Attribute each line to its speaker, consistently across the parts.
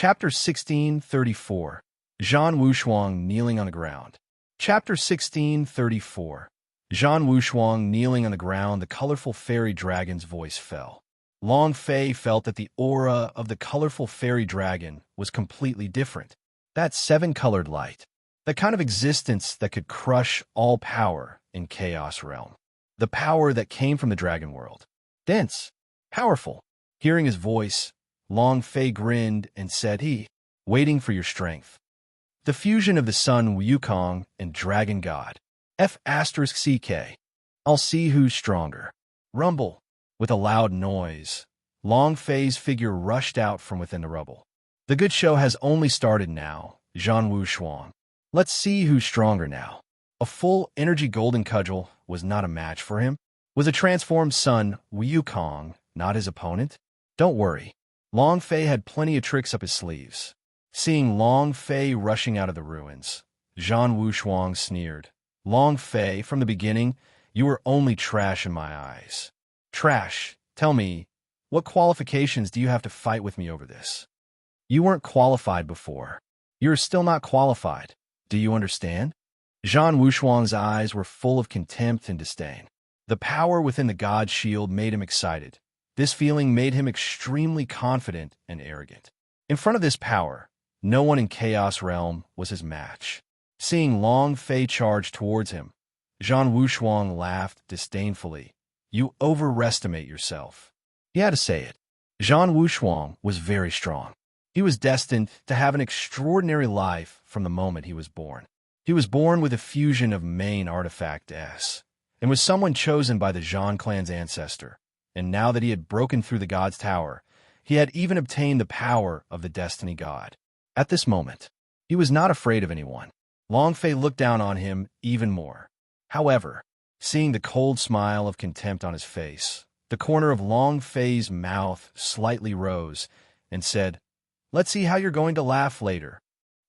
Speaker 1: Chapter 1634. Zhan Wushuang kneeling on the ground. Chapter 1634. Zhan Wushuang kneeling on the ground, the colorful fairy dragon's voice fell. Long Fei felt that the aura of the colorful fairy dragon was completely different. That seven-colored light. The kind of existence that could crush all power in Chaos Realm. The power that came from the dragon world. Dense. Powerful. Hearing his voice, Long Fei grinned and said, waiting for your strength. The fusion of the sun Wukong and dragon god. F*CK. I'll see who's stronger. Rumble. With a loud noise, Long Fei's figure rushed out from within the rubble. The good show has only started now, Zhan Wushuang. Let's see who's stronger now. A full energy golden cudgel was not a match for him. Was a transformed sun Wukong not his opponent? Don't worry. Long Fei had plenty of tricks up his sleeves. Seeing Long Fei rushing out of the ruins, Zhan Wushuang sneered. Long Fei, from the beginning, you were only trash in my eyes. Trash. Tell me, what qualifications do you have to fight with me over this? You weren't qualified before. You're still not qualified. Do you understand? Zhan Wushuang's eyes were full of contempt and disdain. The power within the god shield made him excited. This feeling made him extremely confident and arrogant. In front of this power, no one in Chaos Realm was his match. Seeing Long Fei charge towards him, Zhan Wushuang laughed disdainfully. You overestimate yourself. He had to say it. Zhan Wushuang was very strong. He was destined to have an extraordinary life from the moment he was born. He was born with a fusion of main artifact S, and was someone chosen by the Zhan clan's ancestor. And now that he had broken through the god's tower, he had even obtained the power of the destiny god. At this moment, he was not afraid of anyone. Long Fei looked down on him even more. However, seeing the cold smile of contempt on his face, the corner of Long Fei's mouth slightly rose and said, Let's see how you're going to laugh later.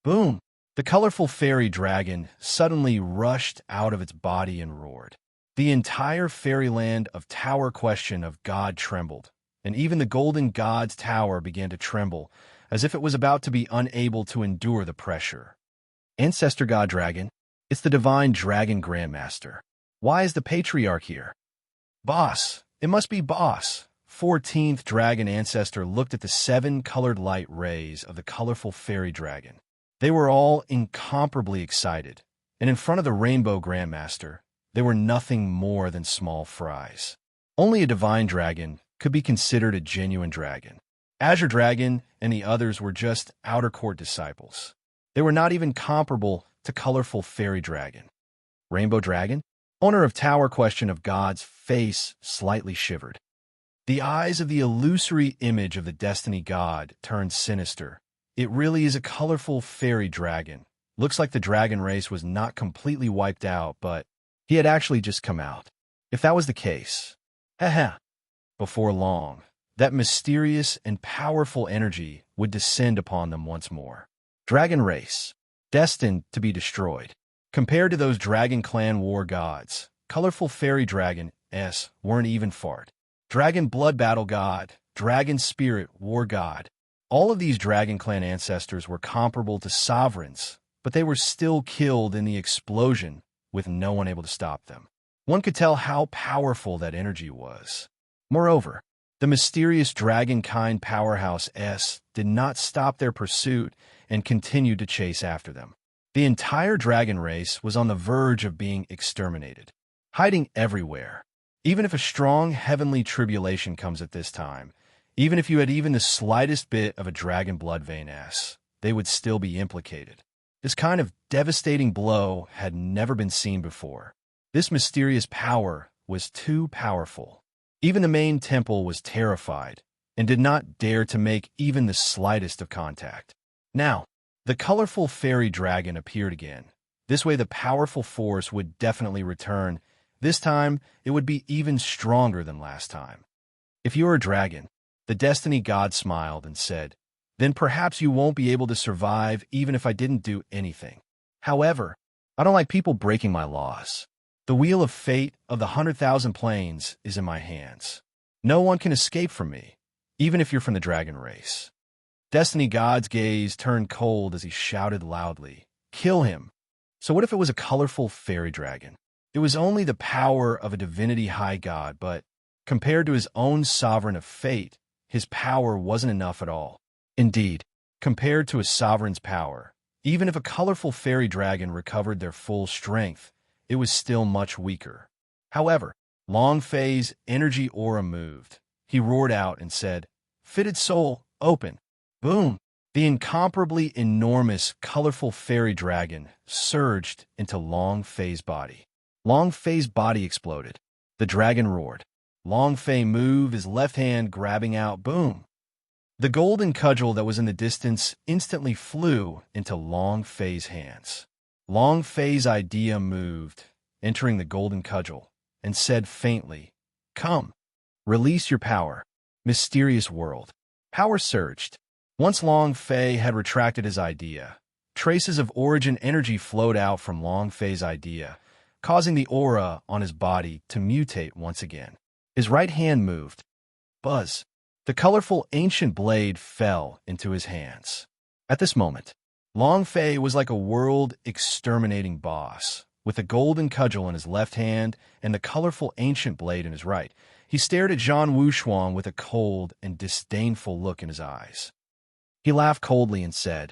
Speaker 1: Boom! The colorful fairy dragon suddenly rushed out of its body and roared. The entire fairyland of Tower Question of God trembled, and even the golden god's tower began to tremble, as if it was about to be unable to endure the pressure. Ancestor God Dragon, it's the divine dragon grandmaster. Why is the patriarch here? Boss, it must be Boss. 14th dragon ancestor looked at the seven-colored light rays of the colorful fairy dragon. They were all incomparably excited, and in front of the rainbow grandmaster, they were nothing more than small fries. Only a divine dragon could be considered a genuine dragon. Azure Dragon and the others were just outer court disciples. They were not even comparable to colorful fairy dragon. Rainbow Dragon, owner of Tower Question of God's face slightly shivered. The eyes of the illusory image of the destiny god turned sinister. It really is a colorful fairy dragon. Looks like the dragon race was not completely wiped out, but he had actually just come out. If that was the case, before long, that mysterious and powerful energy would descend upon them once more. Dragon race, destined to be destroyed. Compared to those Dragon Clan war gods, colorful fairy dragon S weren't even fart. Dragon blood battle god, dragon spirit war god. All of these Dragon Clan ancestors were comparable to sovereigns, but they were still killed in the explosion with no one able to stop them. One could tell how powerful that energy was. Moreover, the mysterious dragon-kind powerhouse S did not stop their pursuit and continued to chase after them. The entire dragon race was on the verge of being exterminated, hiding everywhere. Even if a strong heavenly tribulation comes at this time, even if you had even the slightest bit of a dragon blood vein S, they would still be implicated. This kind of devastating blow had never been seen before. This mysterious power was too powerful. Even the main temple was terrified and did not dare to make even the slightest of contact. Now, the colorful fairy dragon appeared again. This way the powerful force would definitely return. This time, it would be even stronger than last time. If you're a dragon, the destiny god smiled and said, then perhaps you won't be able to survive even if I didn't do anything. However, I don't like people breaking my laws. The wheel of fate of the 100,000 planes is in my hands. No one can escape from me, even if you're from the dragon race. Destiny God's gaze turned cold as he shouted loudly, "Kill him!" So what if it was a colorful fairy dragon? It was only the power of a divinity high god, but compared to his own sovereign of fate, his power wasn't enough at all. Indeed, compared to a sovereign's power, even if a colorful fairy dragon recovered their full strength, it was still much weaker. However, Long Fei's energy aura moved. He roared out and said, "Fitted soul, open." Boom! The incomparably enormous, colorful fairy dragon surged into Long Fei's body. Long Fei's body exploded. The dragon roared. Long Fei moved, his left hand grabbing out, boom! The golden cudgel that was in the distance instantly flew into Long Fei's hands. Long Fei's idea moved, entering the golden cudgel, and said faintly, "Come, release your power." Mysterious world. Power surged. Once Long Fei had retracted his idea, traces of origin energy flowed out from Long Fei's idea, causing the aura on his body to mutate once again. His right hand moved. Buzz. The colorful ancient blade fell into his hands. At this moment, Long Fei was like a world-exterminating boss. With a golden cudgel in his left hand and the colorful ancient blade in his right, he stared at Zhan Wushuang with a cold and disdainful look in his eyes. He laughed coldly and said,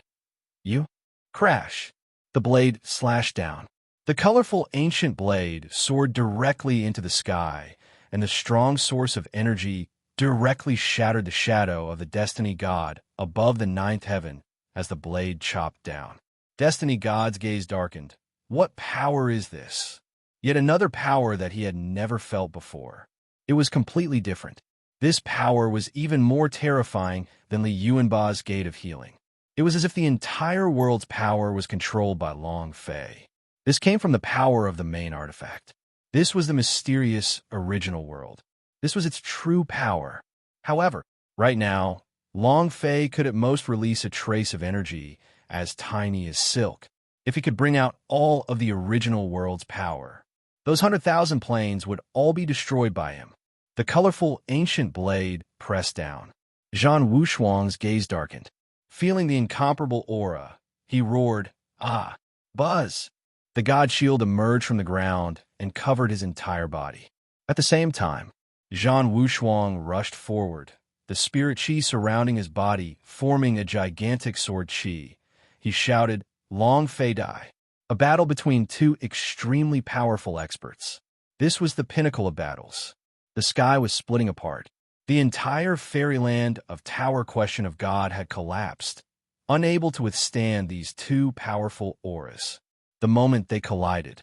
Speaker 1: "You?" Crash! The blade slashed down. The colorful ancient blade soared directly into the sky, and the strong source of energy directly shattered the shadow of the Destiny God above the ninth heaven as the blade chopped down. Destiny God's gaze darkened. What power is this? Yet another power that he had never felt before. It was completely different. This power was even more terrifying than Li Yuanba's Gate of Healing. It was as if the entire world's power was controlled by Long Fei. This came from the power of the main artifact. This was the mysterious original world. This was its true power. However, right now, Long Fei could at most release a trace of energy as tiny as silk. If he could bring out all of the original world's power, those 100,000 planes would all be destroyed by him. The colorful ancient blade pressed down. Zhan Wushuang's gaze darkened. Feeling the incomparable aura, he roared, "Ah, Buzz!" The god shield emerged from the ground and covered his entire body. At the same time, Zhan Wushuang rushed forward, the spirit chi surrounding his body, forming a gigantic sword chi. He shouted, "Long Fei die." A battle between two extremely powerful experts. This was the pinnacle of battles. The sky was splitting apart. The entire fairyland of Tower Question of God had collapsed, unable to withstand these two powerful auras. The moment they collided,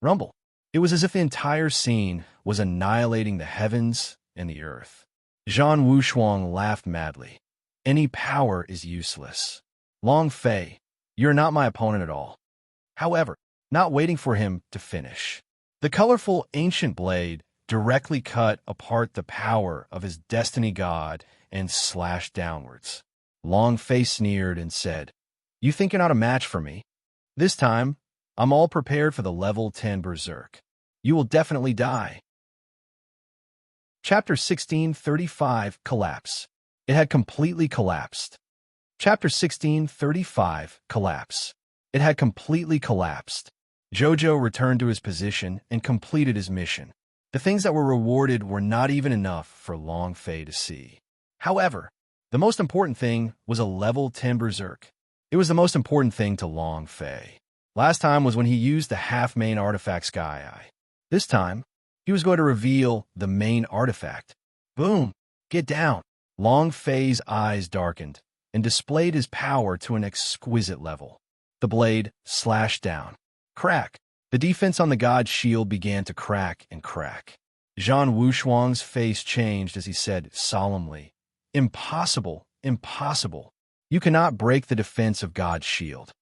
Speaker 1: rumble. It was as if the entire scene was annihilating the heavens and the earth. Zhan Wushuang laughed madly. "Any power is useless. Long Fei, you're not my opponent at all." However, not waiting for him to finish, the colorful ancient blade directly cut apart the power of his destiny god and slashed downwards. Long Fei sneered and said, "You think you're not a match for me? This time, I'm all prepared for the level 10 berserk. You will definitely die." Chapter 16:35 Collapse. It had completely collapsed. Chapter 16:35 Collapse. It had completely collapsed. Jojo returned to his position and completed his mission. The things that were rewarded were not even enough for Long Fei to see. However, the most important thing was a level 10 berserk. It was the most important thing to Long Fei. Last time was when he used the half-main artifact Sky Eye. This time, he was going to reveal the main artifact. Boom! Get down! Long Fei's eyes darkened and displayed his power to an exquisite level. The blade slashed down. Crack! The defense on the god's shield began to crack and crack. Zhan Wushuang's face changed as he said solemnly, "Impossible, impossible. You cannot break the defense of God's shield."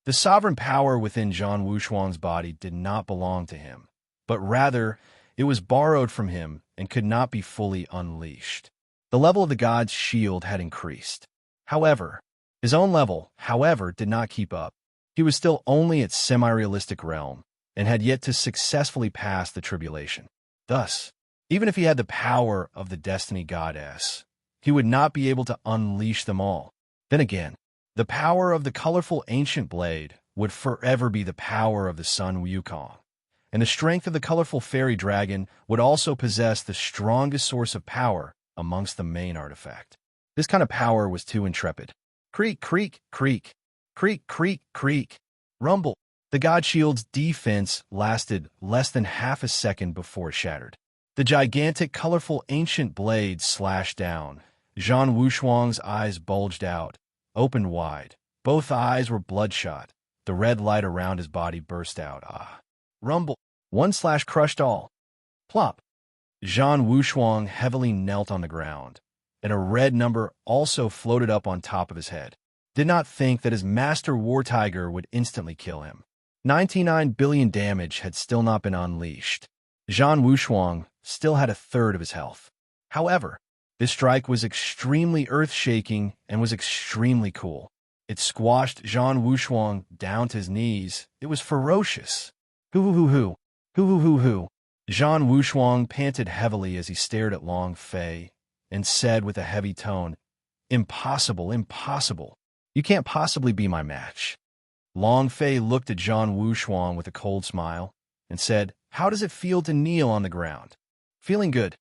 Speaker 1: The sovereign power within Zhan Wushuang's body did not belong to him, but rather it was borrowed from him and could not be fully unleashed. The level of the god's shield had increased. However, his own level, did not keep up. He was still only at semi-realistic realm and had yet to successfully pass the tribulation. Thus, even if he had the power of the Destiny Goddess, he would not be able to unleash them all. Then again, the power of the colorful ancient blade would forever be the power of the Sun Wukong, and the strength of the colorful fairy dragon would also possess the strongest source of power amongst the main artifact. This kind of power was too intrepid. Creak, creak, creak. Creak, creak, creak. Rumble. The God Shield's defense lasted less than half a second before it shattered. The gigantic, colorful ancient blade slashed down. Zhan Wushuang's eyes bulged out, opened wide. Both eyes were bloodshot. The red light around his body burst out. Ah. Rumble. One slash crushed all. Plop. Zhan Wushuang heavily knelt on the ground, and a red number also floated up on top of his head. Did not think that his master war tiger would instantly kill him. 99 billion damage had still not been unleashed. Zhan Wushuang still had a third of his health. However, this strike was extremely earth-shaking and was extremely cool. It squashed Zhan Wushuang down to his knees. It was ferocious. Hoo-hoo-hoo-hoo. Hoo-hoo-hoo-hoo. Zhan Wushuang panted heavily as he stared at Long Fei and said with a heavy tone, "Impossible, impossible. You can't possibly be my match." Long Fei looked at Zhan Wushuang with a cold smile and said, "How does it feel to kneel on the ground?" "Feeling good."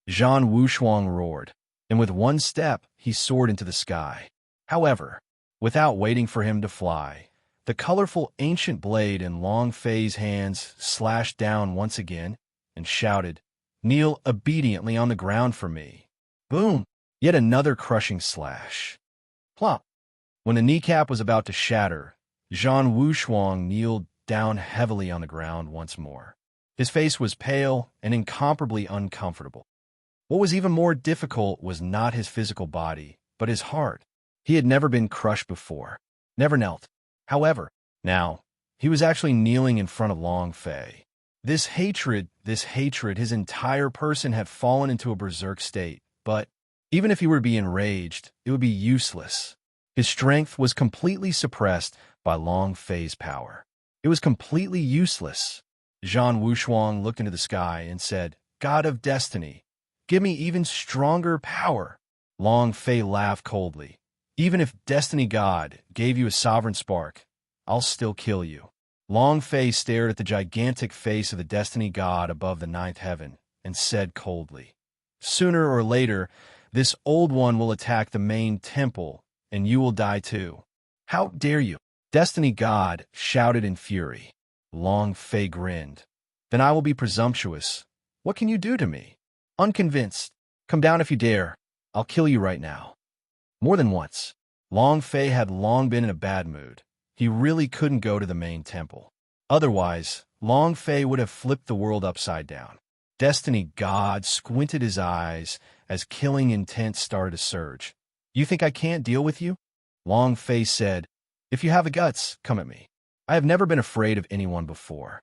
Speaker 1: Zhan Wushuang roared, and with one step he soared into the sky. However, without waiting for him to fly, the colorful ancient blade in Long Fei's hands slashed down once again and shouted, "Kneel obediently on the ground for me." Boom! Yet another crushing slash. Plop! When the kneecap was about to shatter, Zhan Wushuang kneeled down heavily on the ground once more. His face was pale and incomparably uncomfortable. What was even more difficult was not his physical body, but his heart. He had never been crushed before, never knelt. However, now, he was actually kneeling in front of Long Fei. This hatred, his entire person had fallen into a berserk state, but even if he were to be enraged, it would be useless. His strength was completely suppressed by Long Fei's power. It was completely useless. Zhan Wushuang looked into the sky and said, "God of Destiny, give me even stronger power." Long Fei laughed coldly. "Even if Destiny God gave you a sovereign spark, I'll still kill you." Long Fei stared at the gigantic face of the Destiny God above the ninth heaven and said coldly, "Sooner or later, this old one will attack the main temple, and you will die too." "How dare you?" Destiny God shouted in fury. Long Fei grinned. "Then I will be presumptuous. What can you do to me?" "Unconvinced. Come down if you dare. I'll kill you right now." More than once, Long Fei had long been in a bad mood. He really couldn't go to the main temple. Otherwise, Long Fei would have flipped the world upside down. Destiny God squinted his eyes as killing intent started to surge. "You think I can't deal with you?" Long Fei said, "If you have the guts, come at me. I have never been afraid of anyone before."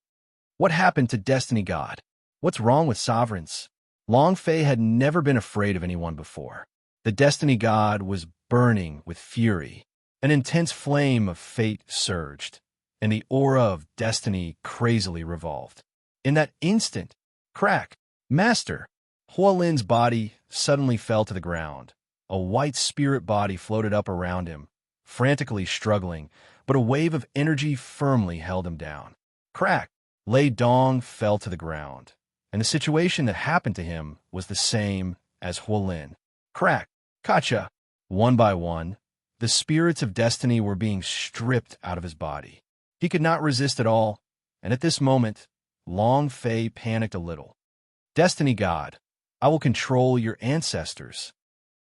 Speaker 1: What happened to Destiny God? What's wrong with sovereigns? Long Fei had never been afraid of anyone before. The Destiny God was burning with fury. An intense flame of fate surged, and the aura of destiny crazily revolved. In that instant, crack, Master! Huolin's body suddenly fell to the ground. A white spirit body floated up around him, frantically struggling, but a wave of energy firmly held him down. Crack! Lei Dong fell to the ground, and the situation that happened to him was the same as Huolin. Crack! Kacha! One by one, the spirits of destiny were being stripped out of his body. He could not resist at all, and at this moment, Long Fei panicked a little. "Destiny God, I will control your ancestors."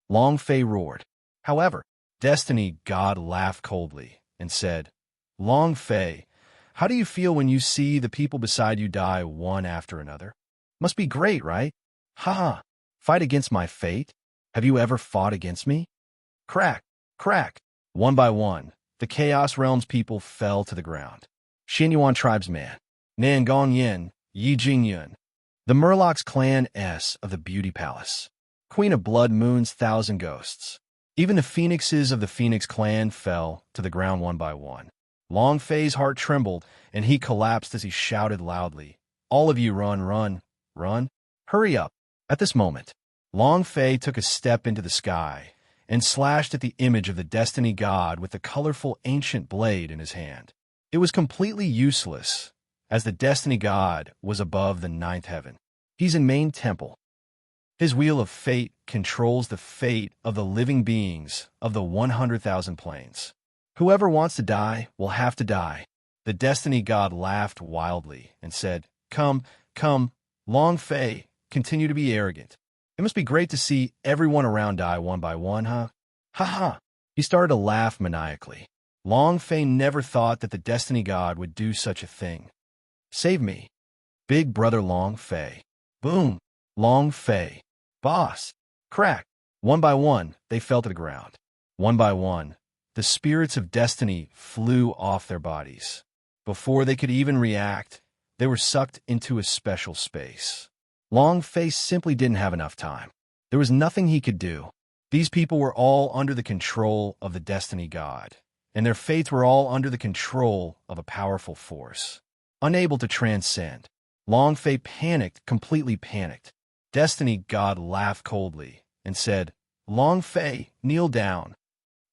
Speaker 1: Long Fei roared. However, Destiny God laughed coldly and said, "Long Fei, how do you feel when you see the people beside you die one after another? Must be great, right? Ha! Fight against my fate? Have you ever fought against me?" Crack! Crack! One by one, the Chaos Realm's people fell to the ground. Xinyuan tribesman, Nangong Yin, Yi Jingyun, the Murlocs clan S of the Beauty Palace, Queen of Blood Moon's thousand ghosts. Even the phoenixes of the Phoenix clan fell to the ground one by one. Long Fei's heart trembled, and he collapsed as he shouted loudly, "All of you run, run, run! Hurry up!" At this moment, Long Fei took a step into the sky, and slashed at the image of the Destiny God with the colorful ancient blade in his hand. It was completely useless, as the Destiny God was above the ninth heaven. He's in main temple. His wheel of fate controls the fate of the living beings of the 100,000 planes. Whoever wants to die will have to die. The Destiny God laughed wildly and said, "Come, come, Long Fei, continue to be arrogant. It must be great to see everyone around die one by one, huh? Ha ha." He started to laugh maniacally. Long Fei never thought that the Destiny God would do such a thing. "Save me, big brother Long Fei." Boom! Long Fei. Boss. Crack. One by one, they fell to the ground. One by one, the spirits of destiny flew off their bodies. Before they could even react, they were sucked into a special space. Long Fei simply didn't have enough time. There was nothing he could do. These people were all under the control of the Destiny God, and their fates were all under the control of a powerful force. Unable to transcend, Long Fei panicked, completely panicked. Destiny God laughed coldly and said, "Long Fei, kneel down."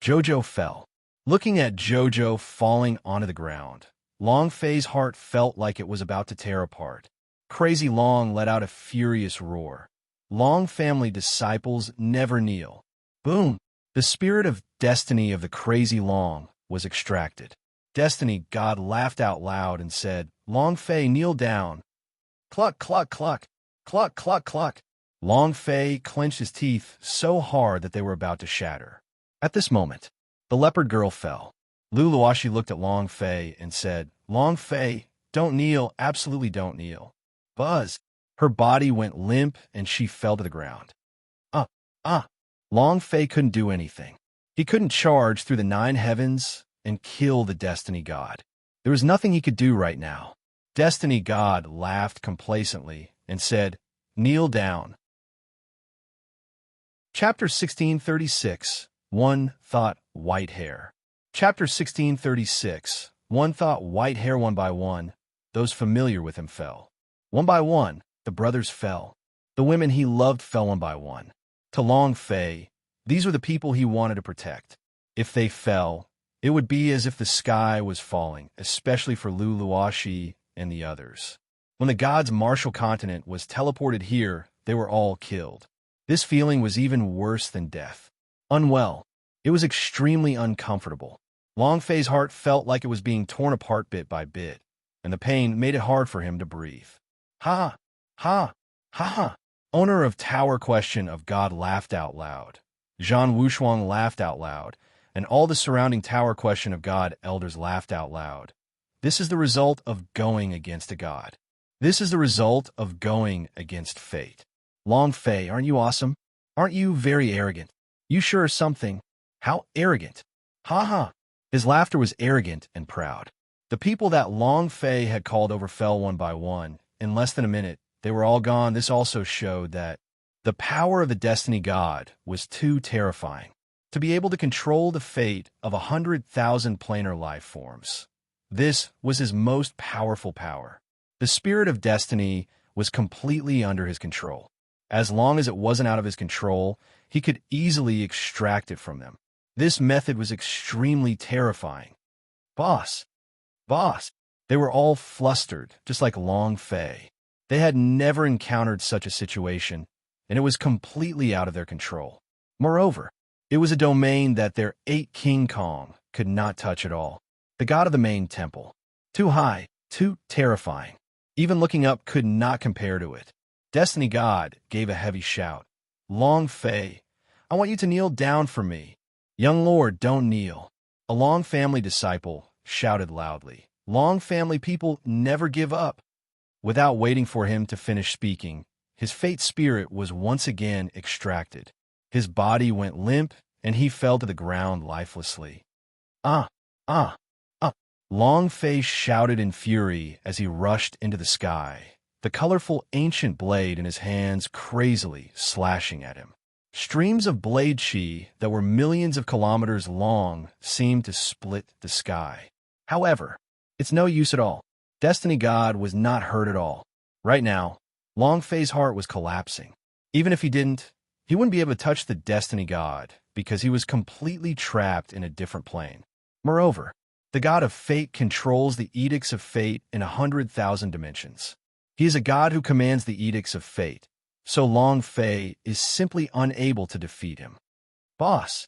Speaker 1: Jojo fell. Looking at Jojo falling onto the ground, Long Fei's heart felt like it was about to tear apart. Crazy Long let out a furious roar. Long family disciples never kneel. Boom! The spirit of destiny of the Crazy Long was extracted. Destiny God laughed out loud and said, "Long Fei, kneel down." Cluck, cluck, cluck. Cluck, cluck, cluck. Long Fei clenched his teeth so hard that they were about to shatter. At this moment, the leopard girl fell. Luluashi looked at Long Fei and said, "Long Fei, don't kneel, absolutely don't kneel." Buzz. Her body went limp and she fell to the ground. Long Fei couldn't do anything. He couldn't charge through the 9 heavens and kill the Destiny God. There was nothing he could do right now. Destiny God laughed complacently and said, "Kneel down." Chapter 1636. One thought, white hair. Chapter 1636. One thought, white hair. One by one, those familiar with him fell. One by one, the brothers fell. The women he loved fell one by one. To Long Fei, these were the people he wanted to protect. If they fell, it would be as if the sky was falling, especially for Luluashi and the others. When the gods' Martial Continent was teleported here, they were all killed. This feeling was even worse than death. Unwell. It was extremely uncomfortable. Long Fei's heart felt like it was being torn apart bit by bit, and the pain made it hard for him to breathe. Ha! Ha! Ha ha! Owner of Tower Question of God laughed out loud. Zhan Wushuang laughed out loud, and all the surrounding Tower Question of God elders laughed out loud. This is the result of going against a god. This is the result of going against fate. Long Fei, aren't you awesome? Aren't you very arrogant? You sure are something. How arrogant. Ha ha. His laughter was arrogant and proud. The people that Long Fei had called over fell one by one. In less than a minute, they were all gone. This also showed that the power of the Destiny God was too terrifying. To be able to control the fate of 100,000 planar life forms. This was his most powerful power. The spirit of destiny was completely under his control. As long as it wasn't out of his control, he could easily extract it from them. This method was extremely terrifying. Boss. Boss. They were all flustered, just like Long Fei. They had never encountered such a situation, and it was completely out of their control. Moreover, it was a domain that their 8 King Kong could not touch at all. The god of the main temple. Too high, too terrifying. Even looking up could not compare to it. Destiny God gave a heavy shout. "Long Fei, I want you to kneel down for me." "Young lord, don't kneel." A Long family disciple shouted loudly. Long family people never give up. Without waiting for him to finish speaking, his fate spirit was once again extracted. His body went limp, and he fell to the ground lifelessly. Ah! Ah! Ah! Long Fei shouted in fury as he rushed into the sky, the colorful ancient blade in his hands crazily slashing at him. Streams of blade chi that were millions of kilometers long seemed to split the sky. However, it's no use at all. Destiny God was not hurt at all. Right now, Long Fei's heart was collapsing. Even if he didn't, He wouldn't be able to touch the destiny god because he was completely trapped in a different plane. Moreover, the god of fate controls the edicts of fate in 100,000 dimensions. He is a god who commands the edicts of fate, so Long Fei is simply unable to defeat him. Boss.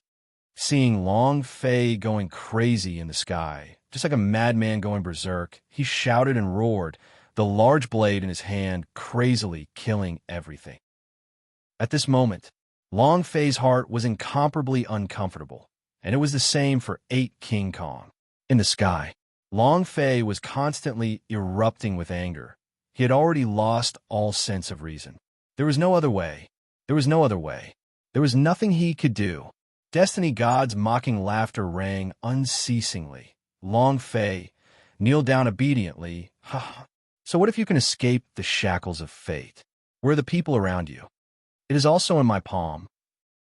Speaker 1: Seeing Long Fei going crazy in the sky, just like a madman going berserk, he shouted and roared, the large blade in his hand crazily killing everything. At this moment, Long Fei's heart was incomparably uncomfortable, and it was the same for 8 King Kong. In the sky, Long Fei was constantly erupting with anger. He had already lost all sense of reason. There was no other way. There was no other way. There was nothing he could do. Destiny God's mocking laughter rang unceasingly. Long Fei kneeled down obediently. So what if you can escape the shackles of fate? Where are the people around you? It is also in my palm.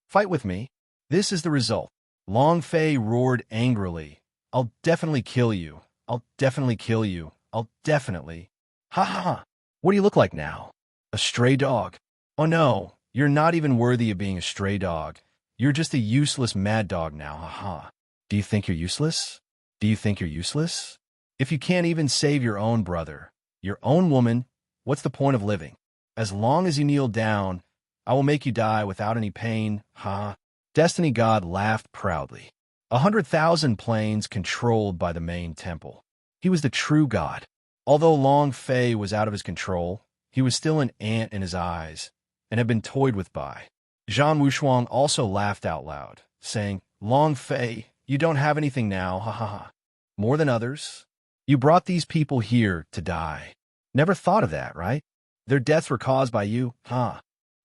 Speaker 1: Fight with me. This is the result. Long Fei roared angrily. I'll definitely kill you. I'll definitely kill you. I'll definitely. Ha ha ha. What do you look like now? A stray dog. Oh no, you're not even worthy of being a stray dog. You're just a useless mad dog now, ha. Do you think you're useless? Do you think you're useless? If you can't even save your own brother, your own woman, what's the point of living? As long as you kneel down, I will make you die without any pain, ha. Destiny God laughed proudly. 100,000 planes controlled by the main temple. He was the true god. Although Long Fei was out of his control, he was still an ant in his eyes and had been toyed with by. Zhan Wushuang also laughed out loud, saying, Long Fei, you don't have anything now, ha ha ha. More than others? You brought these people here to die. Never thought of that, right? Their deaths were caused by you, huh?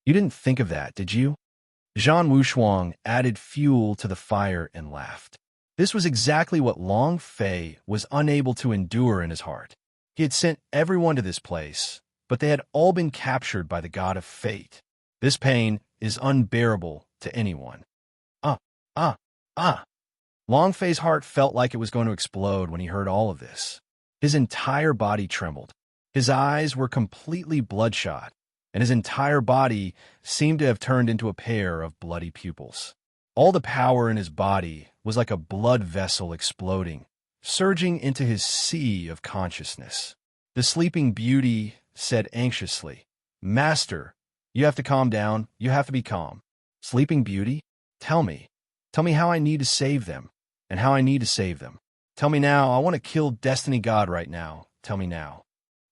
Speaker 1: You didn't think of that, did you? Zhan Wushuang added fuel to the fire and laughed. This was exactly what Long Fei was unable to endure in his heart. He had sent everyone to this place, but they had all been captured by the god of fate. This pain is unbearable to anyone. Long Fei's heart felt like it was going to explode when he heard all of this. His entire body trembled. His eyes were completely bloodshot, and his entire body seemed to have turned into a pair of bloody pupils. All the power in his body was like a blood vessel exploding, surging into his sea of consciousness. The Sleeping Beauty said anxiously, Master, you have to calm down. You have to be calm. Sleeping Beauty, tell me. Tell me how I need to save them, and how I need to save them. Tell me now. I want to kill Destiny God right now. Tell me now.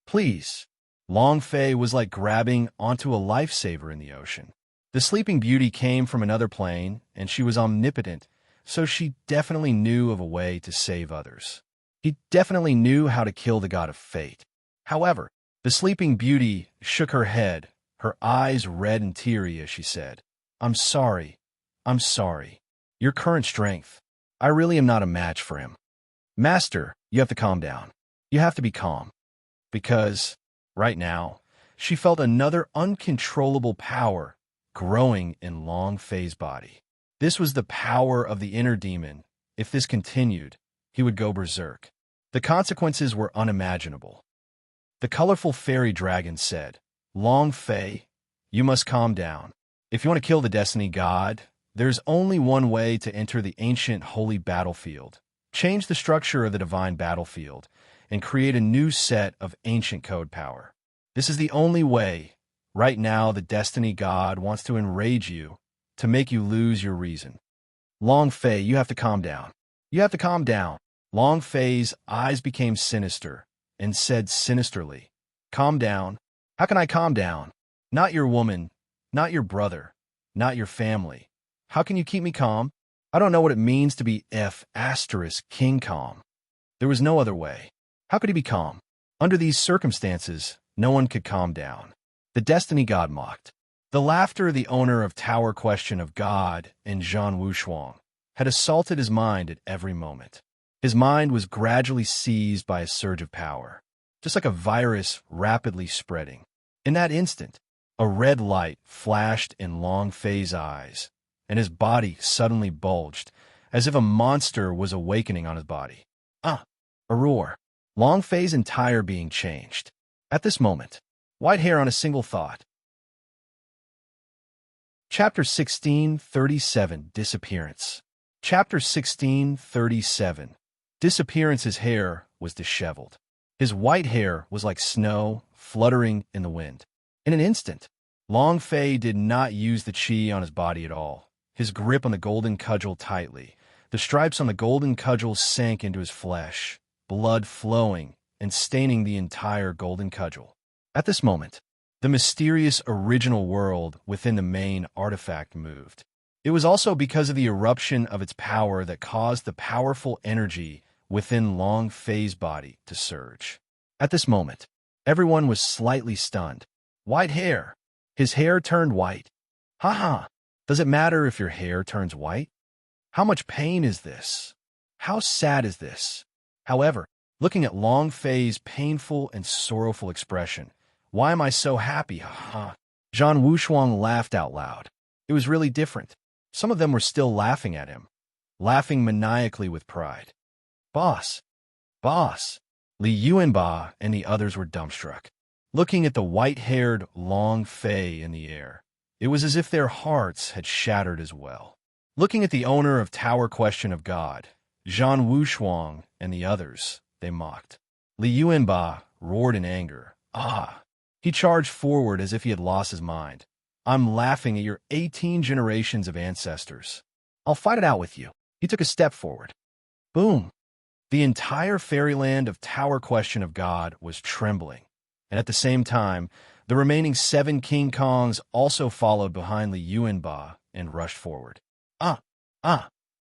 Speaker 1: Please. Long Fei was like grabbing onto a lifesaver in the ocean. The Sleeping Beauty came from another plane, and she was omnipotent, so she definitely knew of a way to save others. He definitely knew how to kill the god of fate. However, the Sleeping Beauty shook her head, her eyes red and teary as she said, I'm sorry. I'm sorry. Your current strength. I really am not a match for him. Master, you have to calm down. You have to be calm. Because, right now, she felt another uncontrollable power growing in Long Fei's body. This was the power of the inner demon. If this continued, he would go berserk. The consequences were unimaginable. The colorful fairy dragon said, Long Fei, you must calm down. If you want to kill the Destiny God, there's only one way to enter the ancient holy battlefield. Change the structure of the divine battlefield and create a new set of ancient code power. This is the only way. Right now, the Destiny God wants to enrage you, to make you lose your reason. Long Fei, you have to calm down. You have to calm down. Long Fei's eyes became sinister and said sinisterly, Calm down. How can I calm down? Not your woman, not your brother, not your family. How can you keep me calm? I don't know what it means to be King calm. There was no other way. How could he be calm? Under these circumstances, no one could calm down. The Destiny God mocked. The laughter of the owner of Tower Question of God and Zhan Wushuang had assaulted his mind at every moment. His mind was gradually seized by a surge of power, just like a virus rapidly spreading. In that instant, a red light flashed in Long Fei's eyes, and his body suddenly bulged, as if a monster was awakening on his body. A roar. Long Fei's entire being changed. At this moment, white hair on a single thought. Chapter 1637, Disappearance. Chapter 1637. Disappearance. His hair was disheveled. His white hair was like snow fluttering in the wind. In an instant, Long Fei did not use the chi on his body at all. His grip on the golden cudgel tightly. The stripes on the golden cudgel sank into his flesh, blood flowing and staining the entire golden cudgel. At this moment, the mysterious original world within the main artifact moved. It was also because of the eruption of its power that caused the powerful energy within Long Fei's body to surge. At this moment, everyone was slightly stunned. White hair. His hair turned white. Ha! Does it matter if your hair turns white? How much pain is this? How sad is this? However, looking at Long Fei's painful and sorrowful expression, why am I so happy? Ha! Zhan Wushuang laughed out loud. It was really different. Some of them were still laughing at him, laughing maniacally with pride. Boss! Boss! Li Yuanba and the others were dumbstruck, looking at the white-haired Long Fei in the air. It was as if their hearts had shattered as well. Looking at the owner of Tower Question of God, Zhan Wushuang and the others, they mocked. Li Yuanba roared in anger. Ah! He charged forward as if he had lost his mind. I'm laughing at your 18 generations of ancestors. I'll fight it out with you. He took a step forward. Boom! The entire fairyland of Tower Question of God was trembling, and at the same time, the remaining 7 King Kongs also followed behind Li Yuanba and rushed forward.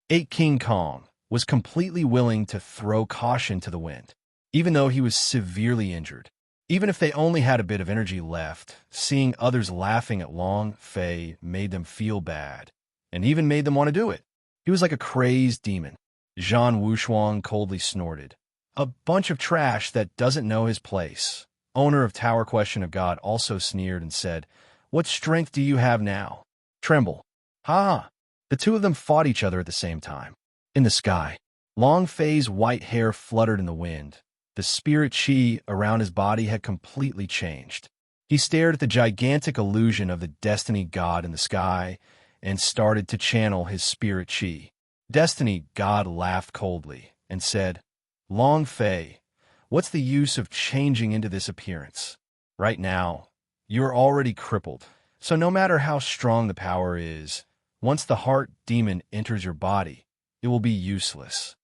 Speaker 1: 8 King Kong was completely willing to throw caution to the wind, even though he was severely injured. Even if they only had a bit of energy left, seeing others laughing at Long Fei made them feel bad, and even made them want to do it. He was like a crazed demon. Zhan Wushuang coldly snorted. A bunch of trash that doesn't know his place. Owner of Tower Question of God also sneered and said, What strength do you have now? Tremble. Ha! The two of them fought each other at the same time. In the sky, Long Fei's white hair fluttered in the wind. The spirit chi around his body had completely changed. He stared at the gigantic illusion of the Destiny God in the sky and started to channel his spirit chi. Destiny God laughed coldly and said, Long Fei, what's the use of changing into this appearance? Right now, you're already crippled, so no matter how strong the power is, once the heart demon enters your body, it will be useless.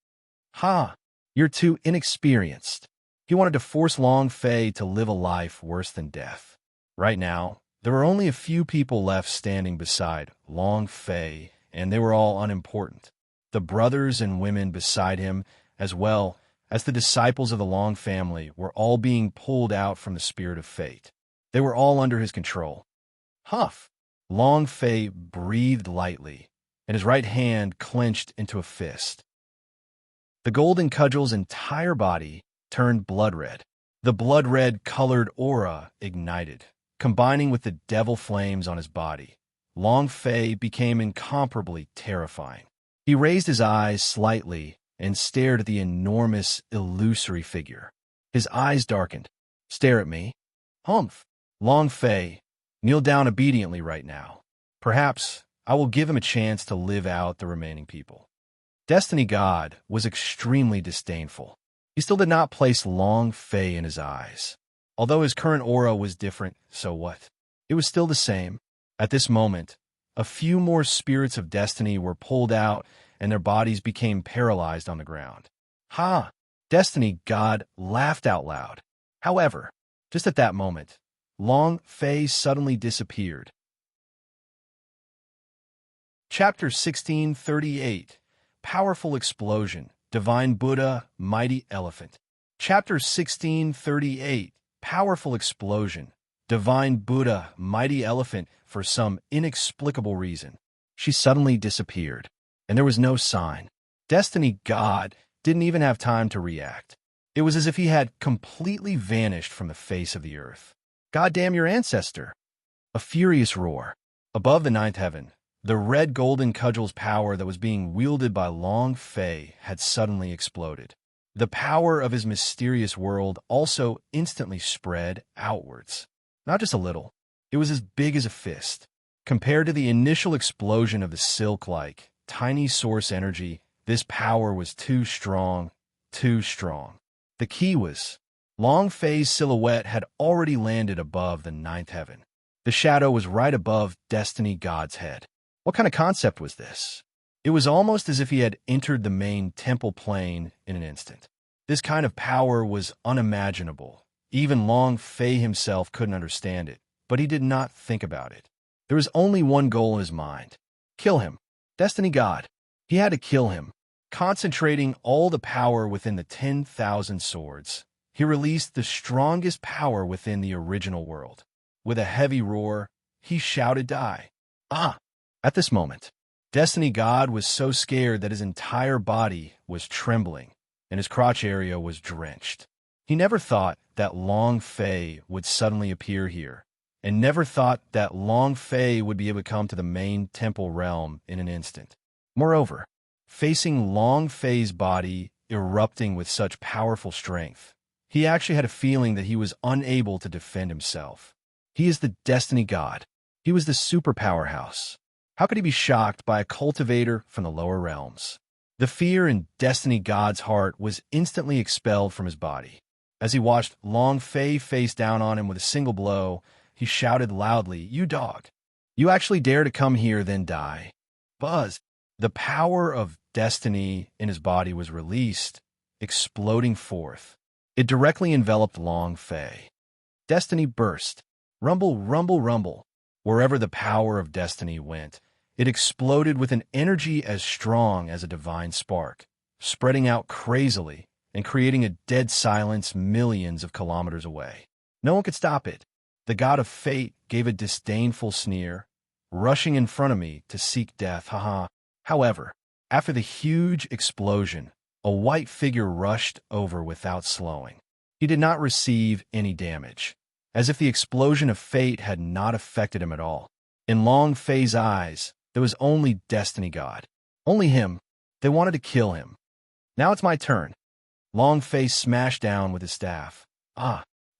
Speaker 1: Ha! You're too inexperienced. He wanted to force Long Fei to live a life worse than death. Right now, there were only a few people left standing beside Long Fei, and they were all unimportant. The brothers and women beside him, as well as the disciples of the Long family, were all being pulled out from the spirit of fate. They were all under his control. Huff! Long Fei breathed lightly, and his right hand clenched into a fist. The golden cudgel's entire body turned blood-red. The blood-red colored aura ignited, combining with the devil flames on his body. Long Fei became incomparably terrifying. He raised his eyes slightly and stared at the enormous, illusory figure. His eyes darkened. Stare at me. Humph! Long Fei, kneel down obediently right now. Perhaps I will give him a chance to live out the remaining people. Destiny God was extremely disdainful. He still did not place Long Fei in his eyes. Although his current aura was different, so what? It was still the same. At this moment, a few more spirits of destiny were pulled out and their bodies became paralyzed on the ground. Ha! Destiny God laughed out loud. However, just at that moment, Long Fei suddenly disappeared. Chapter 1638. Powerful Explosion, Divine Buddha, Mighty Elephant. Chapter 1638. Powerful Explosion, Divine Buddha, Mighty Elephant. For some inexplicable reason, she suddenly disappeared, and there was no sign. Destiny God didn't even have time to react. It was as if he had completely vanished from the face of the earth. Goddamn your ancestor! A furious roar. Above the ninth heaven, the red golden cudgel's power that was being wielded by Long Fei had suddenly exploded. The power of his mysterious world also instantly spread outwards. Not just a little. It was as big as a fist, Compared to the initial explosion of the silk-like, tiny source energy, this power was too strong, too strong. The key was, Long Fei's silhouette had already landed above the ninth heaven. The shadow was right above Destiny God's head. What kind of concept was this? It was almost as if he had entered the main temple plane in an instant. This kind of power was unimaginable. Even Long Fei himself couldn't understand it, but he did not think about it. There was only one goal in his mind. Kill him. Destiny God. He had to kill him. Concentrating all the power within the 10,000 swords, he released the strongest power within the original world. With a heavy roar, he shouted, "Die!" At this moment, Destiny God was so scared that his entire body was trembling, and his crotch area was drenched. He never thought that Long Fei would suddenly appear here, and never thought that Long Fei would be able to come to the main temple realm in an instant. Moreover, facing Long Fei's body erupting with such powerful strength, he actually had a feeling that he was unable to defend himself. He is the Destiny God. He was the super powerhouse. How could he be shocked by a cultivator from the lower realms? The fear in Destiny God's heart was instantly expelled from his body. As he watched Long Fei face down on him with a single blow, he shouted loudly, "You dog! You actually dare to come here, then die!" Buzz! The power of destiny in his body was released, exploding forth. It directly enveloped Long Fei. Destiny burst. Rumble, rumble, rumble. Wherever the power of destiny went, it exploded with an energy as strong as a divine spark, spreading out crazily and creating a dead silence millions of kilometers away. No one could stop it. The god of fate gave a disdainful sneer, rushing in front of me to seek death, haha. However, after the huge explosion, a white figure rushed over without slowing. He did not receive any damage, as if the explosion of fate had not affected him at all. In Long Fei's eyes, there was only Destiny God. Only him. They wanted to kill him. Now it's my turn. Long Fei smashed down with his staff.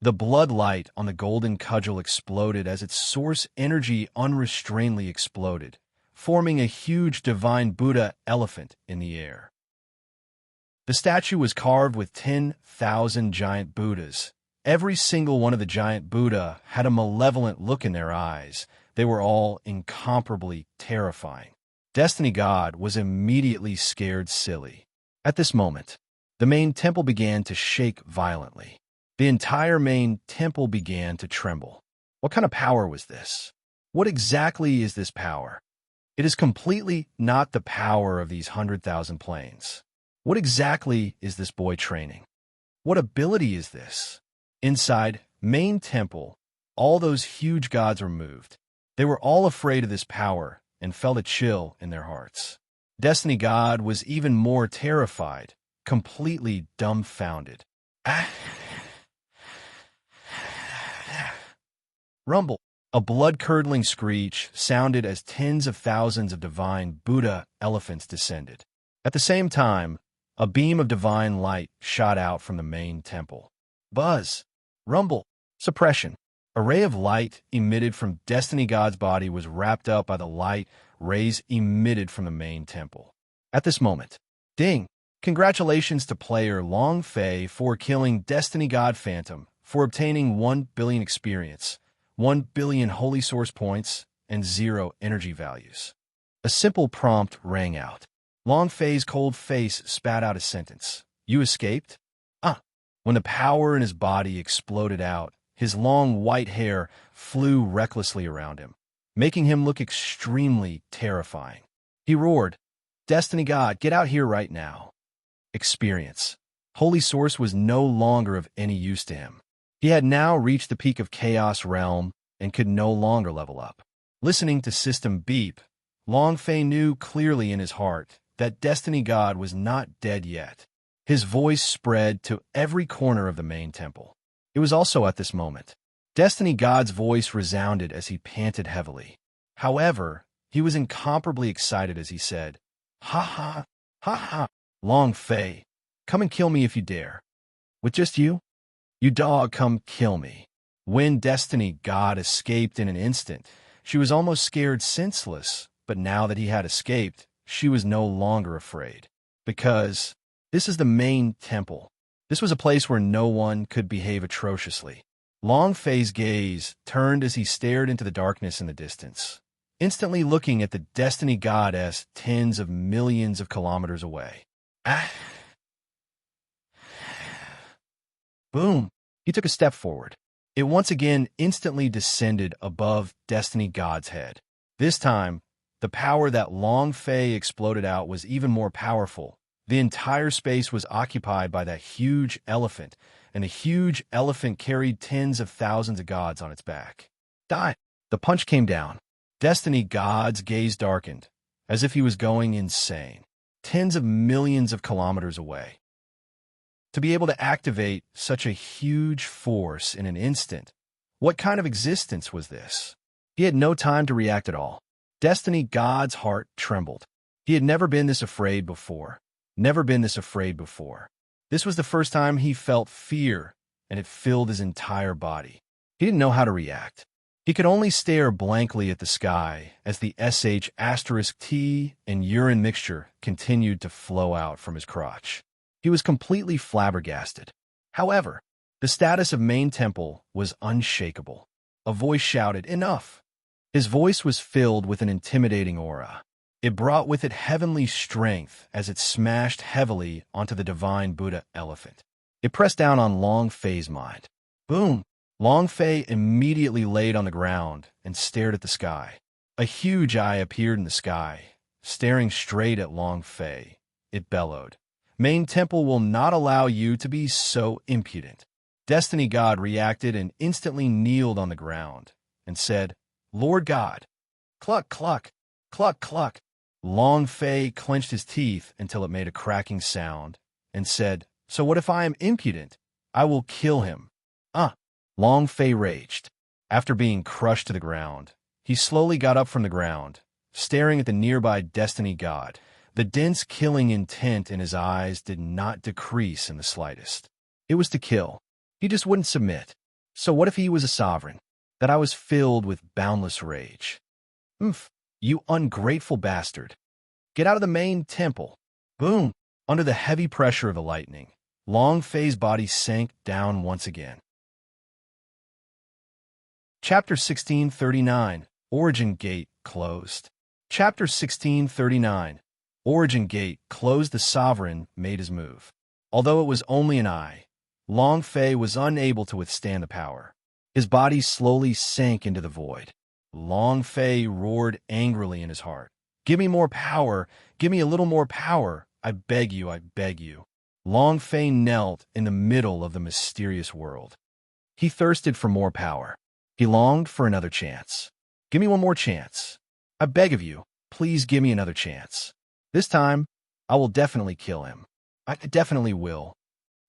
Speaker 1: The blood light on the golden cudgel exploded as its source energy unrestrainedly exploded, forming a huge divine Buddha elephant in the air. The statue was carved with 10,000 giant Buddhas. Every single one of the giant Buddha had a malevolent look in their eyes. They were all incomparably terrifying. Destiny God was immediately scared silly. At this moment, the main temple began to shake violently. The entire main temple began to tremble. What kind of power was this? What exactly is this power? It is completely not the power of these 100,000 planes. What exactly is this boy training? What ability is this? Inside main temple, all those huge gods were moved. They were all afraid of this power and felt a chill in their hearts. Destiny God was even more terrified, completely dumbfounded. Rumble. A blood-curdling screech sounded as tens of thousands of divine Buddha elephants descended. At the same time, a beam of divine light shot out from the main temple. Buzz. Rumble. Suppression. A ray of light emitted from Destiny God's body was wrapped up by the light rays emitted from the main temple. At this moment, ding! Congratulations to player Long Fei for killing Destiny God Phantom, for obtaining 1 billion experience, 1 billion holy source points, and 0 energy values. A simple prompt rang out. Long Fei's cold face spat out a sentence. You escaped? When the power in his body exploded out, his long white hair flew recklessly around him, making him look extremely terrifying. He roared, Destiny God, get out here right now. Experience. Holy Source was no longer of any use to him. He had now reached the peak of Chaos Realm and could no longer level up. Listening to system beep, Long Fei knew clearly in his heart that Destiny God was not dead yet. His voice spread to every corner of the main temple. It was also at this moment. Destiny God's voice resounded as he panted heavily. However, he was incomparably excited as he said, Ha ha, ha ha, Long Fei, come and kill me if you dare. With just you? You dog, come kill me. When Destiny God escaped in an instant, She was almost scared senseless, but now that he had escaped, she was no longer afraid. Because this is the main temple. This was a place where no one could behave atrociously. Long Fei's gaze turned as he stared into the darkness in the distance, instantly looking at the destiny goddess tens of millions of kilometers away. Ah! Boom! He took a step forward. It once again instantly descended above Destiny God's head. This time, the power that Long Fei exploded out was even more powerful. The entire space was occupied by that huge elephant, and the huge elephant carried tens of thousands of gods on its back. Die! The punch came down. Destiny God's gaze darkened, as if he was going insane. Tens of millions of kilometers away. To be able to activate such a huge force in an instant, what kind of existence was this? He had no time to react at all. Destiny God's heart trembled. He had never been this afraid before. Never been this afraid before. This was the first time he felt fear, and it filled his entire body. He didn't know how to react. He could only stare blankly at the sky as the *T and urine mixture continued to flow out from his crotch. He was completely flabbergasted. However, the status of main temple was unshakable. A voice shouted, "Enough!" His voice was filled with an intimidating aura. It brought with it heavenly strength as it smashed heavily onto the divine Buddha elephant. It pressed down on Long Fei's mind. Boom! Long Fei immediately laid on the ground and stared at the sky. A huge eye appeared in the sky, staring straight at Long Fei. It bellowed, "Main temple will not allow you to be so impudent." Destiny God reacted and instantly kneeled on the ground and said, "Lord God." Cluck, cluck, cluck, cluck. Long Fei clenched his teeth until it made a cracking sound and said, "So what if I am impudent? I will kill him." Long Fei raged. After being crushed to the ground, he slowly got up from the ground, staring at the nearby Destiny God. The dense killing intent in his eyes did not decrease in the slightest. It was to kill. He just wouldn't submit. So what if he was a sovereign? That I was filled with boundless rage. You ungrateful bastard. Get out of the main temple. Boom! Under the heavy pressure of the lightning, Long Fei's body sank down once again. Chapter 1639, Origin Gate Closed. Chapter 1639, Origin Gate Closed. The sovereign made his move. Although it was only an eye, Long Fei was unable to withstand the power. His body slowly sank into the void. Long Fei roared angrily in his heart. "Give me more power! Give me a little more power! I beg you, I beg you." Long Fei knelt in the middle of the mysterious world. He thirsted for more power. He longed for another chance. "Give me one more chance. I beg of you, please give me another chance. This time, I will definitely kill him. I definitely will."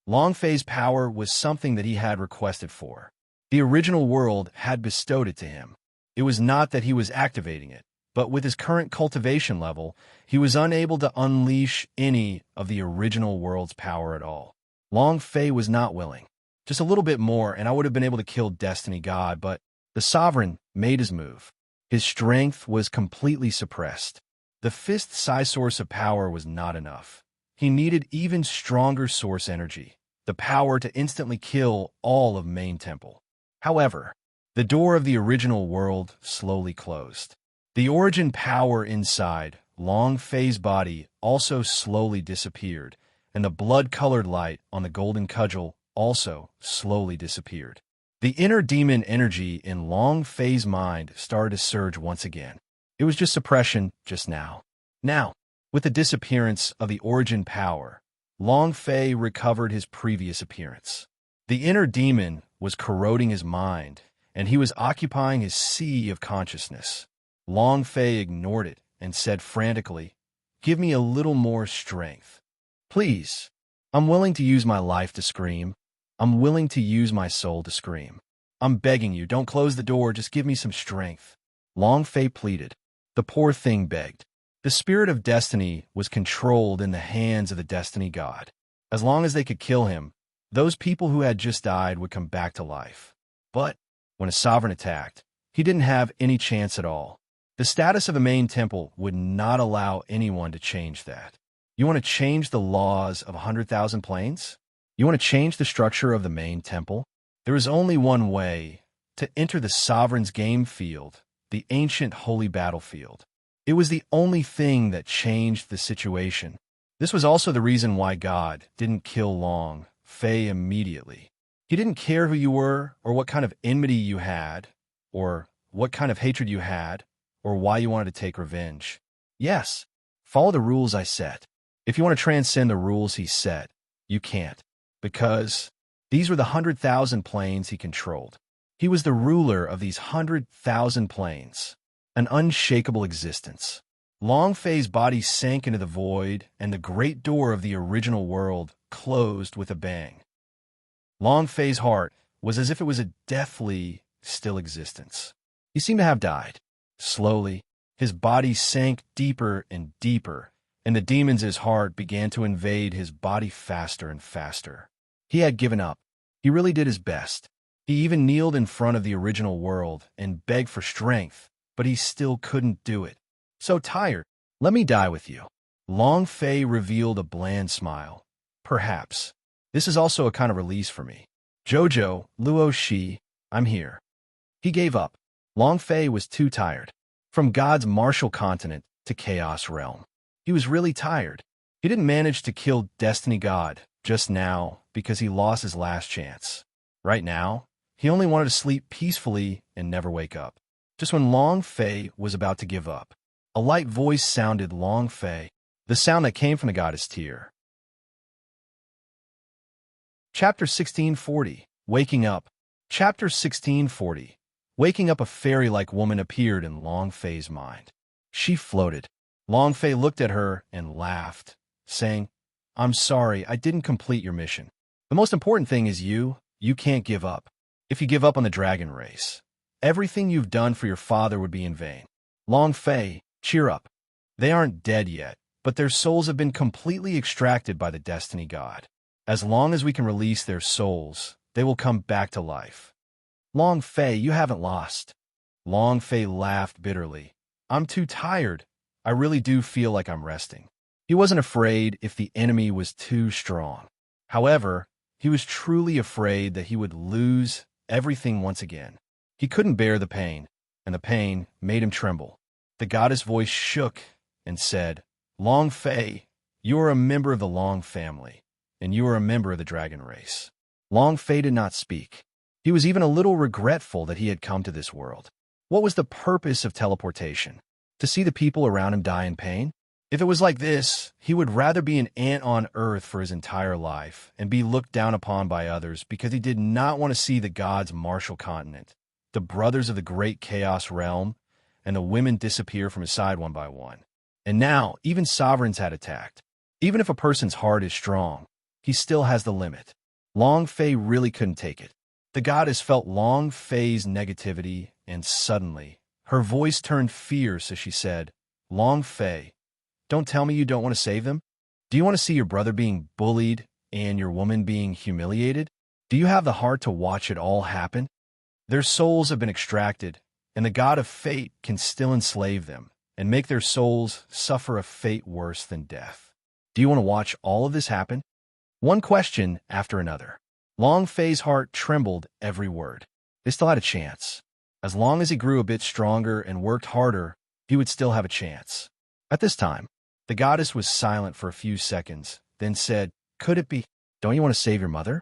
Speaker 1: Long Fei's power was something that he had requested for. The original world had bestowed it to him. It was not that he was activating it, but with his current cultivation level, he was unable to unleash any of the original world's power at all. Long Fei was not willing. Just a little bit more, and I would have been able to kill Destiny God, but the sovereign made his move. His strength was completely suppressed. The fist-size source of power was not enough. He needed even stronger source energy, the power to instantly kill all of Main Temple. However, the door of the original world slowly closed. The origin power inside Long Fei's body also slowly disappeared, and the blood-colored light on the golden cudgel also slowly disappeared. The inner demon energy in Long Fei's mind started to surge once again. It was just suppression just now. Now, with the disappearance of the origin power, Long Fei recovered his previous appearance. The inner demon was corroding his mind, and he was occupying his sea of consciousness. Long Fei ignored it and said frantically, "Give me a little more strength. Please, I'm willing to use my life to scream. I'm willing to use my soul to scream. I'm begging you, don't close the door, just give me some strength." Long Fei pleaded. The poor thing begged. The spirit of destiny was controlled in the hands of the Destiny God. As long as they could kill him, those people who had just died would come back to life. But when a sovereign attacked, He didn't have any chance at all. The status of a main temple would not allow anyone to change that. You want to change the laws of 100,000 planes? You want to change the structure of the main temple? There is only one way: to enter the sovereign's game field, the ancient holy battlefield. It was the only thing that changed the situation. This was also the reason why God didn't kill Long Fei immediately. He didn't care who you were, or what kind of enmity you had, or what kind of hatred you had, or why you wanted to take revenge. Yes, follow the rules I set. If you want to transcend the rules he set, you can't, because these were the 100,000 planes he controlled. He was the ruler of these 100,000 planes, an unshakable existence. Long Fei's body sank into the void, and the great door of the original world closed with a bang. Long Fei's heart was as if it was a deathly still existence. He seemed to have died. Slowly, his body sank deeper and deeper, and the demons in his heart began to invade his body faster and faster. He had given up. He really did his best. He even kneeled in front of the original world and begged for strength, but he still couldn't do it. So tired. Let me die with you. Long Fei revealed a bland smile. Perhaps. This is also a kind of release for me. Jojo, Luo Shi, I'm here. He gave up. Long Fei was too tired. From God's martial continent to Chaos Realm. He was really tired. He didn't manage to kill Destiny God just now because he lost his last chance. Right now, he only wanted to sleep peacefully and never wake up. Just when Long Fei was about to give up, a light voice sounded Long Fei, the sound that came from the goddess Tyr. Chapter 1640, Waking Up. Chapter 1640. Waking up, a fairy-like woman appeared in Long Fei's mind. She floated. Long Fei looked at her and laughed, saying, I'm sorry, I didn't complete your mission. The most important thing is you can't give up. If you give up on the dragon race, everything you've done for your father would be in vain. Long Fei, cheer up. They aren't dead yet, but their souls have been completely extracted by the Destiny God. As long as we can release their souls, they will come back to life. Long Fei, you haven't lost. Long Fei laughed bitterly. I'm too tired. I really do feel like I'm resting. He wasn't afraid if the enemy was too strong. However, he was truly afraid that he would lose everything once again. He couldn't bear the pain, and the pain made him tremble. The goddess voice shook and said, Long Fei, you are a member of the Long family, and you are a member of the dragon race. Long Fei did not speak. He was even a little regretful that he had come to this world. What was the purpose of teleportation? To see the people around him die in pain? If it was like this, he would rather be an ant on Earth for his entire life and be looked down upon by others because he did not want to see the gods' martial continent, the brothers of the great chaos realm, and the women disappear from his side one by one. And now, even sovereigns had attacked. Even if a person's heart is strong, he still has the limit. Long Fei really couldn't take it. The goddess felt Long Fei's negativity, and suddenly, her voice turned fierce as she said, Long Fei, don't tell me you don't want to save them? Do you want to see your brother being bullied and your woman being humiliated? Do you have the heart to watch it all happen? Their souls have been extracted, and the god of fate can still enslave them and make their souls suffer a fate worse than death. Do you want to watch all of this happen? One question after another. Long Fei's heart trembled every word. They still had a chance. As long as he grew a bit stronger and worked harder, he would still have a chance. At this time, the goddess was silent for a few seconds, then said, Could it be? Don't you want to save your mother?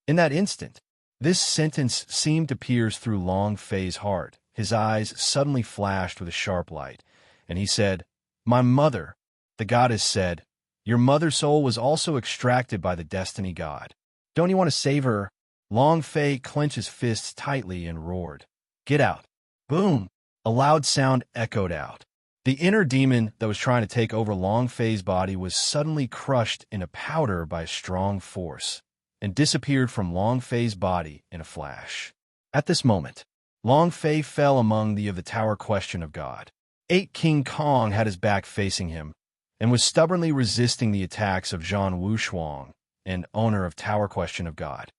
Speaker 1: In that instant, this sentence seemed to pierce through Long Fei's heart. His eyes suddenly flashed with a sharp light, and he said, My mother. The goddess said, Your mother's soul was also extracted by the Destiny God. Don't you want to save her? Long Fei clenched his fists tightly and roared, Get out. Boom! A loud sound echoed out. The inner demon that was trying to take over Long Fei's body was suddenly crushed into powder by a strong force and disappeared from Long Fei's body in a flash. At this moment, Long Fei fell among the of the Tower Question of God. 8 King Kong had his back facing him and was stubbornly resisting the attacks of Zhan Wushuang, and owner of Tower Question of God.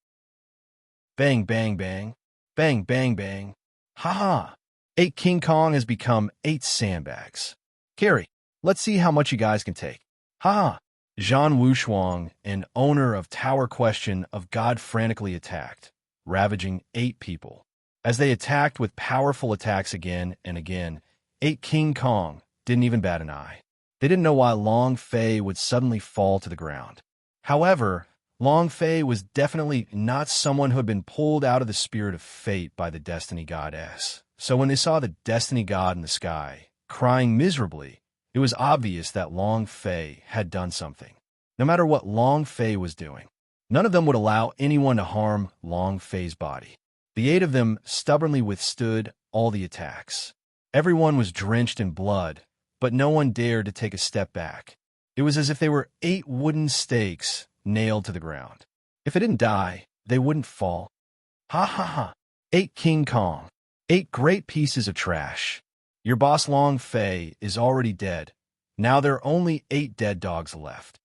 Speaker 1: Bang, bang, bang. Bang, bang, bang. Ha ha! 8 King Kong has become 8 sandbags. Carry, let's see how much you guys can take. Ha ha. Zhan Wushuang, an owner of Tower Question of God, frantically attacked, ravaging 8 people. As they attacked with powerful attacks again and again, 8 King Kong didn't even bat an eye. They didn't know why Long Fei would suddenly fall to the ground. However, Long Fei was definitely not someone who had been pulled out of the spirit of fate by the Destiny Goddess. So when they saw the Destiny God in the sky, crying miserably, it was obvious that Long Fei had done something. No matter what Long Fei was doing, none of them would allow anyone to harm Long Fei's body. The 8 of them stubbornly withstood all the attacks. Everyone was drenched in blood, but no one dared to take a step back. It was as if they were 8 wooden stakes nailed to the ground. If they didn't die, they wouldn't fall. Ha ha ha. 8 King Kong. 8 great pieces of trash. Your boss Long Fei is already dead. Now there are only 8 dead dogs left.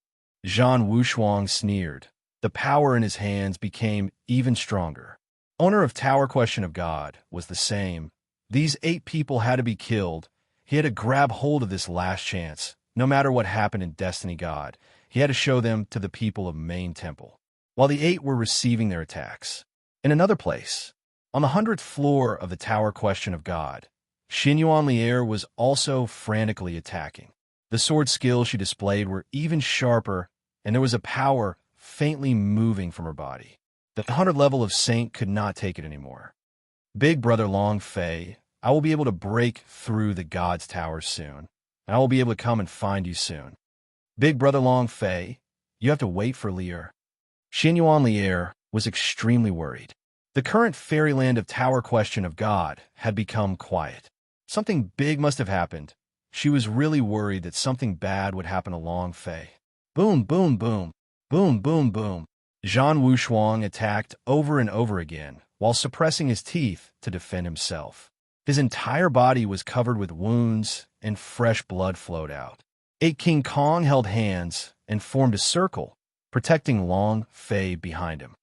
Speaker 1: Zhan Wushuang sneered. The power in his hands became even stronger. Owner of Tower Question of God was the same. These 8 people had to be killed. He had to grab hold of this last chance. No matter what happened in Destiny God, he had to show them to the people of Main Temple, while the 8 were receiving their attacks. In another place, on the 100th floor of the Tower Question of God, Xinyuan Lier was also frantically attacking. The sword skills she displayed were even sharper, and there was a power faintly moving from her body. The 100 level of Saint could not take it anymore. Big brother Long Fei, I will be able to break through the God's Towers soon, and I will be able to come and find you soon. Big brother Long Fei, you have to wait for Lier. Xinyuan Lier was extremely worried. The current fairyland of Tower Question of God had become quiet. Something big must have happened. She was really worried that something bad would happen to Long Fei. Boom, boom, boom. Boom, boom, boom. Zhan Wushuang attacked over and over again while suppressing his teeth to defend himself. His entire body was covered with wounds and fresh blood flowed out. 8 King Kong held hands and formed a circle, protecting Long Fei behind him.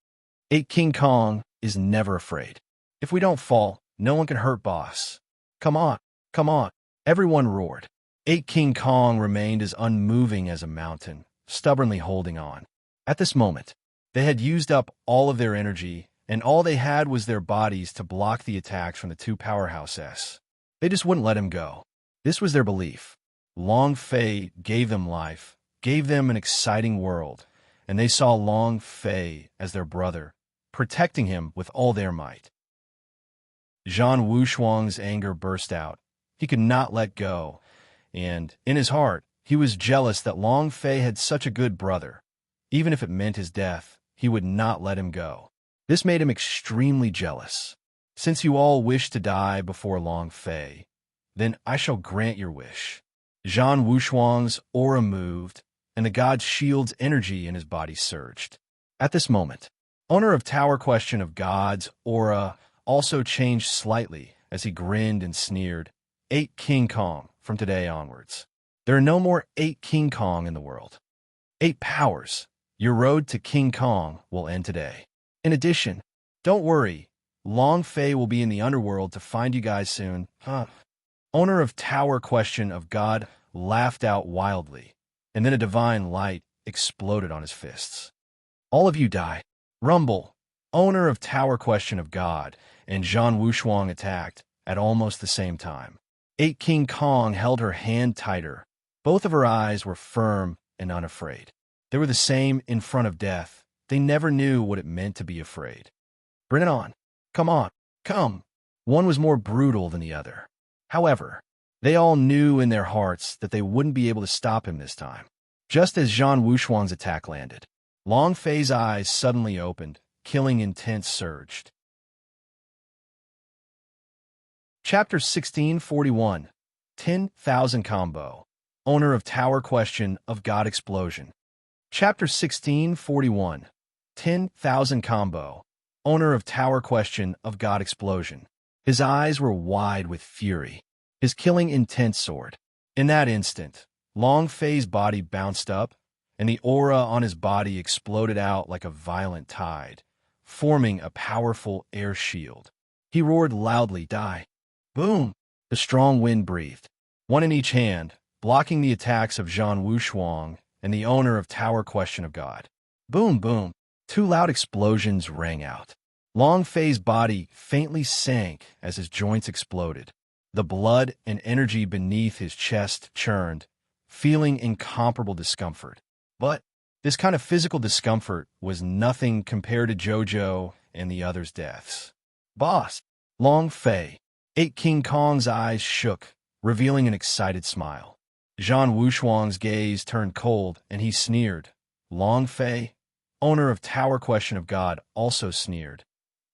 Speaker 1: 8 King Kong is never afraid. If we don't fall, no one can hurt boss. Come on, come on. Everyone roared. 8 King Kong remained as unmoving as a mountain, stubbornly holding on. At this moment, they had used up all of their energy, and all they had was their bodies to block the attacks from the 2 powerhouses. They just wouldn't let him go. This was their belief. Long Fei gave them life, gave them an exciting world, and they saw Long Fei as their brother, protecting him with all their might. Zhan Wushuang's anger burst out. He could not let go, and, in his heart, he was jealous that Long Fei had such a good brother. Even if it meant his death, he would not let him go. This made him extremely jealous. Since you all wish to die before Long Fei, then I shall grant your wish. Zhan Wushuang's aura moved, and the god's shield's energy in his body surged. At this moment, owner of Tower Question of God's aura also changed slightly as he grinned and sneered. 8 King Kong from today onwards. There are no more 8 King Kong in the world. 8 powers. Your road to King Kong will end today. In addition, don't worry, Long Fei will be in the underworld to find you guys soon. Owner of Tower Question of God laughed out wildly, and then a divine light exploded on his fists. All of you die. Rumble. Owner of Tower Question of God and Zhan Wushuang attacked at almost the same time. 8 King Kong held her hand tighter. Both of her eyes were firm and unafraid. They were the same in front of death. They never knew what it meant to be afraid. Bring it on. Come on. Come. One was more brutal than the other. However, they all knew in their hearts that they wouldn't be able to stop him this time. Just as Zhan Wushuang's attack landed, Long Fei's eyes suddenly opened, killing intent surged. Chapter 1641. 10,000 Combo. Owner of Tower Question of God Explosion. Chapter 1641. 10,000 Combo. Owner of Tower Question of God Explosion. His eyes were wide with fury. His killing intent soared. In that instant, Long Fei's body bounced up, and the aura on his body exploded out like a violent tide, forming a powerful air shield. He roared loudly, "Die!" Boom! The strong wind breathed, one in each hand, blocking the attacks of Zhan Wushuang and the owner of Tower Question of God. Boom, boom. Two loud explosions rang out. Long Fei's body faintly sank as his joints exploded. The blood and energy beneath his chest churned, feeling incomparable discomfort. But this kind of physical discomfort was nothing compared to Jojo and the others' deaths. Boss, Long Fei. 8 King Kong's eyes shook, revealing an excited smile. Zhan Wushuang's gaze turned cold, and he sneered. Long Fei, owner of Tower Question of God, also sneered.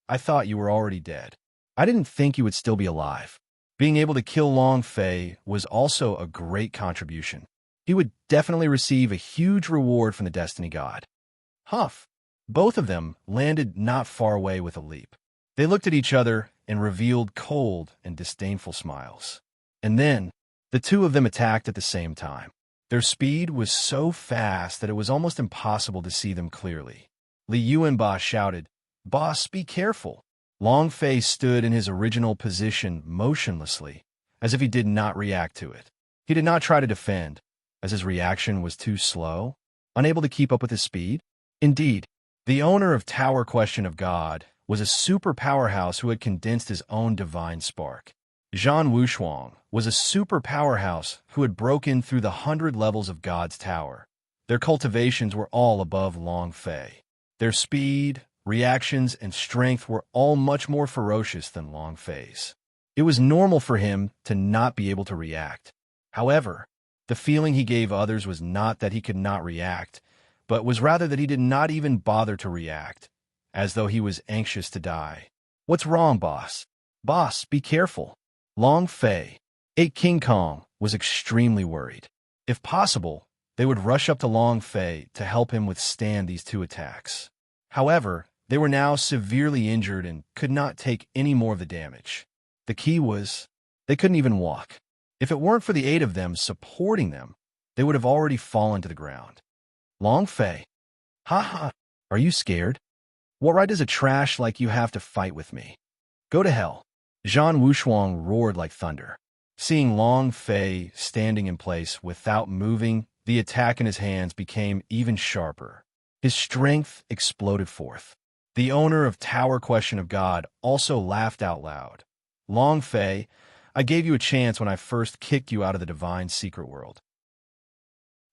Speaker 1: I thought you were already dead. I didn't think you would still be alive. Being able to kill Long Fei was also a great contribution. He would definitely receive a huge reward from the Destiny God. Huff. Both of them landed not far away with a leap. They looked at each other and revealed cold and disdainful smiles. And then, the two of them attacked at the same time. Their speed was so fast that it was almost impossible to see them clearly. Li Yuanba shouted, "Boss, be careful." Long Fei stood in his original position motionlessly, as if he did not react to it. He did not try to defend, as his reaction was too slow, unable to keep up with his speed. Indeed, the owner of Tower Question of God was a super powerhouse who had condensed his own divine spark. Zhan Wushuang was a super powerhouse who had broken through the 100 levels of God's tower. Their cultivations were all above Long Fei. Their speed, reactions, and strength were all much more ferocious than Long Fei's. It was normal for him to not be able to react. However, the feeling he gave others was not that he could not react, but was rather that he did not even bother to react, as though he was anxious to die. What's wrong, boss? Boss, be careful. Long Fei, 8 King Kong, was extremely worried. If possible, they would rush up to Long Fei to help him withstand these two attacks. However, they were now severely injured and could not take any more of the damage. The key was, they couldn't even walk. If it weren't for the 8 of them supporting them, they would have already fallen to the ground. Long Fei, ha, are you scared? What right does a trash like you have to fight with me? Go to hell. Zhan Wushuang roared like thunder. Seeing Long Fei standing in place without moving, the attack in his hands became even sharper. His strength exploded forth. The owner of Tower Question of God also laughed out loud. Long Fei, I gave you a chance when I first kicked you out of the divine secret world.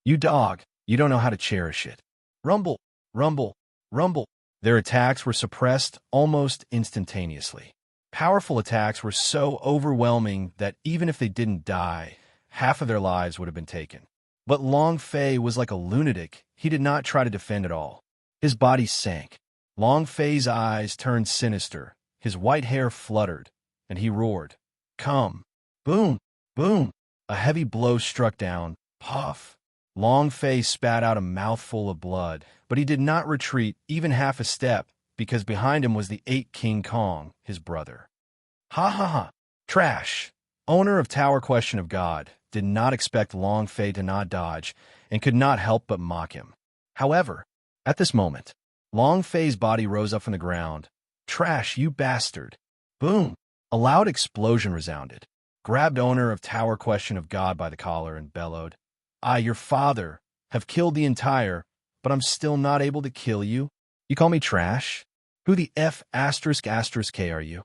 Speaker 1: You dog, you don't know how to cherish it. Rumble, rumble, rumble. Their attacks were suppressed almost instantaneously. Powerful attacks were so overwhelming that even if they didn't die, half of their lives would have been taken. But Long Fei was like a lunatic. He did not try to defend at all. His body sank. Long Fei's eyes turned sinister. His white hair fluttered, and he roared. Come. Boom, boom. A heavy blow struck down. Puff. Long Fei spat out a mouthful of blood, but he did not retreat even half a step, because behind him was the 8 King Kong, his brother. Ha. Trash. Owner of Tower Question of God did not expect Long Fei to not dodge and could not help but mock him. However, at this moment, Long Fei's body rose up from the ground. Trash, you bastard. Boom. A loud explosion resounded. Grabbed owner of Tower Question of God by the collar and bellowed, I, your father, have killed the entire, but I'm still not able to kill you? You call me trash? Who the F*** K are you?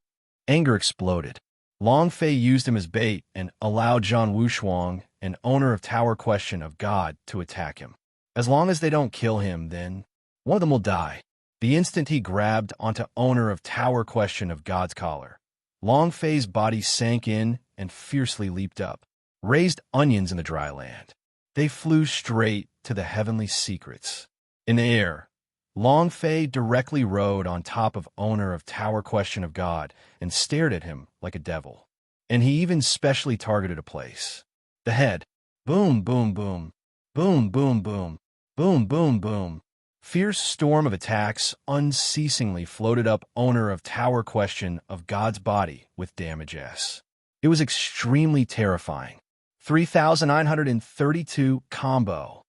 Speaker 1: Anger exploded. Long Fei used him as bait and allowed Zhan Wushuang, an owner of Tower Question of God, to attack him. As long as they don't kill him, then one of them will die. The instant he grabbed onto owner of Tower Question of God's collar, Long Fei's body sank in and fiercely leaped up, raised onions in the dry land. They flew straight to the heavenly secrets. In the air, Long Fei directly rode on top of owner of Tower Question of God and stared at him like a devil. And he even specially targeted a place. The head. Boom, boom, boom. Boom, boom, boom. Boom, boom, boom. Fierce storm of attacks unceasingly floated up owner of Tower Question of God's body with damage S. It was extremely terrifying. 3,932 combo.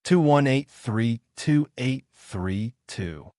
Speaker 1: 21832832.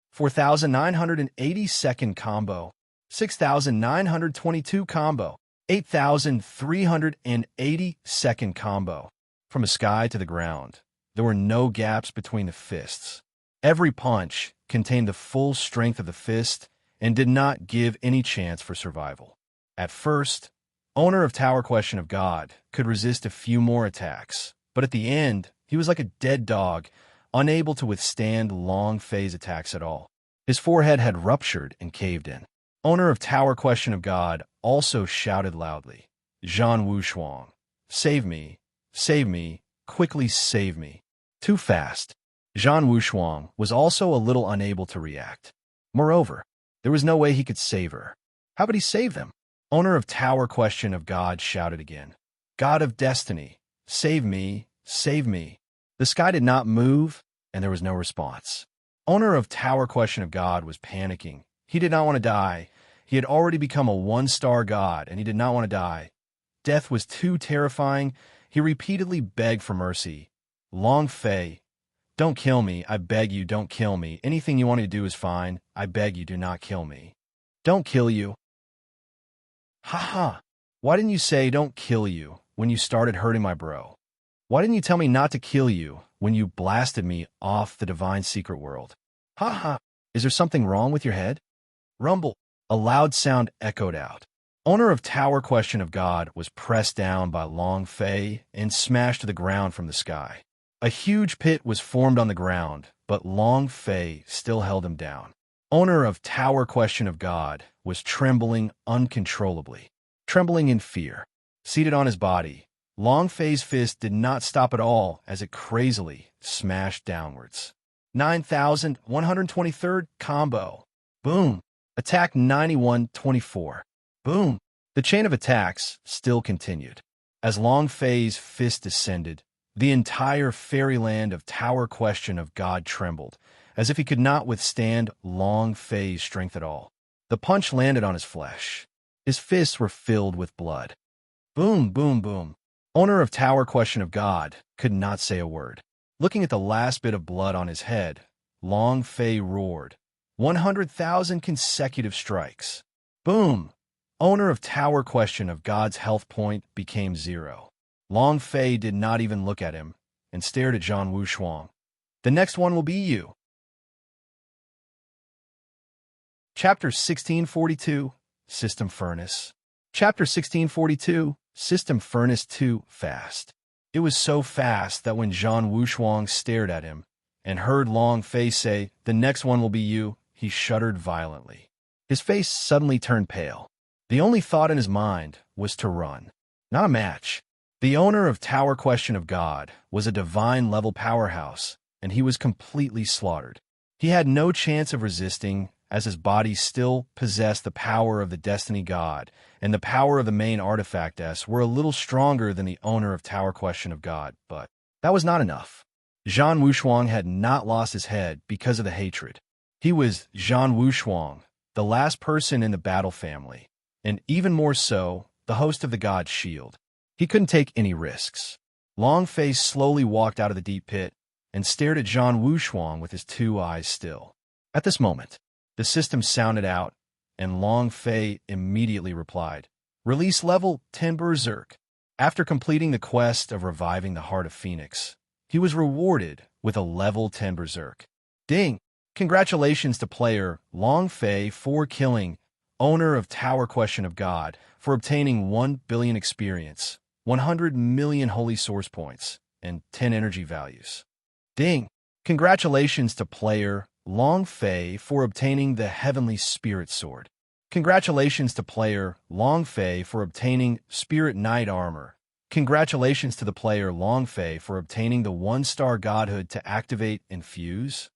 Speaker 1: 4,982 combo. 6,922 combo. 8,380-second combo. From a sky to the ground, there were no gaps between the fists. Every punch contained the full strength of the fist and did not give any chance for survival. At first, owner of Tower Question of God could resist a few more attacks, but at the end, he was like a dead dog, unable to withstand long phase attacks at all. His forehead had ruptured and caved in. Owner of Tower Question of God also shouted loudly, "Zhan Wushuang, save me, quickly save me." Too fast. Zhan Wushuang was also a little unable to react. Moreover, there was no way he could save her. How would he save them? Owner of Tower Question of God shouted again, "God of Destiny, save me, save me." The sky did not move, and there was no response. Owner of Tower Question of God was panicking. He did not want to die. He had already become a one-star god, and he did not want to die. Death was too terrifying. He repeatedly begged for mercy. "Long Fei, don't kill me. I beg you, don't kill me. Anything you want to do is fine. I beg you, do not kill me. Don't kill you." "Ha. Why didn't you say don't kill you when you started hurting my bro? Why didn't you tell me not to kill you when you blasted me off the divine secret world? Ha. Is there something wrong with your head?" Rumble. A loud sound echoed out. Owner of Tower Question of God was pressed down by Long Fei and smashed to the ground from the sky. A huge pit was formed on the ground, but Long Fei still held him down. Owner of Tower Question of God was trembling uncontrollably, trembling in fear. Seated on his body, Long Fei's fist did not stop at all as it crazily smashed downwards. 9,123rd combo. Boom. Attack 9124. Boom. The chain of attacks still continued. As Long Fei's fist descended, the entire fairyland of Tower Question of God trembled, as if he could not withstand Long Fei's strength at all. The punch landed on his flesh. His fists were filled with blood. Boom, boom, boom. Owner of Tower Question of God could not say a word. Looking at the last bit of blood on his head, Long Fei roared, 100,000 consecutive strikes. Boom! Owner of Tower Question of God's health point became 0. Long Fei did not even look at him and stared at Zhan Wushuang. "The next one will be you." Chapter 1642, System Furnace. Chapter 1642, System Furnace 2, Fast. It was so fast that when Zhan Wushuang stared at him and heard Long Fei say, "The next one will be you," he shuddered violently. His face suddenly turned pale. The only thought in his mind was to run, not a match. The owner of Tower Question of God was a divine-level powerhouse, and he was completely slaughtered. He had no chance of resisting, as his body still possessed the power of the Destiny God, and the power of the main artifact S were a little stronger than the owner of Tower Question of God, but that was not enough. Zhan Wushuang had not lost his head because of the hatred. He was Zhan Wushuang, the last person in the battle family, and even more so, the host of the God's Shield. He couldn't take any risks. Long Fei slowly walked out of the deep pit and stared at Zhan Wushuang with his two eyes still. At this moment, the system sounded out, and Long Fei immediately replied, "Release level 10 Berserk." After completing the quest of reviving the Heart of Phoenix, he was rewarded with a level 10 Berserk. Ding! Congratulations to player Long Fei for killing owner of Tower Question of God for obtaining 1 billion experience, 100 million holy source points, and 10 energy values. Ding! Congratulations to player Long Fei for obtaining the Heavenly Spirit Sword. Congratulations to player Long Fei for obtaining Spirit Knight Armor. Congratulations to the player Long Fei for obtaining the 1-star Godhood to activate Infuse.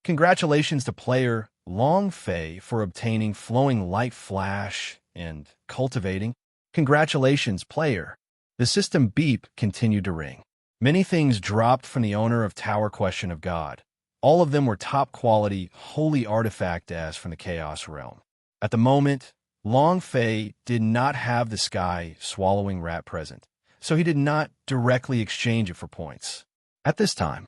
Speaker 1: Congratulations to player Long Fei for obtaining Flowing Light Flash and Cultivating. Congratulations, player. The system beep continued to ring. Many things dropped from the owner of Tower Question of God. All of them were top-quality, holy artifact S from the Chaos Realm. At the moment, Long Fei did not have the sky swallowing rat present, so he did not directly exchange it for points. At this time,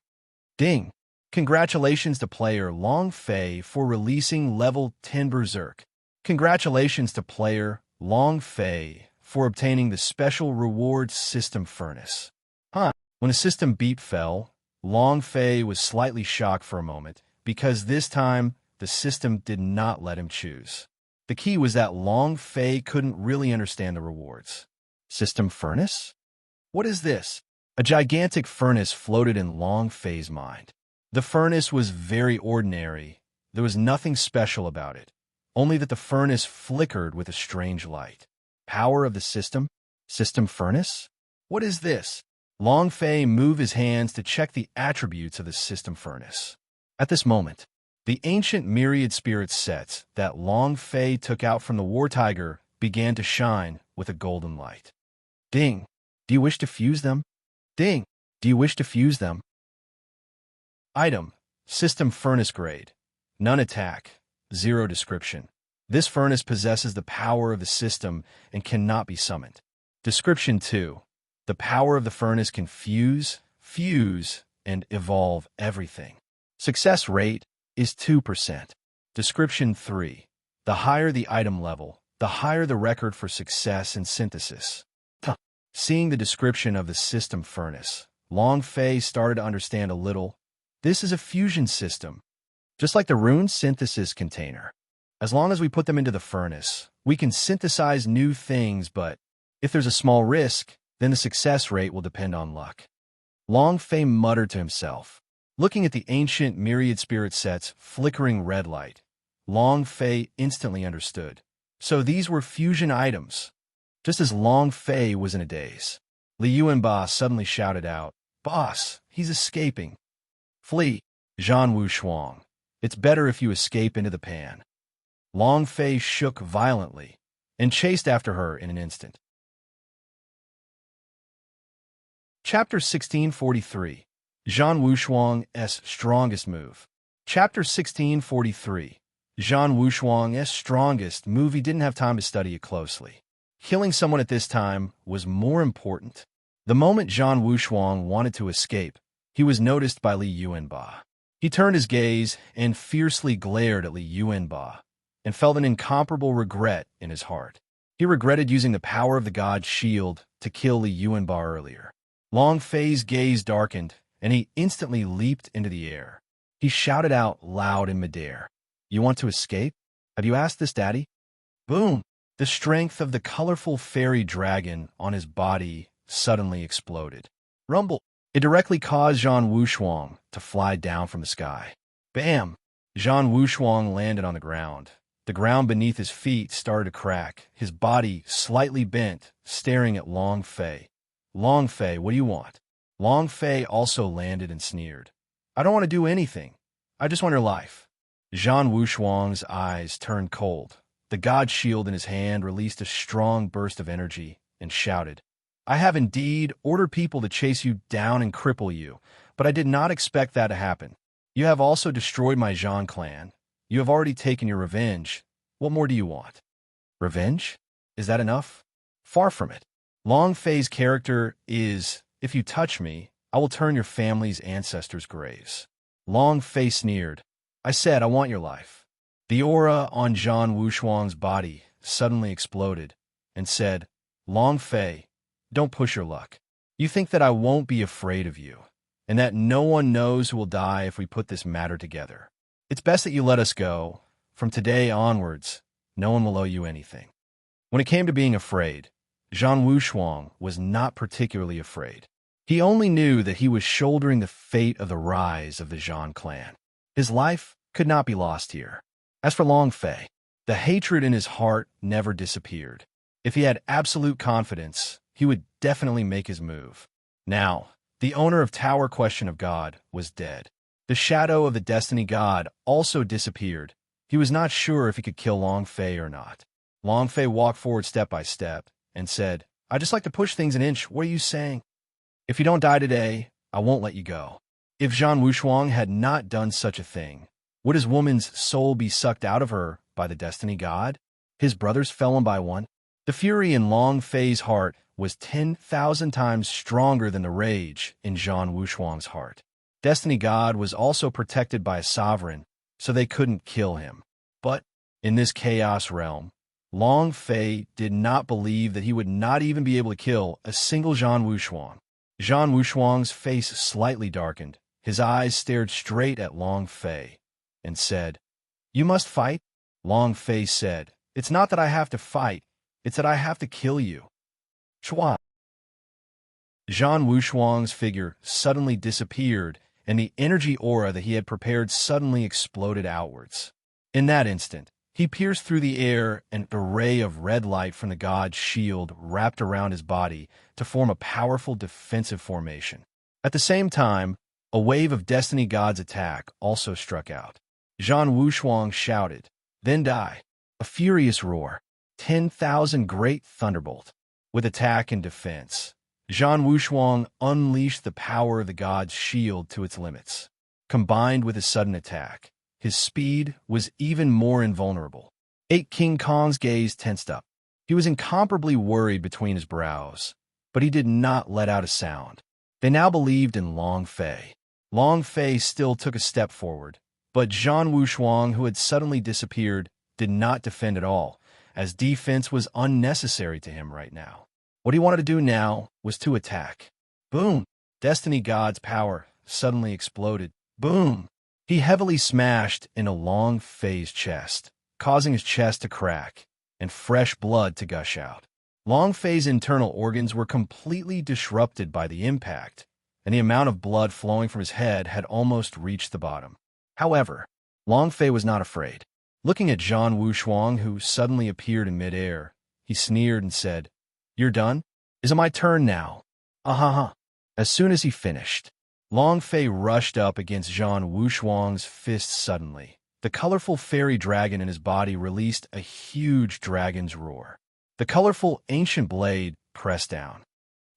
Speaker 1: ding! Congratulations to player Long Fei for releasing level 10 Berserk. Congratulations to player Long Fei for obtaining the special reward system furnace. When the system beep fell, Long Fei was slightly shocked for a moment, because this time the system did not let him choose. The key was that Long Fei couldn't really understand the rewards. System furnace? What is this? A gigantic furnace floated in Long Fei's mind. The furnace was very ordinary. There was nothing special about it, only that the furnace flickered with a strange light. Power of the system? System furnace? What is this? Long Fei moved his hands to check the attributes of the system furnace. At this moment, the ancient myriad spirit sets that Long Fei took out from the war tiger began to shine with a golden light. Ding! Do you wish to fuse them? Ding! Do you wish to fuse them? Item: System Furnace Grade. None attack. 0 description. This furnace possesses the power of the system and cannot be summoned. Description 2. The power of the furnace can fuse, and evolve everything. Success rate is 2%. Description 3. The higher the item level, the higher the record for success and synthesis. Seeing the description of the system furnace, Long Fei started to understand a little. This is a fusion system, just like the rune synthesis container. As long as we put them into the furnace, we can synthesize new things, but if there's a small risk, then the success rate will depend on luck. Long Fei muttered to himself. Looking at the ancient myriad spirit set's flickering red light, Long Fei instantly understood. So these were fusion items. Just as Long Fei was in a daze, Li Yuanba suddenly shouted out, "Boss, he's escaping." "Flee, Zhan Wushuang. It's better if you escape into the pan." Long Fei shook violently and chased after her in an instant. Chapter 1643. Zhan Wushuang's Strongest Move. Chapter 1643. Zhan Wushuang's Strongest Move. He didn't have time to study it closely. Killing someone at this time was more important. The moment Zhan Wushuang wanted to escape, he was noticed by Li Yuanba. He turned his gaze and fiercely glared at Li Yuanba, and felt an incomparable regret in his heart. He regretted using the power of the god's shield to kill Li Yuanba earlier. Long Fei's gaze darkened, and he instantly leaped into the air. He shouted out loud in midair, "You want to escape? Have you asked this, Daddy?" Boom! The strength of the colorful fairy dragon on his body suddenly exploded. Rumble! It directly caused Zhan Wushuang to fly down from the sky. Bam! Zhan Wushuang landed on the ground. The ground beneath his feet started to crack, his body slightly bent, staring at Long Fei. "Long Fei, what do you want?" Long Fei also landed and sneered. "I don't want to do anything. I just want your life." Zhan Wushuang's eyes turned cold. The god shield in his hand released a strong burst of energy and shouted, "I have indeed ordered people to chase you down and cripple you, but I did not expect that to happen. You have also destroyed my Zhan clan. You have already taken your revenge. What more do you want?" Revenge? Is that enough? Far from it. Long Fei's character is, "If you touch me, I will turn your family's ancestors' graves." Long Fei sneered. "I said I want your life." The aura on Zhan Wushuang's body suddenly exploded and said, "Long Fei, don't push your luck. You think that I won't be afraid of you, and that no one knows who will die if we put this matter together. It's best that you let us go. From today onwards, no one will owe you anything." When it came to being afraid, Zhan Wushuang was not particularly afraid. He only knew that he was shouldering the fate of the rise of the Zhan clan. His life could not be lost here. As for Long Fei, the hatred in his heart never disappeared. If he had absolute confidence, he would definitely make his move. Now, the owner of Tower Question of God was dead. The shadow of the Destiny God also disappeared. He was not sure if he could kill Long Fei or not. Long Fei walked forward step by step and said, "I just like to push things an inch. What are you saying? If you don't die today, I won't let you go." If Zhan Wushuang had not done such a thing, would his woman's soul be sucked out of her by the Destiny God? His brothers fell one by one. The fury in Long Fei's heart was 10,000 times stronger than the rage in Zhan Wushuang's heart. Destiny God was also protected by a sovereign, so they couldn't kill him. But in this chaos realm, Long Fei did not believe that he would not even be able to kill a single Zhan Wushuang. Zhan Wushuang's face slightly darkened. His eyes stared straight at Long Fei and said, "You must fight?" Long Fei said, "It's not that I have to fight, it's that I have to kill you." Chua. Zhan Wushuang's figure suddenly disappeared, and the energy aura that he had prepared suddenly exploded outwards. In that instant, he pierced through the air, an array of red light from the god's shield wrapped around his body to form a powerful defensive formation. At the same time, a wave of Destiny God's attack also struck out. Zhan Wushuang shouted, "Then die!" A furious roar. 10,000 great thunderbolt. With attack and defense, Zhan Wushuang unleashed the power of the god's shield to its limits. Combined with his sudden attack, his speed was even more invulnerable. 8 King Kong's gaze tensed up. He was incomparably worried between his brows, but he did not let out a sound. They now believed in Long Fei. Long Fei still took a step forward, but Zhan Wushuang, who had suddenly disappeared, did not defend at all, as defense was unnecessary to him right now. What he wanted to do now was to attack. Boom! Destiny God's power suddenly exploded. Boom! He heavily smashed into Long Fei's chest, causing his chest to crack and fresh blood to gush out. Long Fei's internal organs were completely disrupted by the impact, and the amount of blood flowing from his head had almost reached the bottom. However, Long Fei was not afraid. Looking at Zhan Wushuang, who suddenly appeared in midair, he sneered and said, "You're done? Is it my turn now?" Ah-ha-ha. As soon as he finished, Long Fei rushed up against Zhan Wushuang's fist suddenly. The colorful fairy dragon in his body released a huge dragon's roar. The colorful ancient blade pressed down.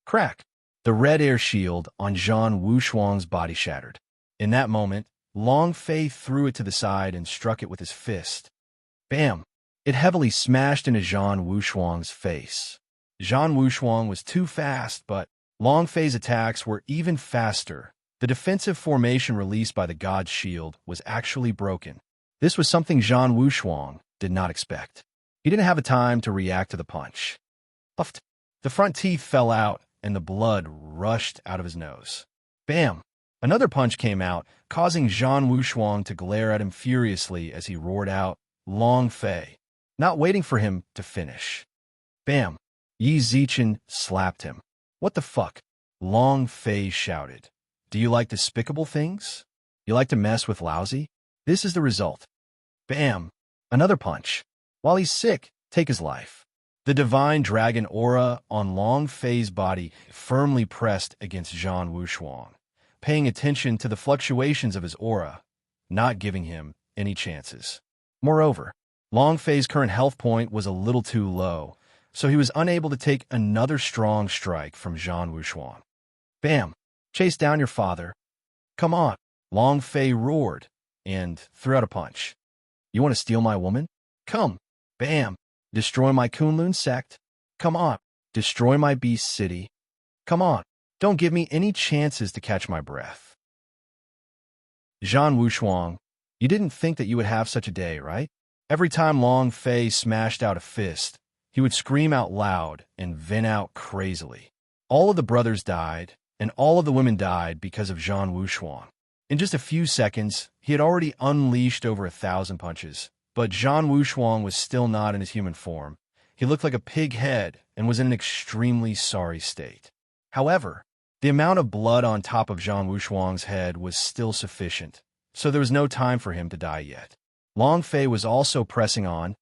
Speaker 1: Crack! The red air shield on Zhan Wushuang's body shattered. In that moment, Long Fei threw it to the side and struck it with his fist. Bam! It heavily smashed into Zhan Wushuang's face. Zhan Wushuang was too fast, but Long Fei's attacks were even faster. The defensive formation released by the god's shield was actually broken. This was something Zhan Wushuang did not expect. He didn't have a time to react to the punch. Puffed. The front teeth fell out, and the blood rushed out of his nose. Bam! Another punch came out, causing Zhan Wushuang to glare at him furiously as he roared out, "Long Fei," not waiting for him to finish. Bam! Yi Zichen slapped him. "What the fuck?" Long Fei shouted. "Do you like despicable things? You like to mess with lousy? This is the result." Bam! Another punch. "While he's sick, take his life." The divine dragon aura on Long Fei's body firmly pressed against Zhan Wushuang, paying attention to the fluctuations of his aura, not giving him any chances. Moreover, Long Fei's current health point was a little too low, so he was unable to take another strong strike from Zhan Wushuang. Bam! "Chase down your father." "Come on!" Long Fei roared and threw out a punch. "You want to steal my woman? Come!" Bam! "Destroy my Kunlun sect? Come on! Destroy my beast city? Come on! Don't give me any chances to catch my breath." Zhan Wushuang, you didn't think that you would have such a day, right? Every time Long Fei smashed out a fist, he would scream out loud and vent out crazily. All of the brothers died, and all of the women died because of Zhan Wushuang. In just a few seconds, he had already unleashed over 1,000 punches, but Zhan Wushuang was still not in his human form. He looked like a pig head and was in an extremely sorry state. However, the amount of blood on top of Zhan Wushuang's head was still sufficient, so there was no time for him to die yet. Long Fei was also pressing on,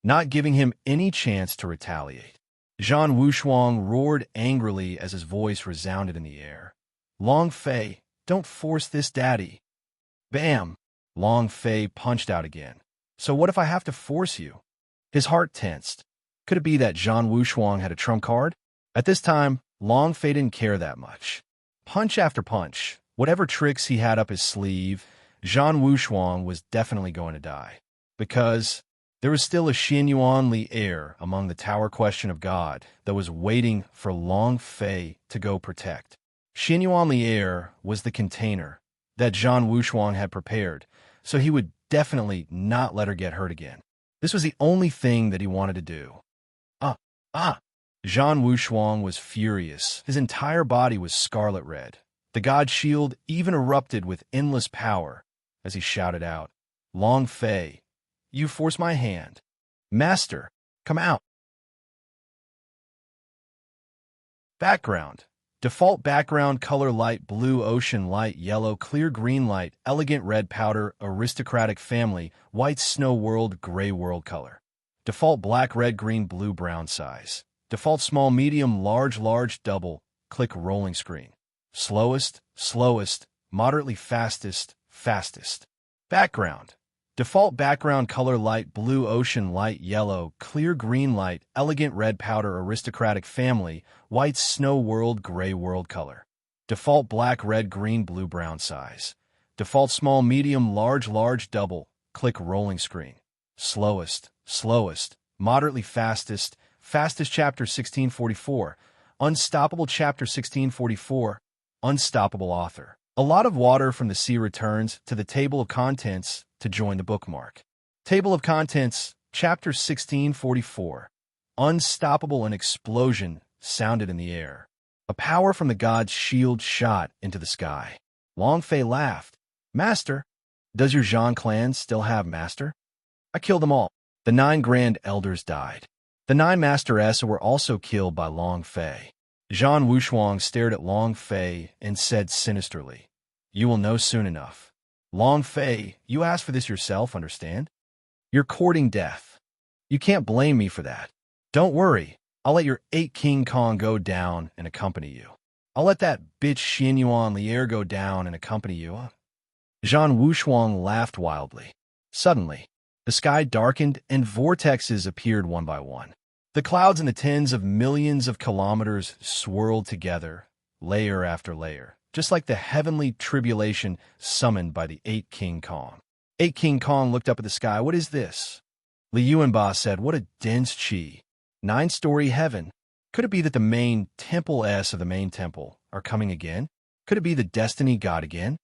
Speaker 1: not giving him any chance to retaliate. Zhan Wushuang roared angrily as his voice resounded in the air. "Long Fei, don't force this, daddy." Bam! Long Fei punched out again. "So what if I have to force you?" His heart tensed. Could it be that Zhan Wushuang had a trump card? At this time, Long Fei didn't care that much. Punch after punch, whatever tricks he had up his sleeve, Zhan Wushuang was definitely going to die. Because there was still a Xianyuan Li heir among the Tower Question of God that was waiting for Long Fei to go protect. Xianyuan Li heir was the container that Zhan Wushuang had prepared, so he would definitely not let her get hurt again. This was the only thing that he wanted to do. Ah, ah! Zhan Wushuang was furious. His entire body was scarlet red. The god shield even erupted with endless power as he shouted out, "Long Fei, you force my hand. Master, come out." Background. Default background color light blue, ocean light yellow, clear green light, elegant red powder, aristocratic family, white snow world, gray world color. Default black red green blue brown size. Default small medium large double, click rolling screen. Slowest, moderately fastest. Background. Default background color light blue, ocean light yellow, clear green light, elegant red powder, aristocratic family, white snow world, gray world color. Default black red green blue brown size. Default small medium large double, click rolling screen. Slowest, moderately fastest chapter 1644. Unstoppable chapter 1644. Unstoppable author. A lot of water from the sea returns to the table of contents to join the bookmark. Table of contents, chapter 1644. Unstoppable, an explosion sounded in the air. A power from the god's shield shot into the sky. Long Fei laughed. "Master, does your Zhan clan still have master?" "I killed them all." The 9 grand elders died. The 9 masteress were also killed by Long Fei. Zhan Wushuang stared at Long Fei and said sinisterly, "You will know soon enough. Long Fei, you asked for this yourself, understand? You're courting death. You can't blame me for that. Don't worry, I'll let your 8 King Kong go down and accompany you. I'll let that bitch Xin Yuan Lier go down and accompany you." Zhan Wushuang laughed wildly. Suddenly, the sky darkened and vortexes appeared one by one. The clouds in the tens of millions of kilometers swirled together, layer after layer, just like the heavenly tribulation summoned by the 8 King Kong. 8 King Kong looked up at the sky. "What is this?" Li Yuanba said, "What a dense chi. 9-story heaven. Could it be that the main temples of the main temple are coming again? Could it be the destiny god again?"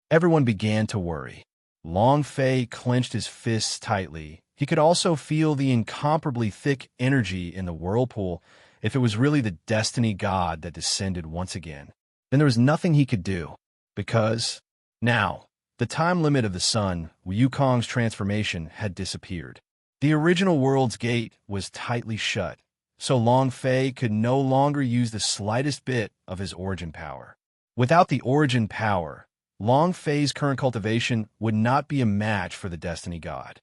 Speaker 1: Everyone began to worry. Long Fei clenched his fists tightly. He could also feel the incomparably thick energy in the whirlpool. If it was really the destiny god that descended once again, then there was nothing he could do, because now the time limit of the sun, Wukong's transformation, had disappeared. The original world's gate was tightly shut, so Long Fei could no longer use the slightest bit of his origin power. Without the origin power, Long Fei's current cultivation would not be a match for the destiny god.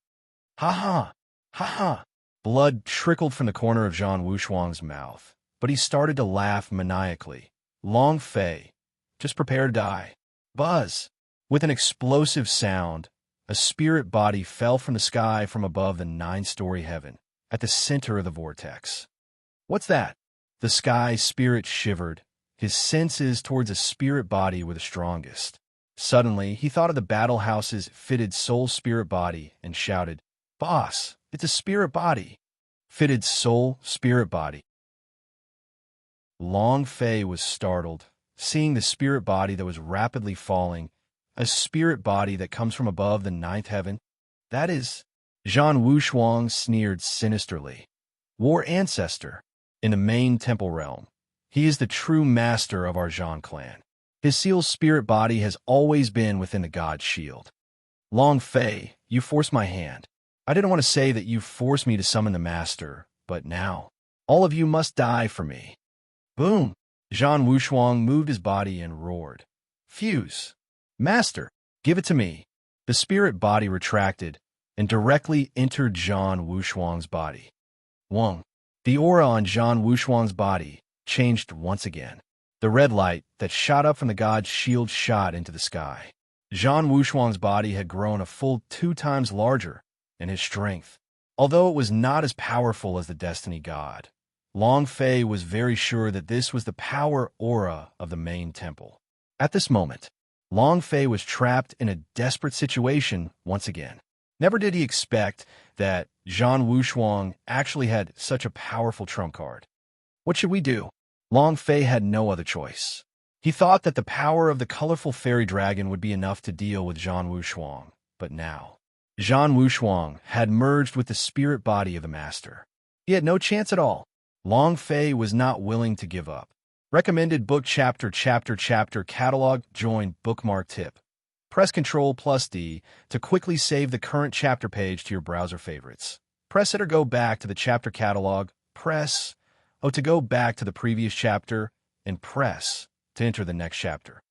Speaker 1: Ha ha! Blood trickled from the corner of Zhan Wushuang's mouth, but he started to laugh maniacally. Long Fei, just prepare to die. Buzz! With an explosive sound, a spirit body fell from the sky from above the 9-story heaven, at the center of the vortex. "What's that?" The sky spirit shivered. His senses towards a spirit body were the strongest. Suddenly, he thought of the battle house's fitted soul spirit body and shouted, "Boss, it's a spirit body." Fitted soul spirit body. Long Fei was startled, seeing the spirit body that was rapidly falling, a spirit body that comes from above the 9th heaven. "That is..." Zhan Wushuang sneered sinisterly. "War ancestor. In the main temple realm. He is the true master of our Zhan clan. His seal spirit body has always been within the god's shield." "Long Fei, you forced my hand. I didn't want to say that you forced me to summon the master, but now, all of you must die for me." Boom! Zhan Wushuang moved his body and roared. "Fuse! Master, give it to me." The spirit body retracted and directly entered Zhan Wushuang's body. Wong. The aura on Zhan Wushuang's body changed once again. The red light that shot up from the god's shield shot into the sky. Zhan Wushuang's body had grown a full 2 times larger, and his strength, although it was not as powerful as the destiny god, Long Fei was very sure that this was the power aura of the main temple. At this moment, Long Fei was trapped in a desperate situation once again. Never did he expect that Zhan Wushuang actually had such a powerful trump card. What should we do? Long Fei had no other choice. He thought that the power of the colorful fairy dragon would be enough to deal with Zhan Wushuang, but now Zhan Wushuang had merged with the spirit body of the master. He had no chance at all. Long Fei was not willing to give up. Recommended book chapter catalog. Join bookmark tip. Press Ctrl+D to quickly save the current chapter page to your browser favorites. Press it or go back to the chapter catalog. Press O to go back to the previous chapter, and press to enter the next chapter.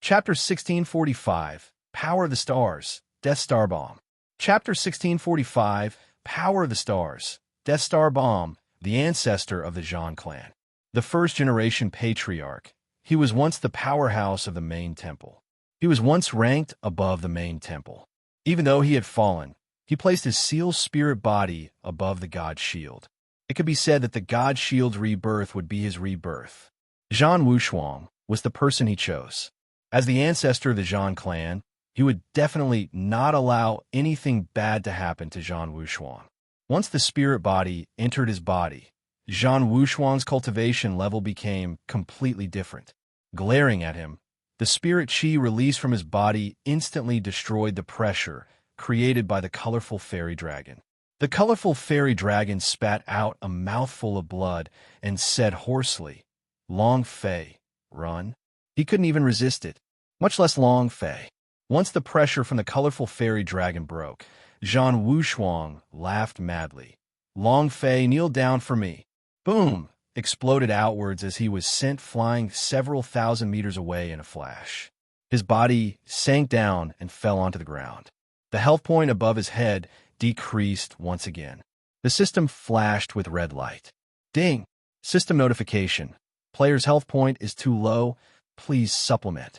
Speaker 1: Chapter 1645, Power of the Stars, Death Star Bomb. Chapter 1645, Power of the Stars, Death Star Bomb, the ancestor of the Zhan clan. The first-generation patriarch, he was once the powerhouse of the main temple. He was once ranked above the main temple. Even though he had fallen, he placed his seal spirit body above the god shield. It could be said that the god shield's rebirth would be his rebirth. Zhan Wushuang was the person he chose. As the ancestor of the Zhan clan, he would definitely not allow anything bad to happen to Zhan Wushuang. Once the spirit body entered his body, Zhan Wushuang's cultivation level became completely different. Glaring at him, the spirit chi released from his body instantly destroyed the pressure created by the colorful fairy dragon. The colorful fairy dragon spat out a mouthful of blood and said hoarsely, "Long Fei, run." He couldn't even resist it, much less Long Fei. Once the pressure from the colorful fairy dragon broke, Zhan Wushuang laughed madly. "Long Fei, kneel down for me." Boom! Exploded outwards as he was sent flying several thousand meters away in a flash. His body sank down and fell onto the ground. The health point above his head decreased once again. The system flashed with red light. Ding! System notification. Player's health point is too low. Please supplement.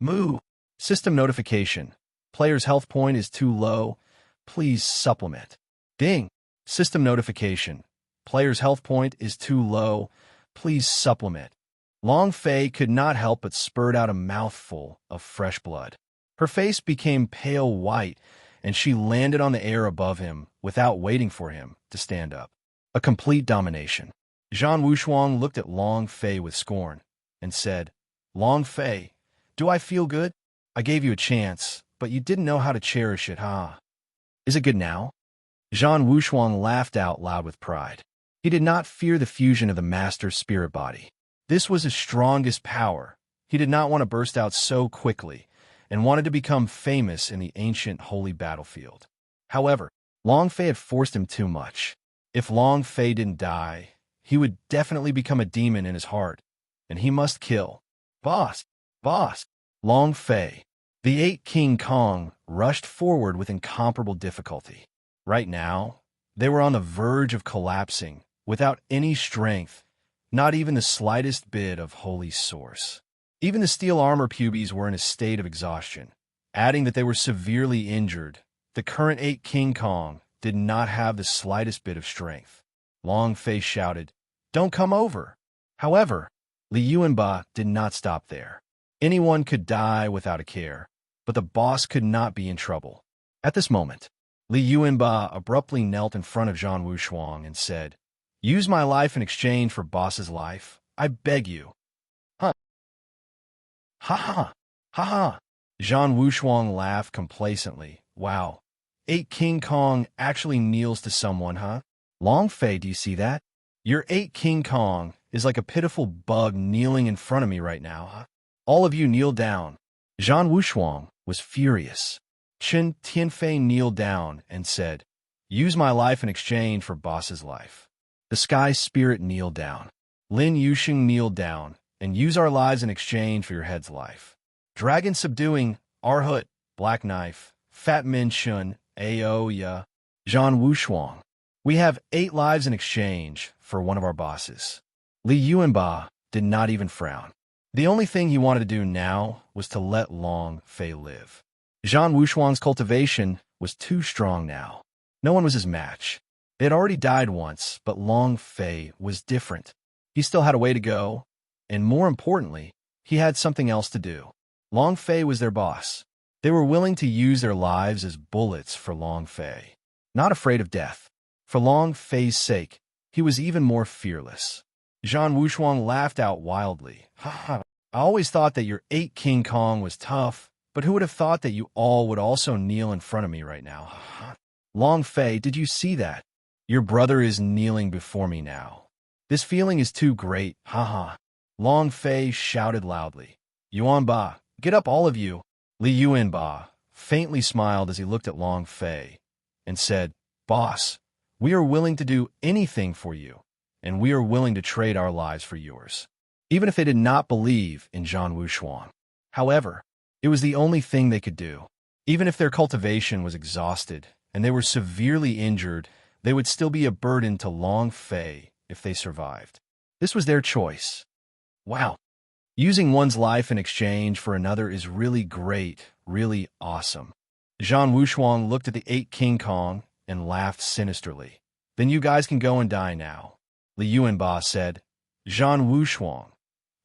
Speaker 1: Moo! System notification. Player's health point is too low. Please supplement. Ding! System notification. Player's health point is too low. Please supplement. Long Fei could not help but spurt out a mouthful of fresh blood. Her face became pale white, and she landed on the air above him without waiting for him to stand up. A complete domination. Zhan Wushuang looked at Long Fei with scorn and said, "Long Fei, do I feel good? I gave you a chance, but you didn't know how to cherish it, huh? Is it good now?" Zhan Wushuang laughed out loud with pride. He did not fear the fusion of the master's spirit body. This was his strongest power. He did not want to burst out so quickly and wanted to become famous in the ancient holy battlefield. However, Long Fei had forced him too much. If Long Fei didn't die, he would definitely become a demon in his heart, and he must kill. Boss! Long Fei. The 8 King Kong rushed forward with incomparable difficulty. Right now, they were on the verge of collapsing, without any strength, not even the slightest bit of holy source. Even the steel armor pubes were in a state of exhaustion. Adding that they were severely injured, the current 8 King Kong did not have the slightest bit of strength. Long Fei shouted, "Don't come over!" However, Li Yuanba did not stop there. Anyone could die without a care, but the boss could not be in trouble. At this moment, Li Yuanba abruptly knelt in front of Zhan Wushuang and said, "Use my life in exchange for boss's life. I beg you." Huh. Ha ha. Ha ha. Zhan Wushuang laughed complacently. Wow. 8 King Kong actually kneels to someone, huh? Long Fei, do you see that? Your 8 King Kong is like a pitiful bug kneeling in front of me right now, huh? All of you kneel down. Zhan Wushuang was furious. Chen Tianfei kneeled down and said, "Use my life in exchange for boss's life." The Sky Spirit kneeled down. Lin Yuxing kneeled down, and use our lives in exchange for your head's life. Dragon Subduing, Arhut, Black Knife, Fat Min Shun, Aoya, Zhan Wushuang. We have 8 lives in exchange for one of our bosses. Li Yuanba did not even frown. The only thing he wanted to do now was to let Long Fei live. Zhan Wushuang's cultivation was too strong now. No one was his match. They had already died once, but Long Fei was different. He still had a way to go, and more importantly, he had something else to do. Long Fei was their boss. They were willing to use their lives as bullets for Long Fei. Not afraid of death. For Long Fei's sake, he was even more fearless. Zhan Wushuang laughed out wildly. "Ha ha, I always thought that your 8 King Kong was tough, But who would have thought that you all would also kneel in front of me right now? Long Fei, did you see that? Your brother is kneeling before me now. This feeling is too great, haha. Long Fei shouted loudly. Yuan Ba, get up all of you. Li Yuan Ba faintly smiled as he looked at Long Fei and said, Boss, we are willing to do anything for you, and we are willing to trade our lives for yours. Even if they did not believe in Zhan Wushuang. However, it was the only thing they could do. Even if their cultivation was exhausted and they were severely injured, they would still be a burden to Long Fei if they survived. This was their choice. Wow. Using one's life in exchange for another is really great, really awesome. Zhan Wushuang looked at the 8 King Kong and laughed sinisterly. Then you guys can go and die now. Li Yuanba said, Zhan Wushuang,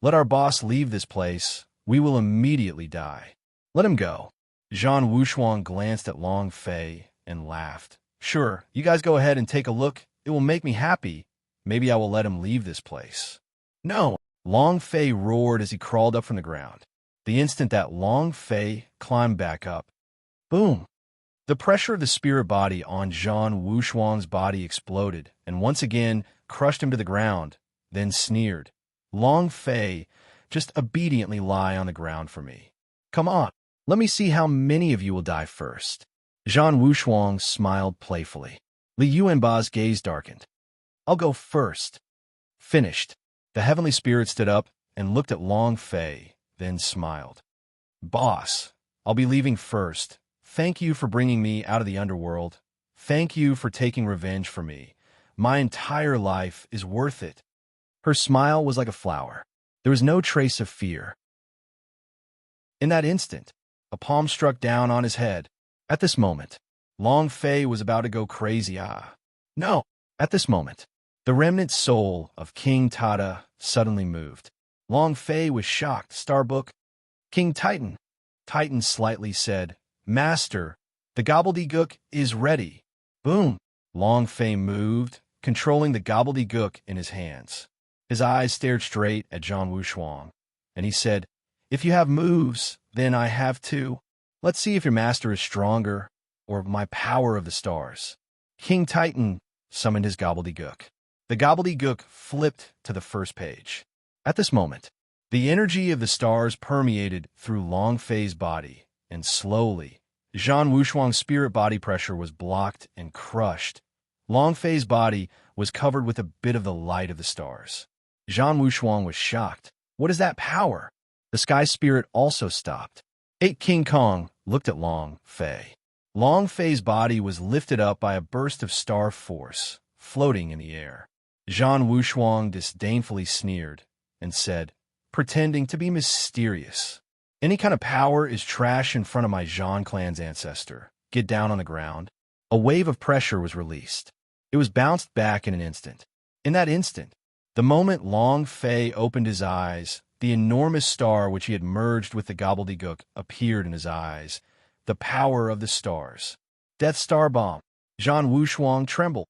Speaker 1: let our boss leave this place. We will immediately die. Let him go. Zhan Wushuang glanced at Long Fei and laughed. Sure, you guys go ahead and take a look. It will make me happy. Maybe I will let him leave this place. No. Long Fei roared as he crawled up from the ground. The instant that Long Fei climbed back up, boom! The pressure of the spirit body on Zhan Wushuang's body exploded and once again crushed him to the ground, then sneered. Long Fei, just obediently lie on the ground for me. Come on, let me see how many of you will die first. Zhan Wushuang smiled playfully. Li Yuanba's gaze darkened. I'll go first. Finished. The heavenly spirit stood up and looked at Long Fei, then smiled. Boss, I'll be leaving first. Thank you for bringing me out of the underworld. Thank you for taking revenge for me. My entire life is worth it. Her smile was like a flower. There was no trace of fear. In that instant, a palm struck down on his head. At this moment, Long Fei was about to go crazy. No! At this moment, the remnant soul of King Tada suddenly moved. Long Fei was shocked. Starbook, King Titan. Titan slightly said, Master, the gobbledygook is ready. Boom! Long Fei moved, controlling the gobbledygook in his hands. His eyes stared straight at Zhan Wushuang, and he said, If you have moves, then I have too. Let's see if your master is stronger, or my power of the stars. King Titan summoned his gobbledygook. The gobbledygook flipped to the first page. At this moment, the energy of the stars permeated through Long Fei's body, and slowly, Zhan Wushuang's spirit body pressure was blocked and crushed. Long Fei's body was covered with a bit of the light of the stars. Zhan Wushuang was shocked. What is that power? The sky spirit also stopped. 8 King Kong looked at Long Fei. Long Fei's body was lifted up by a burst of star force, floating in the air. Zhan Wushuang disdainfully sneered and said, pretending to be mysterious. Any kind of power is trash in front of my Zhan clan's ancestor. Get down on the ground. A wave of pressure was released. It was bounced back in an instant. In that instant, the moment Long Fei opened his eyes, the enormous star which he had merged with the gobbledygook appeared in his eyes. The power of the stars. Death Star Bomb. Zhan Wushuang trembled.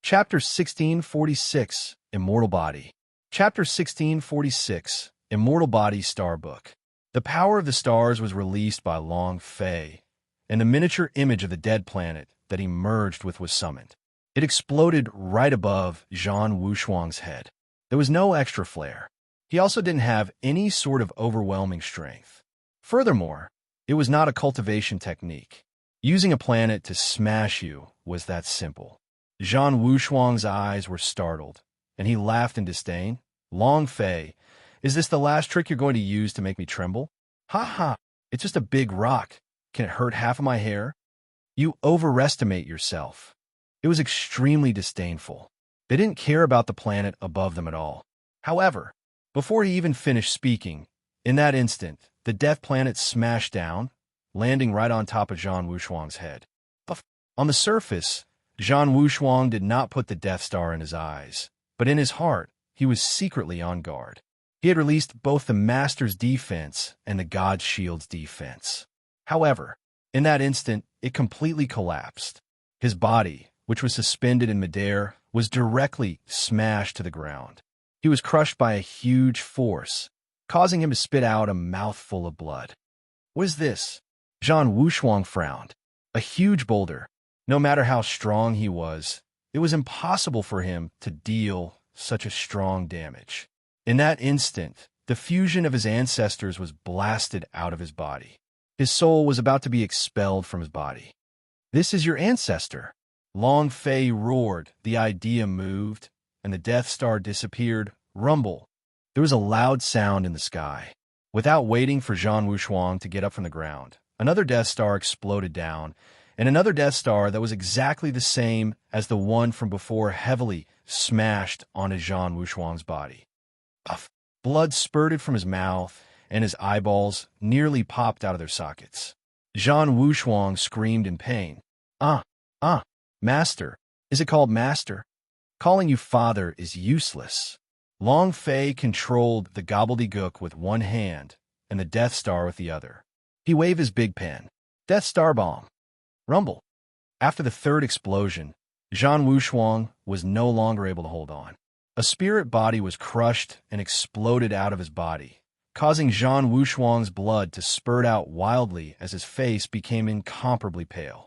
Speaker 1: Chapter 1646, Immortal Body. Chapter 1646, Immortal Body Starbook. The power of the stars was released by Long Fei, and a miniature image of the dead planet that he merged with was summoned. It exploded right above Zhan Wushuang's head. There was no extra flare. He also didn't have any sort of overwhelming strength. Furthermore, it was not a cultivation technique. Using a planet to smash you was that simple. Zhan Wushuang's eyes were startled, and he laughed in disdain. Long Fei, is this the last trick you're going to use to make me tremble? Ha ha, it's just a big rock. Can it hurt half of my hair? You overestimate yourself. It was extremely disdainful. They didn't care about the planet above them at all. However, before he even finished speaking, in that instant, the death planet smashed down, landing right on top of Zhan Wushuang's head. On the surface, Zhan Wushuang did not put the Death Star in his eyes, but in his heart, he was secretly on guard. He had released both the Master's defense and the God's Shield's defense. However, in that instant, it completely collapsed. His body, which was suspended in midair, was directly smashed to the ground. He was crushed by a huge force, causing him to spit out a mouthful of blood. "What is this?" Zhan Wushuang frowned. A huge boulder. No matter how strong he was, it was impossible for him to deal such a strong damage. In that instant, the fusion of his ancestors was blasted out of his body. His soul was about to be expelled from his body. "This is your ancestor!" Long Fei roared, the idea moved, and the Death Star disappeared. Rumble. There was a loud sound in the sky. Without waiting for Zhan Wushuang to get up from the ground, another Death Star exploded down, and another Death Star that was exactly the same as the one from before heavily smashed onto Zhan Wushuang's body. Puff. Blood spurted from his mouth, and his eyeballs nearly popped out of their sockets. Zhan Wushuang screamed in pain. Master. Is it called master? Calling you father is useless." Long Fei controlled the gobbledygook with one hand and the Death Star with the other. He waved his big pen. "Death Star bomb." Rumble. After the third explosion, Zhan Wushuang was no longer able to hold on. A spirit body was crushed and exploded out of his body, causing Zhan Wushuang's blood to spurt out wildly as his face became incomparably pale.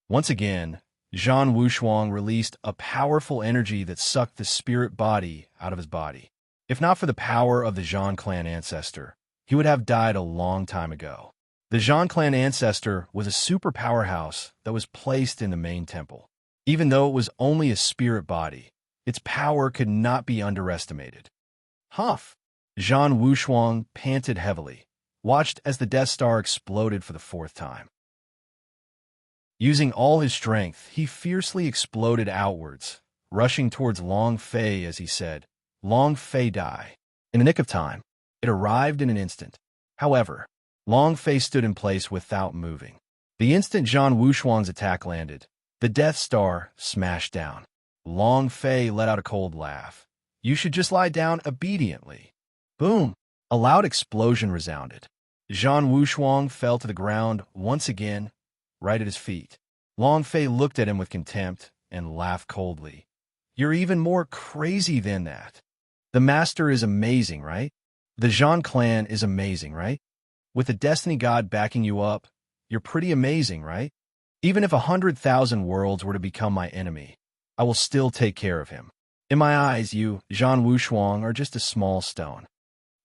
Speaker 1: Once again, Zhan Wushuang released a powerful energy that sucked the spirit body out of his body. If not for the power of the Zhan clan ancestor, he would have died a long time ago. The Zhan clan ancestor was a super powerhouse that was placed in the main temple. Even though it was only a spirit body, its power could not be underestimated. Huff! Zhan Wushuang panted heavily, watched as the Death Star exploded for the fourth time. Using all his strength, he fiercely exploded outwards, rushing towards Long Fei as he said, "Long Fei die." In the nick of time, it arrived in an instant. However, Long Fei stood in place without moving. The instant Zhan Wushuang's attack landed, the Death Star smashed down. Long Fei let out a cold laugh. "You should just lie down obediently." Boom! A loud explosion resounded. Zhan Wushuang fell to the ground once again, right at his feet. Long Fei looked at him with contempt and laughed coldly. "You're even more crazy than that. The Master is amazing, right? The Zhan clan is amazing, right? With the Destiny God backing you up, you're pretty amazing, right? Even if 100,000 worlds were to become my enemy, I will still take care of him. In my eyes, you, Zhan Wushuang, are just a small stone."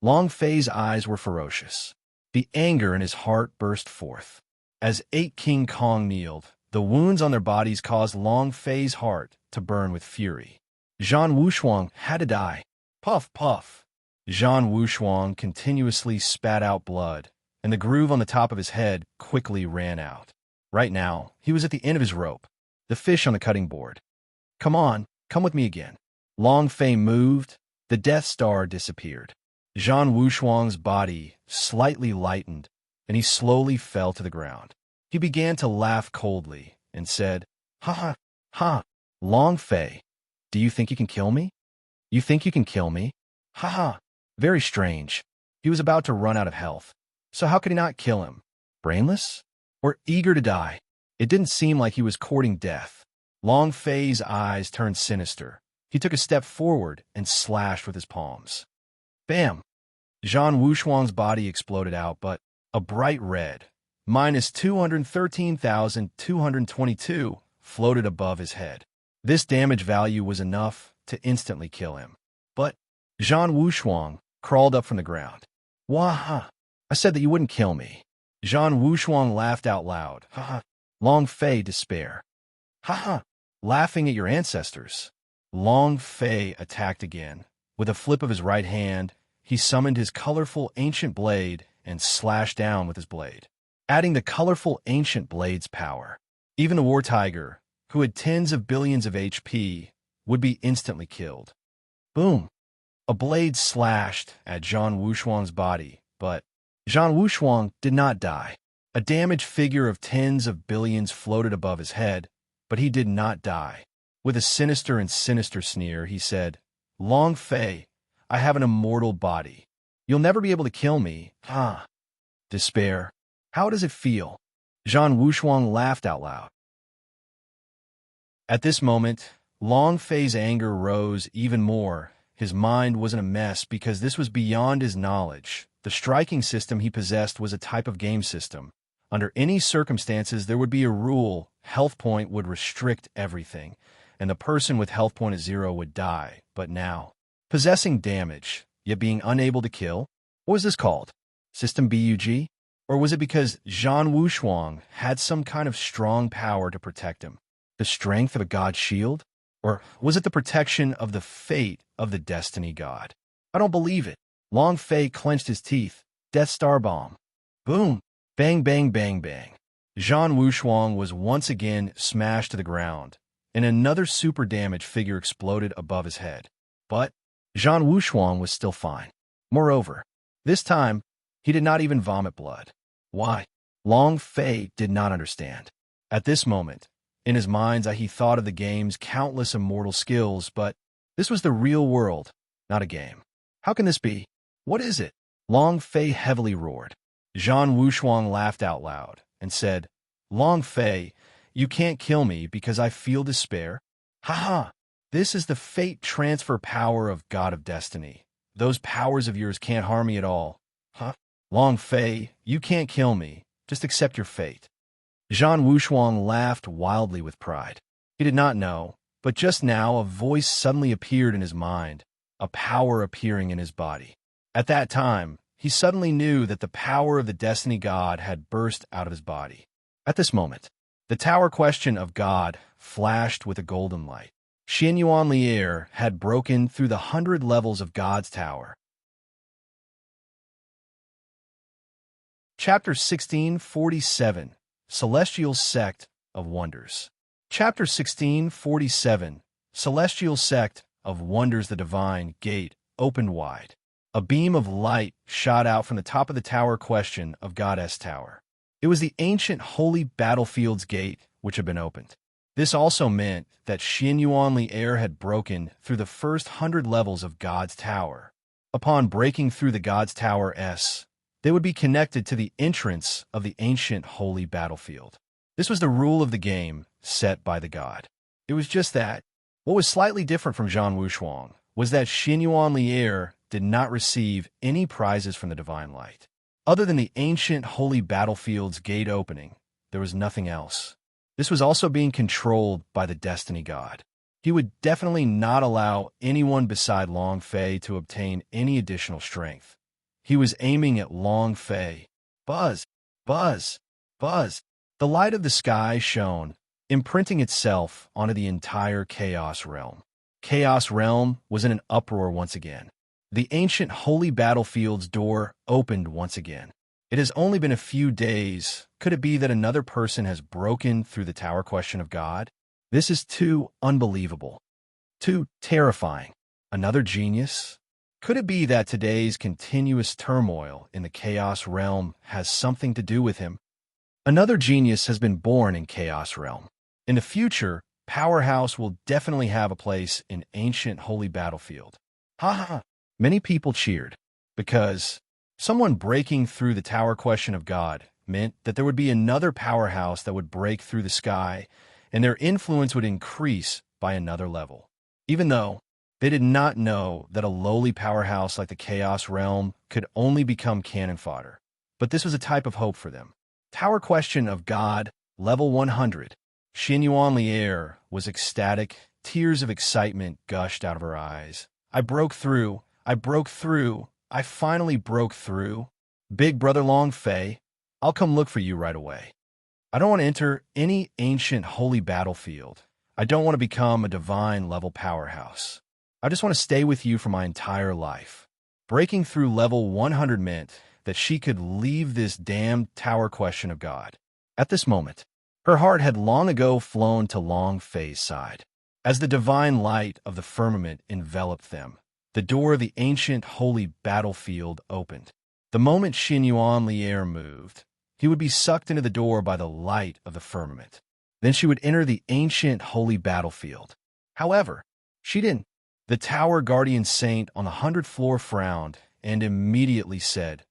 Speaker 1: Long Fei's eyes were ferocious. The anger in his heart burst forth. As 8 King Kong kneeled, the wounds on their bodies caused Long Fei's heart to burn with fury. Zhan Wushuang had to die. Puff, puff. Zhan Wushuang continuously spat out blood, and the groove on the top of his head quickly ran out. Right now, he was at the end of his rope, the fish on the cutting board. "Come on, come with me again." Long Fei moved, the Death Star disappeared. Zhan Wushuang's body slightly lightened, and he slowly fell to the ground. He began to laugh coldly and said, "Ha ha, ha, Long Fei, do you think you can kill me? You think you can kill me? Ha ha, very strange." He was about to run out of health, so how could he not kill him? Brainless? Or eager to die? It didn't seem like he was courting death. Long Fei's eyes turned sinister. He took a step forward and slashed with his palms. Bam! Zhan Wushuang's body exploded out, but a bright red, minus 213,222, floated above his head. This damage value was enough to instantly kill him. But Zhan Wushuang crawled up from the ground. "Wah-ha! I said that you wouldn't kill me." Zhan Wushuang laughed out loud. "Ha-ha! Long Fei, despair. Ha-ha! Laughing at your ancestors." Long Fei attacked again. With a flip of his right hand, he summoned his colorful ancient blade and slashed down with his blade, adding the colorful ancient blade's power. Even the War Tiger, who had tens of billions of HP, would be instantly killed. Boom! A blade slashed at Zhan Wushuang's body, but Zhan Wushuang did not die. A damaged figure of tens of billions floated above his head, but he did not die. With a sinister and sinister sneer, he said, "Long Fei, I have an immortal body. You'll never be able to kill me. Ah, despair. How does it feel?" Zhan Wushuang laughed out loud. At this moment, Long Fei's anger rose even more. His mind wasn't a mess because this was beyond his knowledge. The striking system he possessed was a type of game system. Under any circumstances, there would be a rule. Health point would restrict everything, and the person with health point at 0 would die. But now, possessing damage, yet being unable to kill? What was this called? System Bug? Or was it because Zhan Wushuang had some kind of strong power to protect him? The strength of a god shield? Or was it the protection of the fate of the destiny god? I don't believe it. Long Fei clenched his teeth. Death Star Bomb. Boom. Bang, bang, bang, bang. Zhan Wushuang was once again smashed to the ground, and another super damage figure exploded above his head. But Zhan Wushuang was still fine. Moreover, this time, he did not even vomit blood. Why? Long Fei did not understand. At this moment, in his mind's eye, he thought of the game's countless immortal skills, but this was the real world, not a game. How can this be? What is it? Long Fei heavily roared. Zhan Wushuang laughed out loud and said, Long Fei, you can't kill me because I feel despair. Ha ha! This is the fate transfer power of God of Destiny. Those powers of yours can't harm me at all. Huh? Long Fei, you can't kill me. Just accept your fate. Zhan Wushuang laughed wildly with pride. He did not know, but just now a voice suddenly appeared in his mind, a power appearing in his body. At that time, he suddenly knew that the power of the Destiny God had burst out of his body. At this moment, the tower question of God flashed with a golden light. Xian Yuan Lier had broken through the 100 levels of God's tower. Chapter 1647, Celestial Sect of Wonders. Chapter 1647, Celestial Sect of Wonders. The divine gate opened wide. A beam of light shot out from the top of the tower question of Goddess Tower. It was the ancient holy battlefield's gate which had been opened. This also meant that Xian Yuan Lier had broken through the first 100 levels of God's Tower. Upon breaking through the God's Tower S, they would be connected to the entrance of the ancient holy battlefield. This was the rule of the game set by the god. It was just that. What was slightly different from Zhan Wushuang was that Xian Yuan Lier did not receive any prizes from the divine light. Other than the ancient holy battlefield's gate opening, there was nothing else. This was also being controlled by the Destiny God. He would definitely not allow anyone beside Long Fei to obtain any additional strength. He was aiming at Long Fei. Buzz, buzz, buzz. The light of the sky shone, imprinting itself onto the entire Chaos Realm. Chaos Realm was in an uproar once again. The ancient holy battlefield's door opened once again. It has only been a few days. Could it be that another person has broken through the tower question of God? This is too unbelievable. Too terrifying. Another genius? Could it be that today's continuous turmoil in the Chaos Realm has something to do with him? Another genius has been born in Chaos Realm. In the future, Powerhouse will definitely have a place in ancient holy battlefield. Ha ha! Many people cheered, because someone breaking through the tower question of God meant that there would be another powerhouse that would break through the sky, and their influence would increase by another level. Even though they did not know that a lowly powerhouse like the Chaos Realm could only become cannon fodder. But this was a type of hope for them. Tower question of God, level 100. Xian Yuan Lier was ecstatic. Tears of excitement gushed out of her eyes. I broke through. I broke through. I finally broke through. Big brother Long Fei, I'll come look for you right away. I don't want to enter any ancient holy battlefield. I don't want to become a divine level powerhouse. I just want to stay with you for my entire life. Breaking through level 100 meant that she could leave this damned tower question of God. At this moment, her heart had long ago flown to Long Fei's side. As the divine light of the firmament enveloped them, the door of the ancient holy battlefield opened. The moment Xian Yuan Lier moved, he would be sucked into the door by the light of the firmament. Then she would enter the ancient holy battlefield. However, she didn't. The tower guardian saint on the 100th floor frowned and immediately said,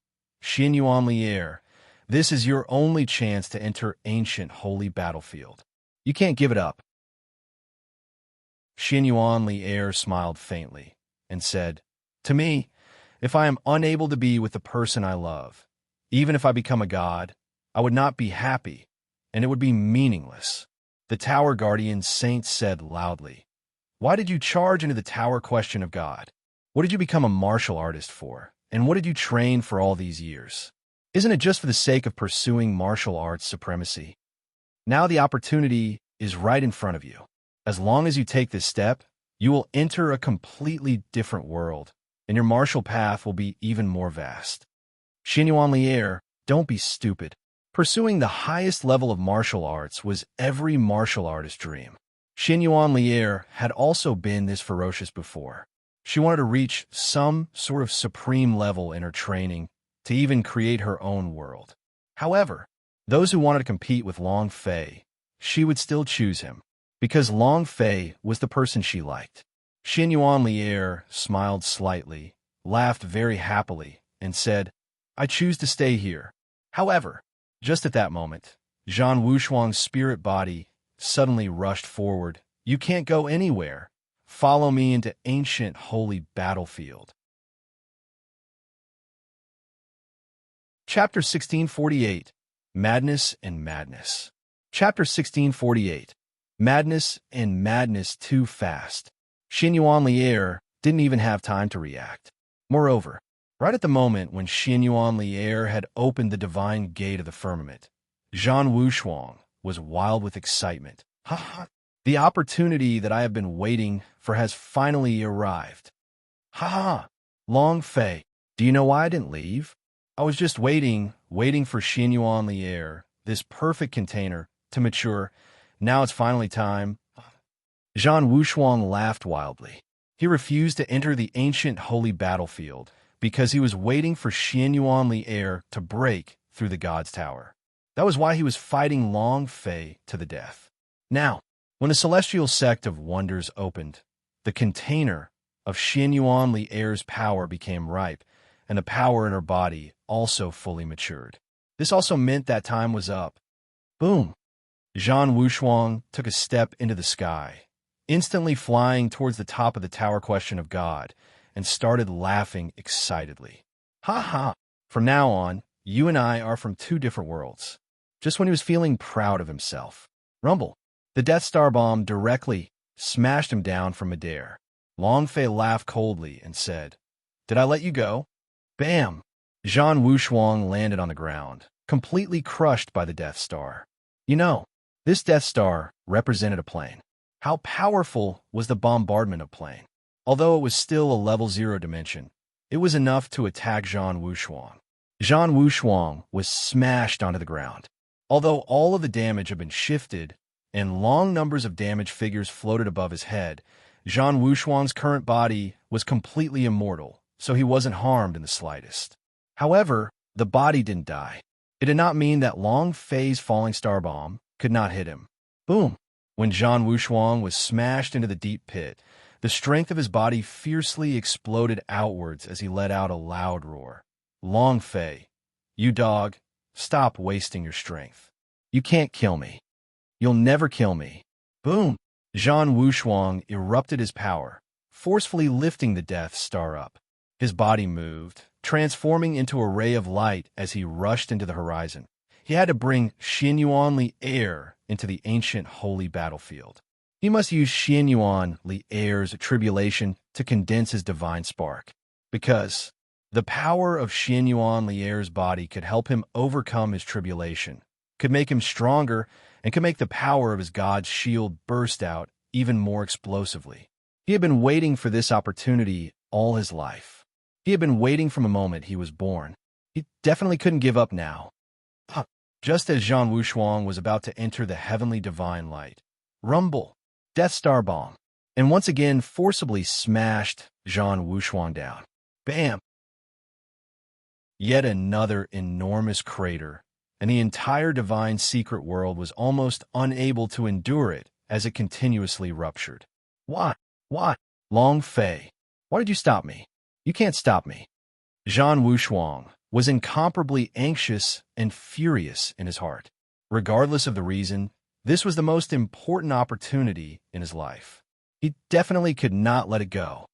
Speaker 1: Xian Yuan Lier, this is your only chance to enter ancient holy battlefield. You can't give it up. Xian Yuan Lier smiled faintly and said, "To me, if I am unable to be with the person I love, even if I become a god, I would not be happy, and it would be meaningless." The tower guardian saint said loudly, "Why did you charge into the tower question of God? What did you become a martial artist for? And what did you train for all these years? Isn't it just for the sake of pursuing martial arts supremacy? Now the opportunity is right in front of you. As long as you take this step, you will enter a completely different world, and your martial path will be even more vast. Xinyuan Lier, don't be stupid. Pursuing the highest level of martial arts was every martial artist's dream. Xinyuan Lier had also been this ferocious before. She wanted to reach some sort of supreme level in her training to even create her own world. However, those who wanted to compete with Long Fei, she would still choose him, because Long Fei was the person she liked. Xinyuan Lier smiled slightly, laughed very happily, and said, "I choose to stay here." However, just at that moment, Zhan Wushuang's spirit body suddenly rushed forward. "You can't go anywhere. Follow me into ancient holy battlefield." Chapter 1648, Madness and Madness. Chapter 1648, Madness and Madness Too Fast. Xinyuan Lier didn't even have time to react. Moreover, right at the moment when Xinyuan Lier had opened the divine gate of the firmament, Zhan Wushuang was wild with excitement. "Ha ha! The opportunity that I have been waiting for has finally arrived. Ha ha! Long Fei, do you know why I didn't leave? I was just waiting for Xinyuan Lier, this perfect container, to mature. Now it's finally time." Zhan Wushuang laughed wildly. He refused to enter the ancient holy battlefield because he was waiting for Xinyuan Lier to break through the God's Tower. That was why he was fighting Long Fei to the death. Now, when the celestial sect of wonders opened, the container of Xinyuan Lier's power became ripe, and the power in her body also fully matured. This also meant that time was up. Boom! Zhan Wushuang took a step into the sky, instantly flying towards the top of the tower question of God, and started laughing excitedly. "Ha ha! From now on, you and I are from two different worlds." Just when he was feeling proud of himself, rumble! The Death Star bomb directly smashed him down from midair. Long Fei laughed coldly and said, "Did I let you go?" Bam! Zhan Wushuang landed on the ground, completely crushed by the Death Star. You know, this Death Star represented a plane. How powerful was the bombardment of plane? Although it was still a level 0 dimension, it was enough to attack Zhan Wushuang. Zhan Wushuang was smashed onto the ground. Although all of the damage had been shifted, and long numbers of damage figures floated above his head, Zhan Wushuang's current body was completely immortal, so he wasn't harmed in the slightest. However, the body didn't die. It did not mean that Long Fei's falling star bomb could not hit him. Boom! When Zhan Wushuang was smashed into the deep pit, the strength of his body fiercely exploded outwards as he let out a loud roar. "Long Fei, you dog, stop wasting your strength. You can't kill me. You'll never kill me." Boom! Zhan Wushuang erupted his power, forcefully lifting the Death Star up. His body moved, transforming into a ray of light as he rushed into the horizon. He had to bring Xinyuan Lier into the ancient holy battlefield. He must use Xinyuan Lier's tribulation to condense his divine spark, because the power of Xinyuan Lier's body could help him overcome his tribulation, could make him stronger, and could make the power of his God's shield burst out even more explosively. He had been waiting for this opportunity all his life. He had been waiting from the moment he was born. He definitely couldn't give up now. Just as Zhan Wushuang was about to enter the heavenly divine light, rumble! Death Star bomb, and once again forcibly smashed Zhan Wushuang down. Bam! Yet another enormous crater, and the entire divine secret world was almost unable to endure it as it continuously ruptured. Why? Long Fei, why did you stop me? You can't stop me. Zhan Wushuang was incomparably anxious and furious in his heart. Regardless of the reason, this was the most important opportunity in his life. He definitely could not let it go.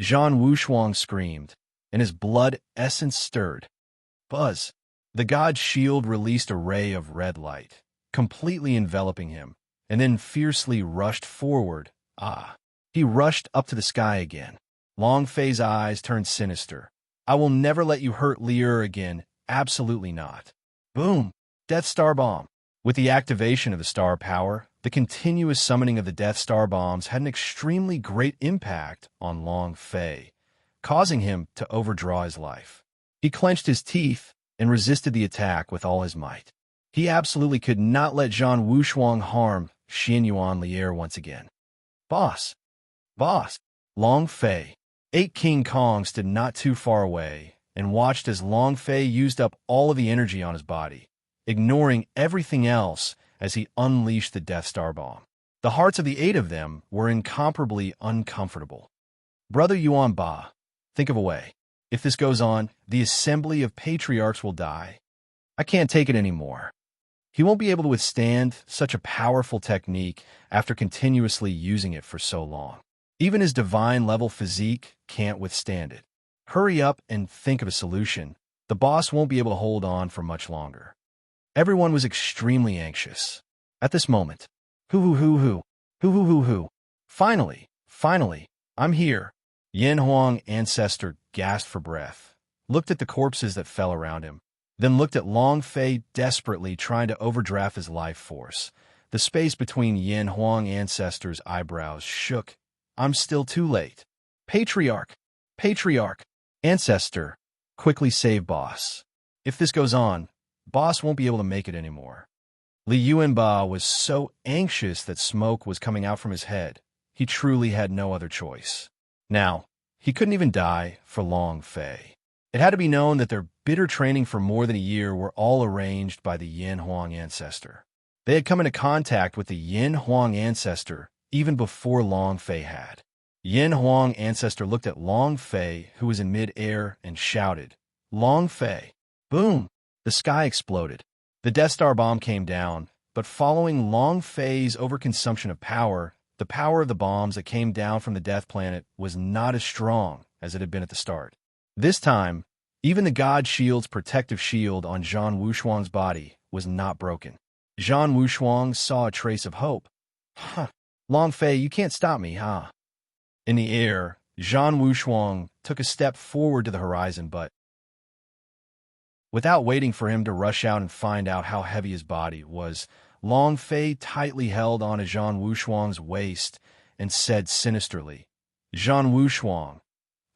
Speaker 1: Zhan Wushuang screamed, and his blood essence stirred. Buzz! The god's shield released a ray of red light, completely enveloping him, and then fiercely rushed forward. He rushed up to the sky again. Long Fei's eyes turned sinister. I will never let you hurt Lier again. Absolutely not. Boom! Death Star Bomb. With the activation of the star power, the continuous summoning of the Death Star bombs had an extremely great impact on Long Fei, causing him to overdraw his life. He clenched his teeth and resisted the attack with all his might. He absolutely could not let Zhan Wushuang harm Xianyuan Lier once again. Boss! Boss! Long Fei. 8 King Kong stood not too far away and watched as Long Fei used up all of the energy on his body, ignoring everything else as he unleashed the Death Star Bomb. The hearts of the 8 of them were incomparably uncomfortable. Brother Yuan Ba, think of a way. If this goes on, the assembly of patriarchs will die. I can't take it anymore. He won't be able to withstand such a powerful technique after continuously using it for so long. Even his divine-level physique can't withstand it. Hurry up and think of a solution. The boss won't be able to hold on for much longer. Everyone was extremely anxious. At this moment, hoo. Finally, I'm here. Yin Huang Ancestor gasped for breath, looked at the corpses that fell around him, then looked at Long Fei desperately trying to overdraft his life force. The space between Yin Huang Ancestor's eyebrows shook. I'm still too late. Patriarch, Ancestor, quickly save boss. If this goes on, boss won't be able to make it anymore. Li Yuanba was so anxious that smoke was coming out from his head. He truly had no other choice. Now, he couldn't even die for Long Fei. It had to be known that their bitter training for more than a year were all arranged by the Yin Huang Ancestor. They had come into contact with the Yin Huang Ancestor even before Long Fei had. Yin Huang Ancestor looked at Long Fei, who was in mid-air, and shouted, Long Fei! Boom! The sky exploded. The Death Star bomb came down, but following Long Fei's overconsumption of power, the power of the bombs that came down from the Death Planet was not as strong as it had been at the start. This time, even the God Shield's protective shield on Zhan Wushuang's body was not broken. Zhan Wushuang saw a trace of hope. Long Fei, you can't stop me, huh? In the air, Zhan Wushuang took a step forward to the horizon, but without waiting for him to rush out and find out how heavy his body was, Long Fei tightly held onto Zhan Wushuang's waist and said sinisterly, Zhan Wushuang,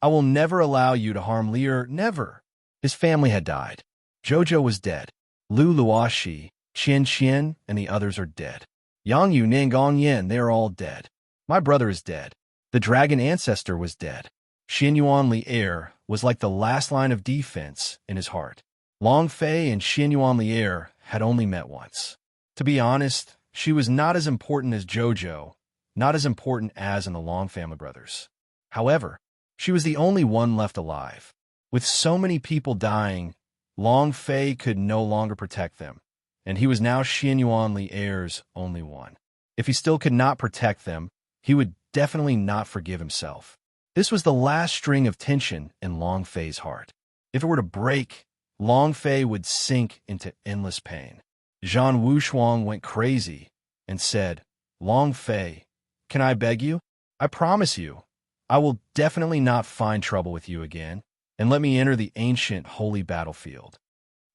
Speaker 1: I will never allow you to harm Lier, never. His family had died. Jojo was dead. Lu Luoxi, Qian Qian, and the others are dead. Yang Yu Ning Gong Yin, they are all dead. My brother is dead. The dragon ancestor was dead. Xianyuan Lier was like the last line of defense in his heart. Long Fei and Xianyuan Lier had only met once. To be honest, she was not as important as Jojo, not as important as in the Long family brothers. However, she was the only one left alive. With so many people dying, Long Fei could no longer protect them, and he was now Xianyuan Lier's only one. If he still could not protect them, he would definitely not forgive himself. This was the last string of tension in Long Fei's heart. If it were to break, Long Fei would sink into endless pain. Zhan Wushuang went crazy and said, Long Fei, can I beg you? I promise you, I will definitely not find trouble with you again, and let me enter the ancient holy battlefield.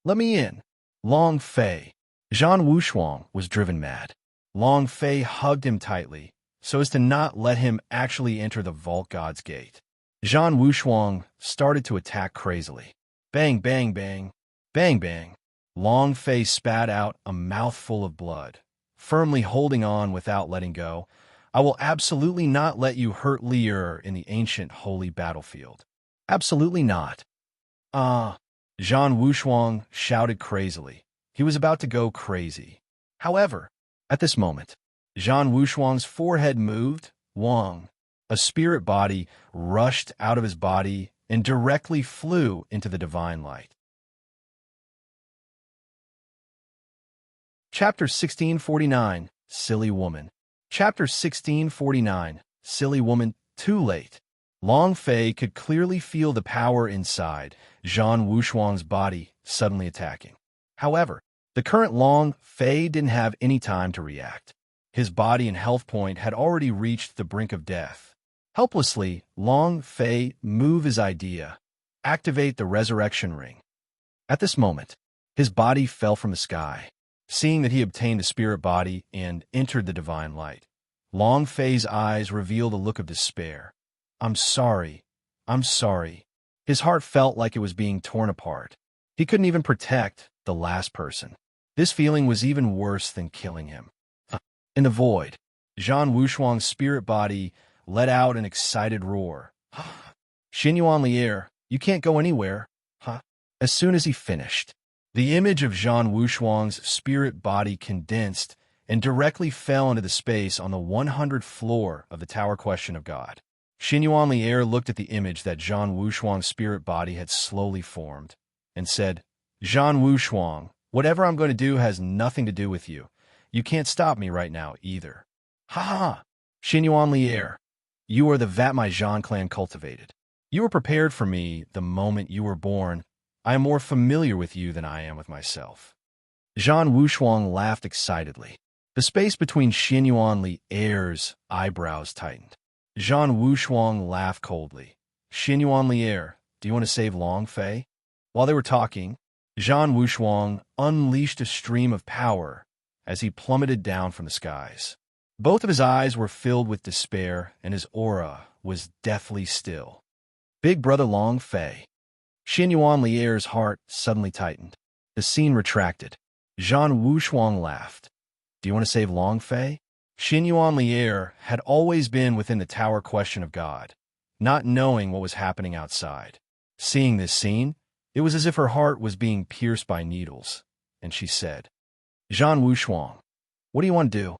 Speaker 1: Let me in. Long Fei. Zhan Wushuang was driven mad. Long Fei hugged him tightly, so as to not let him actually enter the Vault God's gate. Zhan Wushuang started to attack crazily. Bang, bang, bang. Bang, bang. Long Fei spat out a mouthful of blood, firmly holding on without letting go. I will absolutely not let you hurt Lier in the ancient holy battlefield. Absolutely not. Zhan Wushuang shouted crazily. He was about to go crazy. However, at this moment, Zhan Wushuang's forehead moved. Wang, a spirit body, rushed out of his body and directly flew into the divine light. Chapter 1649, Silly Woman. Chapter 1649, Silly Woman, Too Late. Long Fei could clearly feel the power inside Zhan Wushuang's body suddenly attacking. However, the current Long Fei didn't have any time to react. His body and health point had already reached the brink of death. Helplessly, Long Fei moved his idea. Activate the resurrection ring. At this moment, his body fell from the sky. Seeing that he obtained a spirit body and entered the divine light, Long Fei's eyes revealed a look of despair. I'm sorry. I'm sorry. His heart felt like it was being torn apart. He couldn't even protect the last person. This feeling was even worse than killing him. In the void, Zhan Wushuang's spirit body let out an excited roar. Xinyuan Lier, you can't go anywhere. As soon as he finished, the image of Zhan Wushuang's spirit body condensed and directly fell into the space on the 100th floor of the Tower Question of God. Xinyuan Lier looked at the image that Zhan Wushuang's spirit body had slowly formed and said, Zhan Wushuang, whatever I'm going to do has nothing to do with you. You can't stop me right now, either. Ha! Xinyuan Lier, you are the vat my Zhan clan cultivated. You were prepared for me the moment you were born. I am more familiar with you than I am with myself. Zhan Wushuang laughed excitedly. The space between Xinyuan Lier's eyebrows tightened. Zhan Wushuang laughed coldly. Xinyuan Lier, do you want to save Long Fei? While they were talking, Zhan Wushuang unleashed a stream of power as he plummeted down from the skies. Both of his eyes were filled with despair, and his aura was deathly still. Big brother Long Fei. Xinyuan Lier's heart suddenly tightened. The scene retracted. Zhan Wushuang laughed. Do you want to save Long Fei? Xinyuan Lier had always been within the Tower Question of God, not knowing what was happening outside. Seeing this scene, it was as if her heart was being pierced by needles, and she said, Zhan Wushuang, what do you want to do?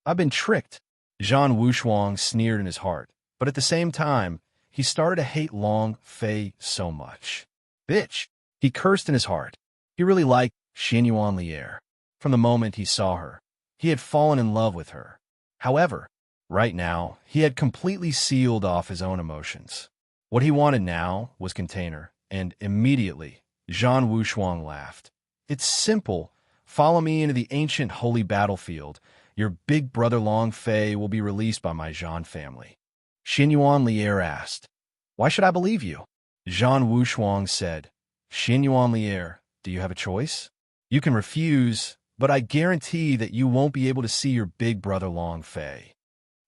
Speaker 1: I've been tricked. Zhan Wushuang sneered in his heart, but at the same time, he started to hate Long Fei so much. Bitch! He cursed in his heart. He really liked Xinyuan Lier. From the moment he saw her, he had fallen in love with her. However, right now, he had completely sealed off his own emotions. What he wanted now was container, and immediately, Zhan Wushuang laughed. It's simple. Follow me into the ancient holy battlefield. Your big brother Long Fei will be released by my Zhan family. Xinyuan Lier asked, Why should I believe you? Zhan Wushuang said, Xinyuan Lier, do you have a choice? You can refuse, but I guarantee that you won't be able to see your big brother Long Fei.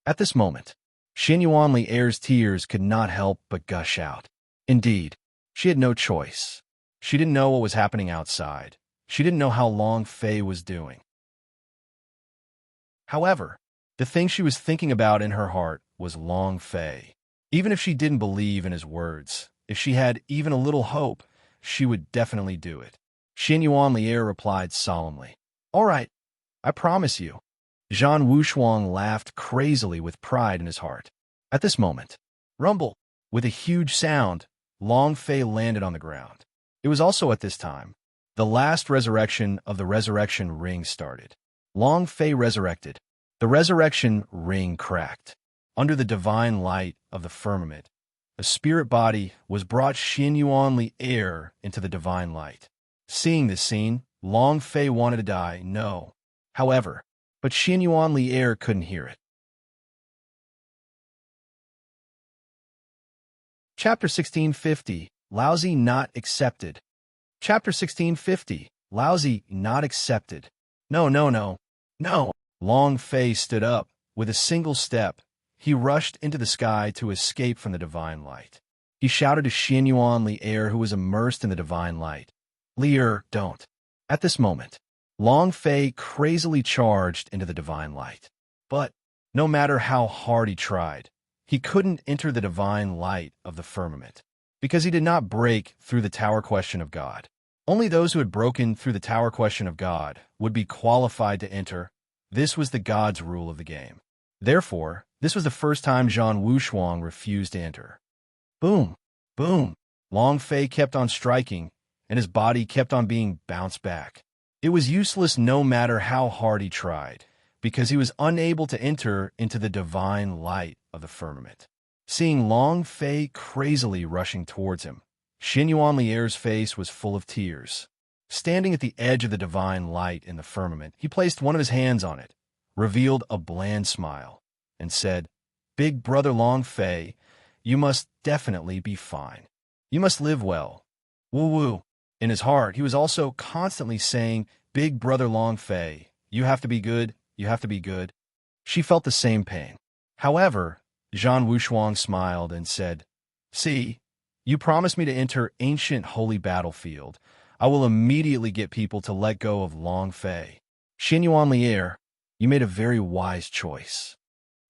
Speaker 1: At this moment, Xinyuan Lier's tears could not help but gush out. Indeed, she had no choice. She didn't know what was happening outside. She didn't know how Long Fei was doing. However, the thing she was thinking about in her heart was Long Fei. Even if she didn't believe in his words, if she had even a little hope, she would definitely do it. Xinyuan Lier replied solemnly, All right, I promise you. Zhan Wushuang laughed crazily with pride in his heart. At this moment, rumble! With a huge sound, Long Fei landed on the ground. It was also at this time the last resurrection of the resurrection ring started. Long Fei resurrected. The resurrection ring cracked. Under the divine light of the firmament, a spirit body was brought Xinyuan Lier into the divine light. Seeing this scene, Long Fei wanted to die, no. However, but Xinyuan Lier couldn't hear it. Chapter 1650, Lousy Not Accepted. Chapter 1650, Lousy Not Accepted. No, no, no, no. Long Fei stood up. With a single step, he rushed into the sky to escape from the divine light. He shouted to Xinyuan Lier, who was immersed in the divine light. Lier, don't. At this moment, Long Fei crazily charged into the divine light. But, no matter how hard he tried, he couldn't enter the divine light of the firmament, because he did not break through the Tower Question of God. Only those who had broken through the Tower Question of God would be qualified to enter. This was the God's rule of the game. Therefore, this was the first time Zhan Wushuang refused to enter. Boom! Boom! Long Fei kept on striking, and his body kept on being bounced back. It was useless no matter how hard he tried, because he was unable to enter into the divine light of the firmament. seeing Long Fei crazily rushing towards him. Xin Yuanlier's face was full of tears. Standing at the edge of the divine light in the firmament, he placed one of his hands on it, revealed a bland smile, and said, "Big brother Long Fei, you must definitely be fine. You must live well. Woo-woo." In his heart, he was also constantly saying, "Big brother Long Fei, you have to be good, you have to be good." She felt the same pain. However, Zhan Wushuang smiled and said, "See, you promised me to enter ancient holy battlefield. I will immediately get people to let go of Long Fei. Xin Yuanlier, you made a very wise choice."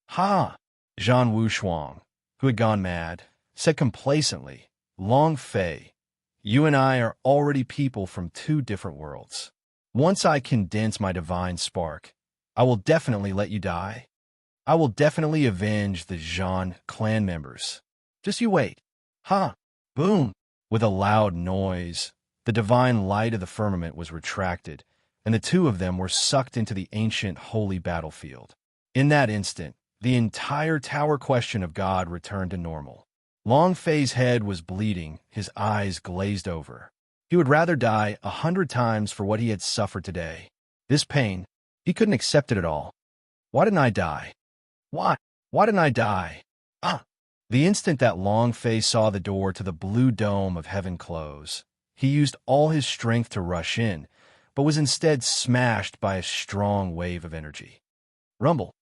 Speaker 1: "Ha!" Zhan Wushuang, who had gone mad, said complacently, "Long Fei, you and I are already people from two different worlds. Once I condense my divine spark, I will definitely let you die. I will definitely avenge the Zhan clan members. Just you wait." Ha! Boom! With a loud noise, the divine light of the firmament was retracted, and the two of them were sucked into the ancient holy battlefield. In that instant, the entire tower question of God returned to normal. Long Fei's head was bleeding, his eyes glazed over. He would rather die 100 times for what he had suffered today. This pain, he couldn't accept it at all. Why didn't I die? Why? Why didn't I die? Ah! The instant that Long Fei saw the door to the blue dome of heaven close, he used all his strength to rush in, but was instead smashed by a strong wave of energy. Rumble.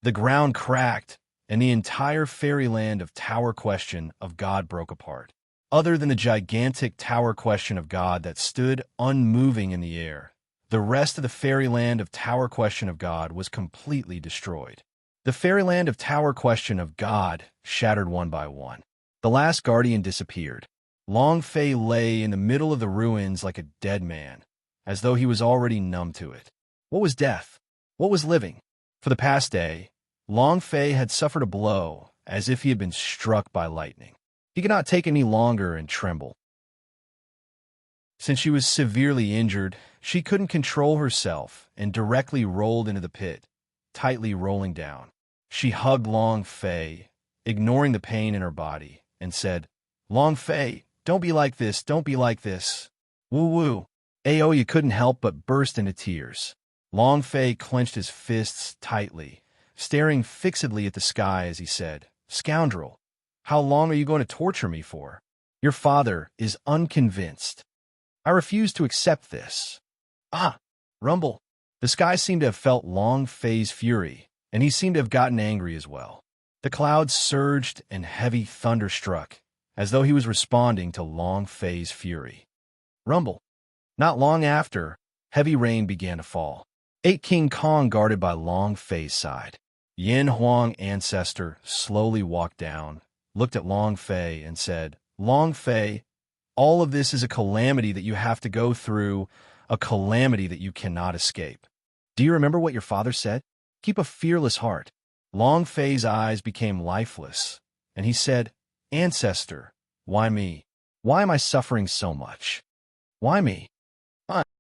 Speaker 1: The ground cracked, and the entire fairyland of Tower Question of God broke apart. Other than the gigantic Tower Question of God that stood unmoving in the air, the rest of the fairyland of Tower Question of God was completely destroyed. The fairyland of Tower Question of God shattered one by one. The last guardian disappeared. Long Fei lay in the middle of the ruins like a dead man, as though he was already numb to it. What was death? What was living? For the past day, Long Fei had suffered a blow as if he had been struck by lightning. He could not take any longer and tremble. Since she was severely injured, she couldn't control herself and directly rolled into the pit, tightly rolling down. She hugged Long Fei, ignoring the pain in her body, and said, "Long Fei, don't be like this, don't be like this." Woo-woo. Aoya couldn't help but burst into tears. Long Fei clenched his fists tightly, staring fixedly at the sky as he said, "Scoundrel, how long are you going to torture me for? Your father is unconvinced. I refuse to accept this." Ah! Rumble. The sky seemed to have felt Long Fei's fury, and he seemed to have gotten angry as well. The clouds surged and heavy thunder struck, as though he was responding to Long Fei's fury. Rumble. Not long after, heavy rain began to fall. 8 King Kong guarded by Long Fei's side. Yin Huang Ancestor slowly walked down, looked at Long Fei, and said, "Long Fei, all of this is a calamity that you have to go through, a calamity that you cannot escape. Do you remember what your father said? Keep a fearless heart." Long Fei's eyes became lifeless, and he said, "Ancestor, why me? Why am I suffering so much? Why me?"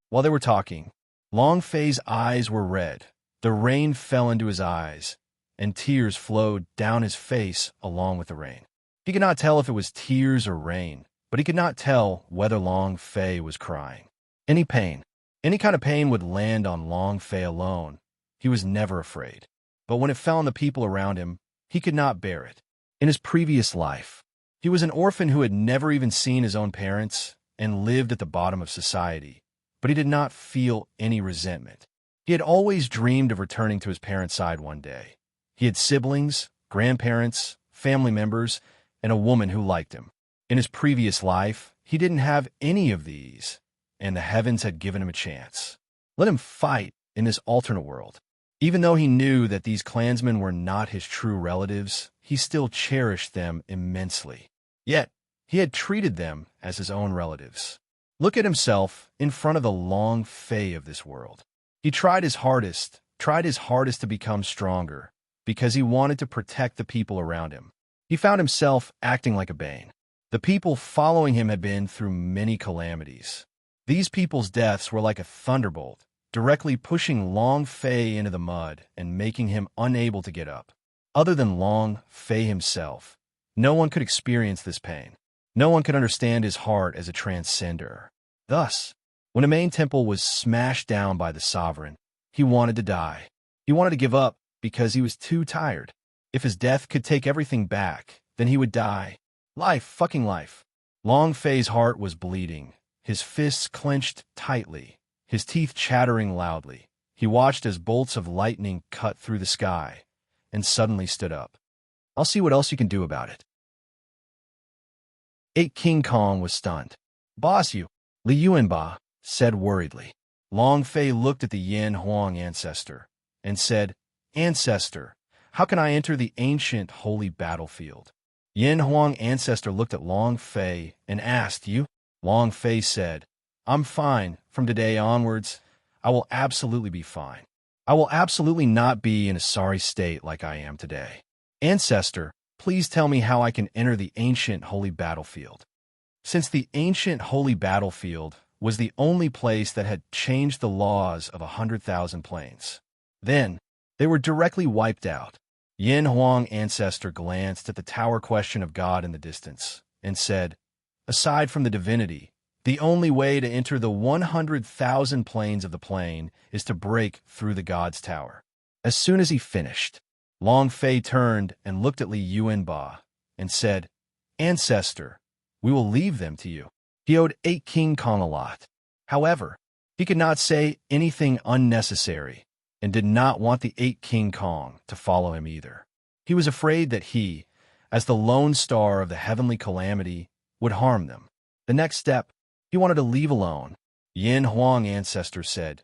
Speaker 1: While they were talking, Long Fei's eyes were red. The rain fell into his eyes, and tears flowed down his face along with the rain. He could not tell if it was tears or rain, but he could not tell whether Long Fei was crying. Any pain, any kind of pain would land on Long Fei alone. He was never afraid. But when it fell on the people around him, he could not bear it. In his previous life, he was an orphan who had never even seen his own parents and lived at the bottom of society, but he did not feel any resentment. He had always dreamed of returning to his parents' side one day. He had siblings, grandparents, family members, and a woman who liked him. In his previous life, he didn't have any of these, and the heavens had given him a chance. Let him fight in this alternate world. Even though he knew that these clansmen were not his true relatives, he still cherished them immensely. Yet, he had treated them as his own relatives. Look at himself in front of the Long Fei of this world. He tried his hardest to become stronger, because he wanted to protect the people around him. He found himself acting like a Bane. The people following him had been through many calamities. These people's deaths were like a thunderbolt, directly pushing Long Fei into the mud and making him unable to get up. Other than Long Fei himself, No one could experience this pain. No one could understand his heart as a transcender. Thus, when a main temple was smashed down by the sovereign, he wanted to die. He wanted to give up because he was too tired. If his death could take everything back, then he would die. Life, fucking life. Long Fei's heart was bleeding, his fists clenched tightly, his teeth chattering loudly. He watched as bolts of lightning cut through the sky, and suddenly stood up. I'll see what else you can do about it. 8 King Kong was stunned. Boss you, Li Yuanba said worriedly. Long Fei looked at the Yin Huang ancestor and said, Ancestor, how can I enter the ancient holy battlefield? Yin Huang ancestor looked at Long Fei and asked, You? Long Fei said, I'm fine. From today onwards, I will absolutely be fine. I will absolutely not be in a sorry state like I am today. Ancestor, please tell me how I can enter the ancient holy battlefield. Since the ancient holy battlefield was the only place that had changed the laws of 100,000 planes, then they were directly wiped out. Yin Huang ancestor glanced at the tower question of God in the distance and said, Aside from the divinity, the only way to enter the 100,000 planes of the plane is to break through the God's tower. As soon as he finished, Long Fei turned and looked at Li Yuanba and said, Ancestor, we will leave them to you. He owed 8 King Kong a lot. However, he could not say anything unnecessary and did not want the 8 King Kong to follow him either. He was afraid that he, as the lone star of the heavenly calamity, would harm them. The next step, he wanted to leave alone. Yin Huang ancestor said,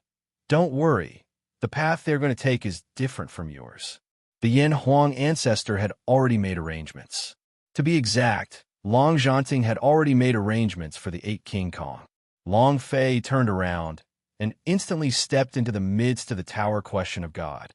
Speaker 1: Don't worry, the path they're going to take is different from yours. The Yin Huang ancestor had already made arrangements. To be exact, Long Zhanting had already made arrangements for the 8 King Kong. Long Fei turned around and instantly stepped into the midst of the tower question of God.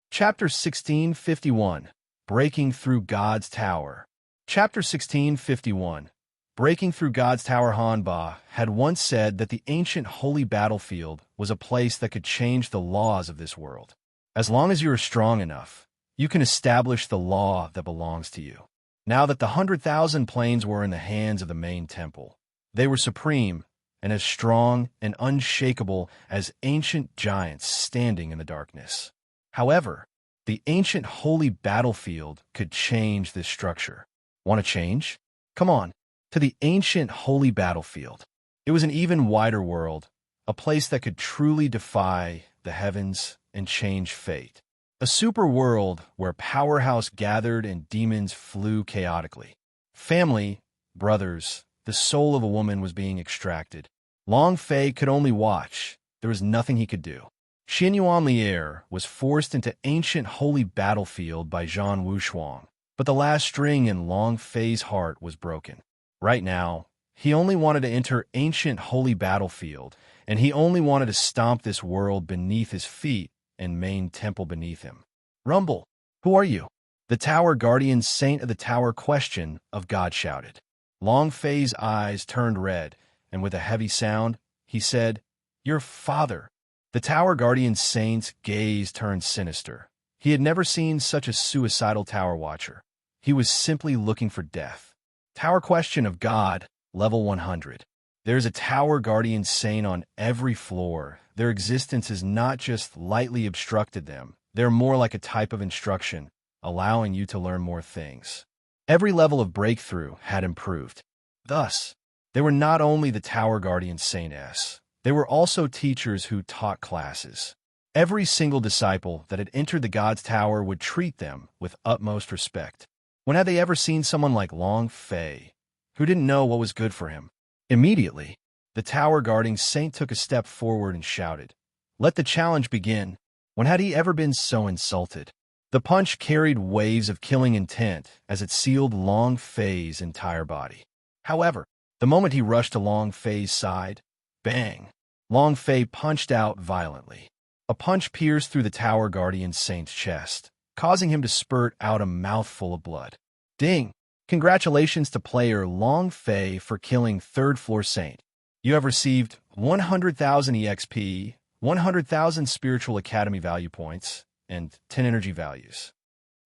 Speaker 1: Chapter 1651, Breaking Through God's Tower. Chapter 1651, Breaking Through God's Tower. Hanba had once said that the ancient holy battlefield was a place that could change the laws of this world. As long as you are strong enough, you can establish the law that belongs to you. Now that the 100,000 planes were in the hands of the main temple, they were supreme and as strong and unshakable as ancient giants standing in the darkness. However, the ancient holy battlefield could change this structure. Want to change? Come on, to the ancient holy battlefield. It was an even wider world, a place that could truly defy the heavens and change fate. A super world where powerhouse gathered and demons flew chaotically. Family, brothers, the soul of a woman was being extracted. Long Fei could only watch. There was nothing he could do. Xinyuan Lier was forced into ancient holy battlefield by Zhan Wushuang, but the last string in Long Fei's heart was broken. Right now, he only wanted to enter ancient holy battlefield, and he only wanted to stomp this world beneath his feet and main temple beneath him. Rumble, who are you? The tower guardian saint of the tower question of God shouted. Long Fei's eyes turned red, and with a heavy sound, he said, Your father. The tower guardian saint's gaze turned sinister. He had never seen such a suicidal tower watcher. He was simply looking for death. Tower question of God, level 100. There's a tower guardian saint on every floor. Their existence is not just lightly obstructed them. They're more like a type of instruction, allowing you to learn more things. Every level of breakthrough had improved. Thus, they were not only the tower guardian saintess, they were also teachers who taught classes. Every single disciple that had entered the God's Tower would treat them with utmost respect. When had they ever seen someone like Long Fei, who didn't know what was good for him? Immediately, the tower guarding saint took a step forward and shouted, Let the challenge begin. When had he ever been so insulted? The punch carried waves of killing intent as it sealed Long Fei's entire body. However, the moment he rushed to Long Fei's side, bang! Long Fei punched out violently. A punch pierced through the tower guardian saint's chest, causing him to spurt out a mouthful of blood. Ding! Congratulations to player Long Fei for killing third floor saint. You have received 100,000 EXP, 100,000 Spiritual Academy value points, and 10 energy values.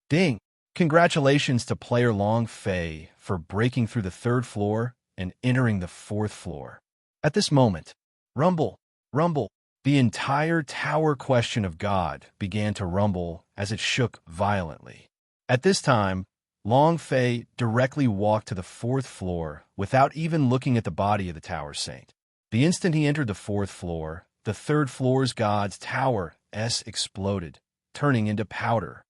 Speaker 1: Ding! Congratulations to player Long Fei for breaking through the 3rd floor and entering the 4th floor. At this moment, rumble, rumble, the entire tower question of God began to rumble as it shook violently. At this time, Long Fei directly walked to the 4th floor without even looking at the body of the tower saint. The instant he entered the 4th floor, the 3rd floor's God's tower exploded, turning into powder.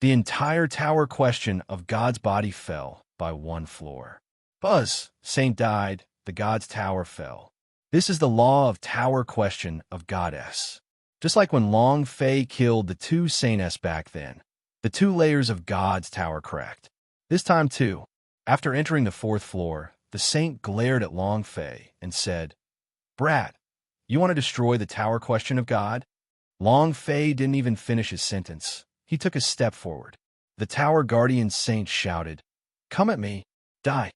Speaker 1: The entire tower question of God's body fell by 1 floor. Buzz! Saint died, the God's tower fell. This is the law of tower question of Goddess. Just like when Long Fei killed the 2 Saints back then, the 2 layers of God's tower cracked. This time too, after entering the 4th floor, the saint glared at Long Fei and said, "Brat, you want to destroy the tower question of God?" Long Fei didn't even finish his sentence. He took a step forward. The tower guardian saint shouted, "Come at me, die."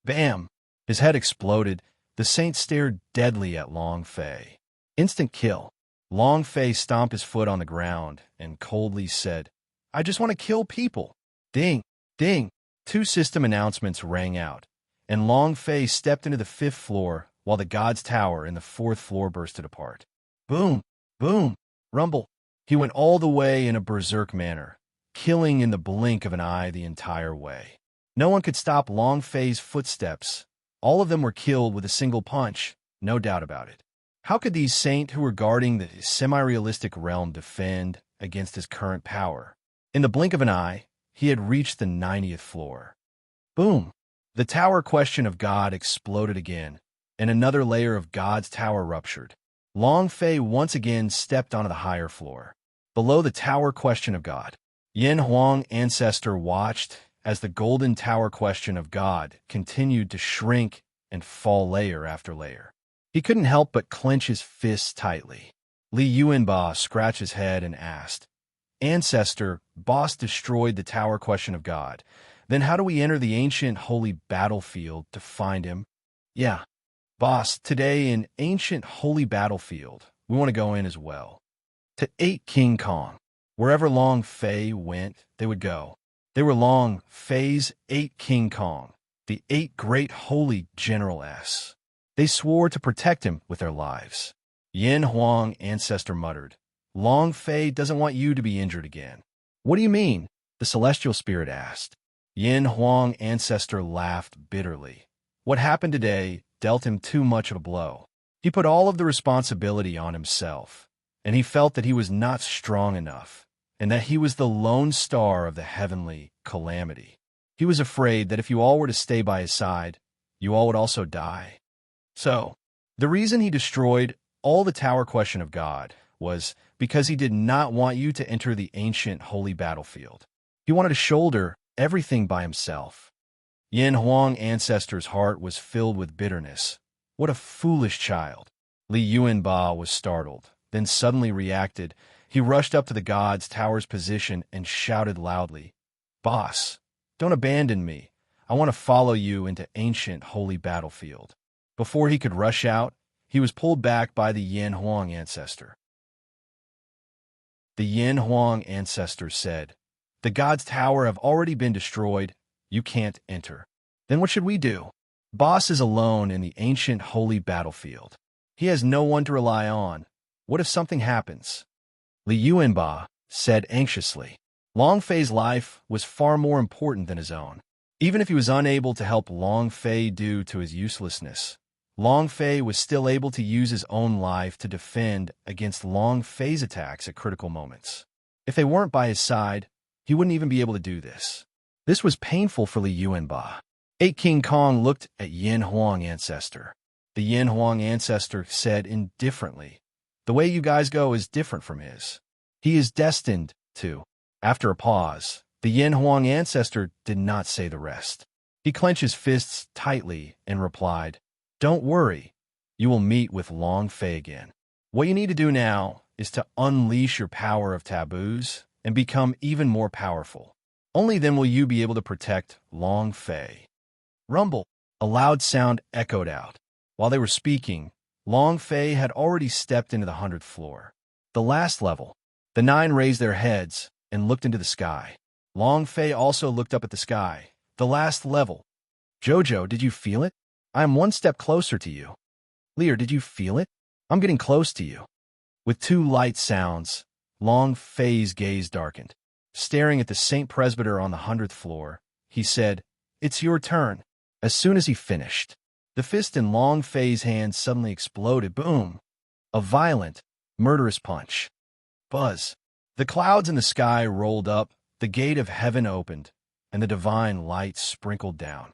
Speaker 1: Bam! His head exploded. The saint stared deadly at Long Fei. Instant kill. Long Fei stomped his foot on the ground and coldly said, "I just want to kill people." Ding! Ding! 2 system announcements rang out, and Long Fei stepped into the 5th floor while the God's tower in the 4th floor bursted apart. Boom! Boom! Rumble! He went all the way in a berserk manner, killing in the blink of an eye the entire way. No one could stop Long Fei's footsteps. All of them were killed with a single punch, no doubt about it. How could these saints who were guarding the semi-realistic realm defend against his current power? In the blink of an eye, he had reached the 90th floor. Boom! The tower question of God exploded again, and another layer of God's tower ruptured. Long Fei once again stepped onto the higher floor. Below the tower question of God, Yin Huang Ancestor watched as the golden tower question of God continued to shrink and fall layer after layer. He couldn't help but clench his fists tightly. Li Yuanba scratched his head and asked, "Ancestor, boss destroyed the tower question of God. Then how do we enter the ancient holy battlefield to find him?" "Yeah, boss, today in ancient holy battlefield, we want to go in as well." To 8 King Kong. Wherever Long Fei went, they would go. They were Long Fei's 8 King Kong, the 8 great holy generals. They swore to protect him with their lives. Yin Huang Ancestor muttered, "Long Fei doesn't want you to be injured again." "What do you mean?" the celestial spirit asked. Yin Huang Ancestor laughed bitterly. What happened today dealt him too much of a blow. He put all of the responsibility on himself, and he felt that he was not strong enough, and that he was the lone star of the heavenly calamity. He was afraid that if you all were to stay by his side, you all would also die. So, the reason he destroyed all the tower question of God was because he did not want you to enter the ancient holy battlefield. He wanted to shoulder everything by himself. Yin Huang Ancestor's heart was filled with bitterness. What a foolish child. Li Yuanba was startled, then suddenly reacted. He rushed up to the God's tower's position and shouted loudly, "Boss, don't abandon me. I want to follow you into ancient holy battlefield." Before he could rush out, he was pulled back by the Yin Huang Ancestor. The Yin Huang Ancestor said, "The God's tower have already been destroyed. You can't enter." "Then what should we do?" "Boss is alone in the ancient holy battlefield. He has no one to rely on. What if something happens?" Li Yuanba said anxiously. Long Fei's life was far more important than his own. Even if he was unable to help Long Fei due to his uselessness, Long Fei was still able to use his own life to defend against Long Fei's attacks at critical moments. If they weren't by his side, he wouldn't even be able to do this. This was painful for Li Yuanba. 8 King Kong looked at Yin Huang Ancestor. The Yin Huang Ancestor said indifferently, "The way you guys go is different from his. He is destined to." After a pause, the Yin Huang Ancestor did not say the rest. He clenched his fists tightly and replied, "Don't worry. You will meet with Long Fei again. What you need to do now is to unleash your power of taboos and become even more powerful. Only then will you be able to protect Long Fei." Rumble! A loud sound echoed out. While they were speaking, Long Fei had already stepped into the 100th floor. The last level. The 9 raised their heads and looked into the sky. Long Fei also looked up at the sky. The last level. Jojo, did you feel it? I am 1 step closer to you. Lear, did you feel it? I'm getting close to you. With 2 light sounds, Long Fei's gaze darkened. Staring at the St. Presbyter on the 100th floor, he said, "It's your turn." As soon as he finished, the fist in Long Fei's hand suddenly exploded. Boom! A violent, murderous punch. Buzz. The clouds in the sky rolled up, the gate of heaven opened, and the divine light sprinkled down.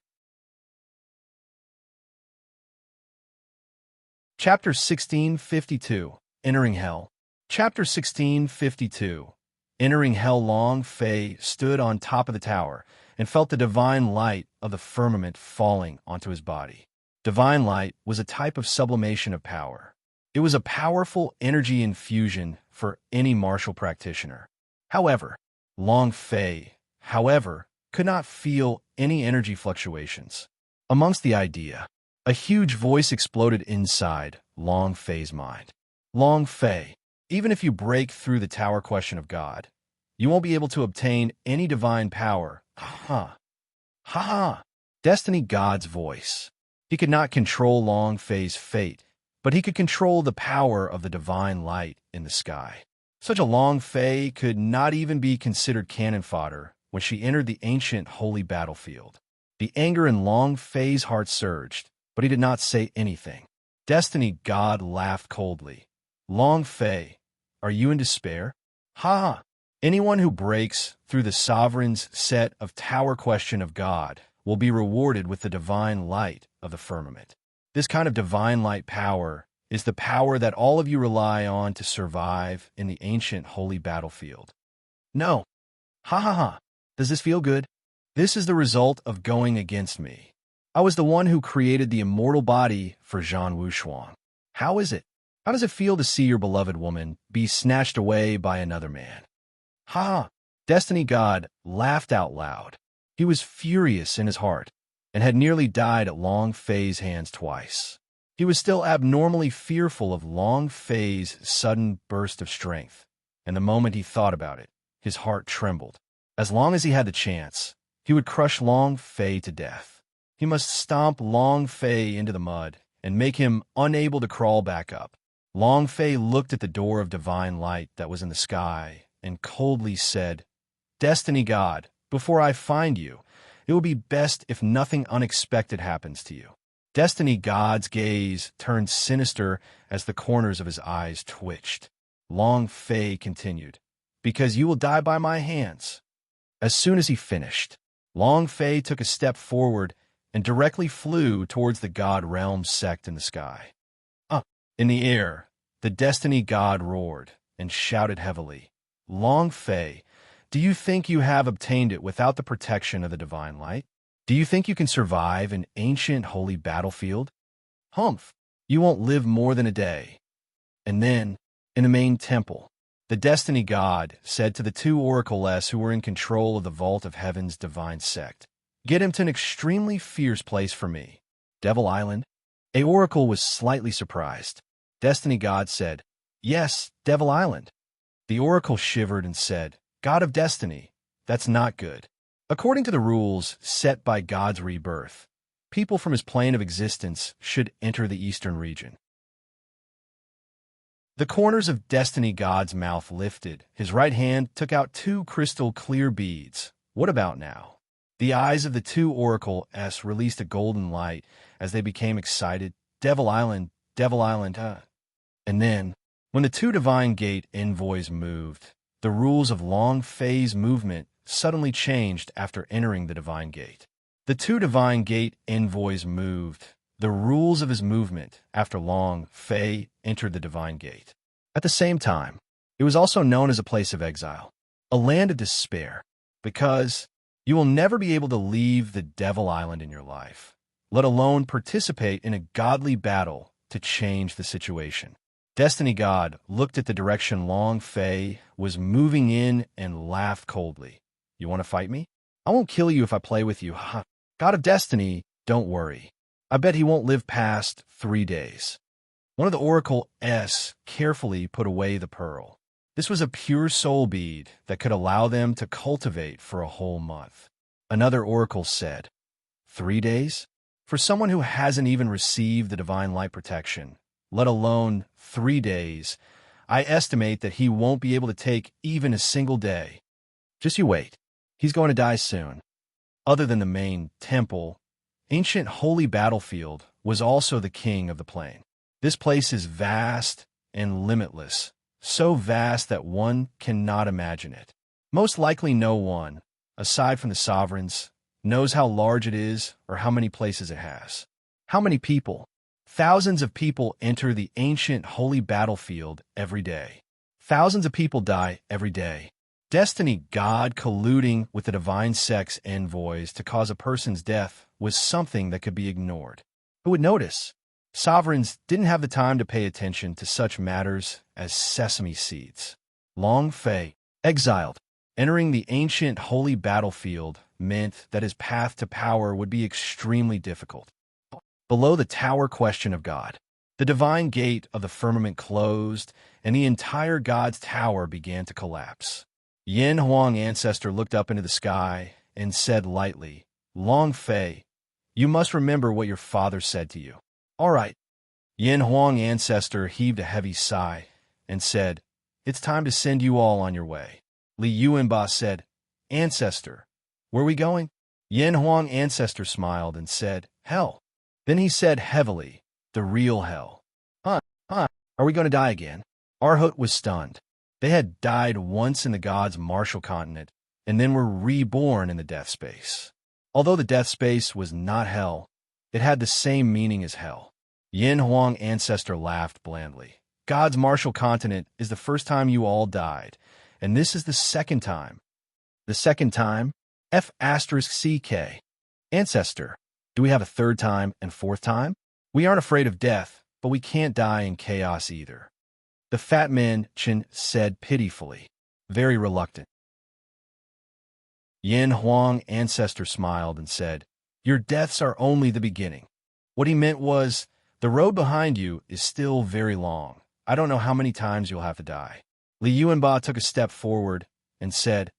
Speaker 1: Chapter 1652, Entering Hell. Chapter 1652. Entering Hell. Long Fei stood on top of the tower and felt the divine light of the firmament falling onto his body. Divine light was a type of sublimation of power. It was a powerful energy infusion for any martial practitioner. However, Long Fei, could not feel any energy fluctuations. Amongst the idea, a huge voice exploded inside Long Fei's mind. Long Fei, even if you break through the tower question of God, you won't be able to obtain any divine power. Ha ha. Destiny God's voice. He could not control Long Fei's fate, but he could control the power of the divine light in the sky. Such a Long Fei could not even be considered cannon fodder when she entered the ancient holy battlefield. The anger in Long Fei's heart surged, but he did not say anything. Destiny God laughed coldly. Long Fei, are you in despair? Ha! Anyone who breaks through the sovereign's set of tower question of God will be rewarded with the divine light of the firmament. This kind of divine light power is the power that all of you rely on to survive in the ancient holy battlefield. No. Ha. Does this feel good? This is the result of going against me. I was the one who created the immortal body for Zhan Wushuang. How is it? How does it feel to see your beloved woman be snatched away by another man? Ha! Destiny God laughed out loud. He was furious in his heart and had nearly died at Long Fei's hands twice. He was still abnormally fearful of Long Fei's sudden burst of strength, and the moment he thought about it, his heart trembled. As long as he had the chance, he would crush Long Fei to death. He must stomp Long Fei into the mud and make him unable to crawl back up. Long Fei looked at the door of divine light that was in the sky and coldly said, "Destiny God, before I find you, it will be best if nothing unexpected happens to you." Destiny God's gaze turned sinister as the corners of his eyes twitched. Long Fei continued, "Because you will die by my hands." As soon as he finished, Long Fei took a step forward and directly flew towards the God Realm sect in the sky. Up in the air, the Destiny God roared and shouted heavily, "Long Fei, do you think you have obtained it without the protection of the divine light? Do you think you can survive an ancient holy battlefield? Humph, you won't live more than a day." And then, in the main temple, the Destiny God said to the 2 oracless who were in control of the Vault of Heaven's divine sect, "Get him to an extremely fierce place for me." Devil Island? A oracle was slightly surprised. Destiny God said, "Yes, Devil Island." The oracle shivered and said, "God of Destiny, that's not good. According to the rules set by God's rebirth, people from his plane of existence should enter the eastern region." The corners of Destiny God's mouth lifted. His right hand took out 2 crystal clear beads. What about now? The eyes of the 2 oracles released a golden light as they became excited. Devil Island, huh? And then, when the 2 divine gate envoys moved, the rules of Long Fei's movement suddenly changed after entering the divine gate. The 2 divine gate envoys moved the rules of his movement after Long Fei entered the divine gate. At the same time, it was also known as a place of exile, a land of despair, because you will never be able to leave the Devil Island in your life, let alone participate in a godly battle to change the situation. Destiny God looked at the direction Long Fei was moving in and laughed coldly. "You want to fight me? I won't kill you if I play with you. Ha! God of Destiny, don't worry. I bet he won't live past 3 days." One of the oracles carefully put away the pearl. This was a pure soul bead that could allow them to cultivate for a whole month. Another oracle said, 3 days? For someone who hasn't even received the divine light protection, let alone 3 days, I estimate that he won't be able to take even a single day. Just you wait. He's going to die soon. Other than the main temple, ancient holy battlefield was also the king of the plain. This place is vast and limitless, so vast that one cannot imagine it. Most likely no one, aside from the sovereigns, knows how large it is or how many places it has. How many people? Thousands of people enter the ancient holy battlefield every day. Thousands of people die every day. Destiny, God colluding with the divine sex envoys to cause a person's death was something that could be ignored. Who would notice? Sovereigns didn't have the time to pay attention to such matters as sesame seeds. Long Fei, exiled, entering the ancient holy battlefield meant that his path to power would be extremely difficult. Below the tower question of God, the divine gate of the firmament closed, and the entire God's tower began to collapse. Yin Huang ancestor looked up into the sky and said lightly, Long Fei, you must remember what your father said to you. All right. Yin Huang ancestor heaved a heavy sigh and said, It's time to send you all on your way. Li Yuanba said, Ancestor, where are we going? Yin Huang ancestor smiled and said, Hell. Then he said heavily, The real hell. Huh, are we going to die again? Arhut was stunned. They had died once in the gods' martial continent, and then were reborn in the death space. Although the death space was not hell, it had the same meaning as hell. Yin Huang ancestor laughed blandly. God's martial continent is the first time you all died, and this is the second time. The second time? F***CK. Ancestor, do we have a third time and fourth time? We aren't afraid of death, but we can't die in chaos either. The fat man, Chen, said pitifully, very reluctant. Yin Huang ancestor smiled and said, Your deaths are only the beginning. What he meant was, the road behind you is still very long. I don't know how many times you'll have to die. Li Yuanba took a step forward and said,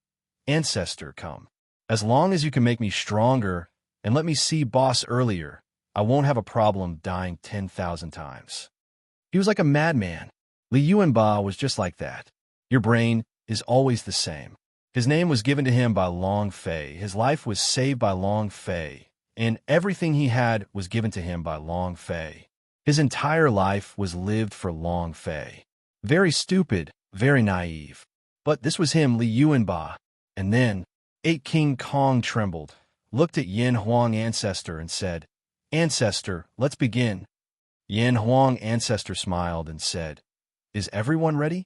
Speaker 1: Ancestor, come. As long as you can make me stronger and let me see boss earlier, I won't have a problem dying 10,000 times. He was like a madman. Li Yuanba was just like that. Your brain is always the same. His name was given to him by Long Fei. His life was saved by Long Fei, and everything he had was given to him by Long Fei. His entire life was lived for Long Fei. Very stupid, very naive. But this was him, Li Yuanba. And then, 8 King Kong trembled, looked at Yin Huang ancestor and said, Ancestor, let's begin. Yin Huang ancestor smiled and said, Is everyone ready?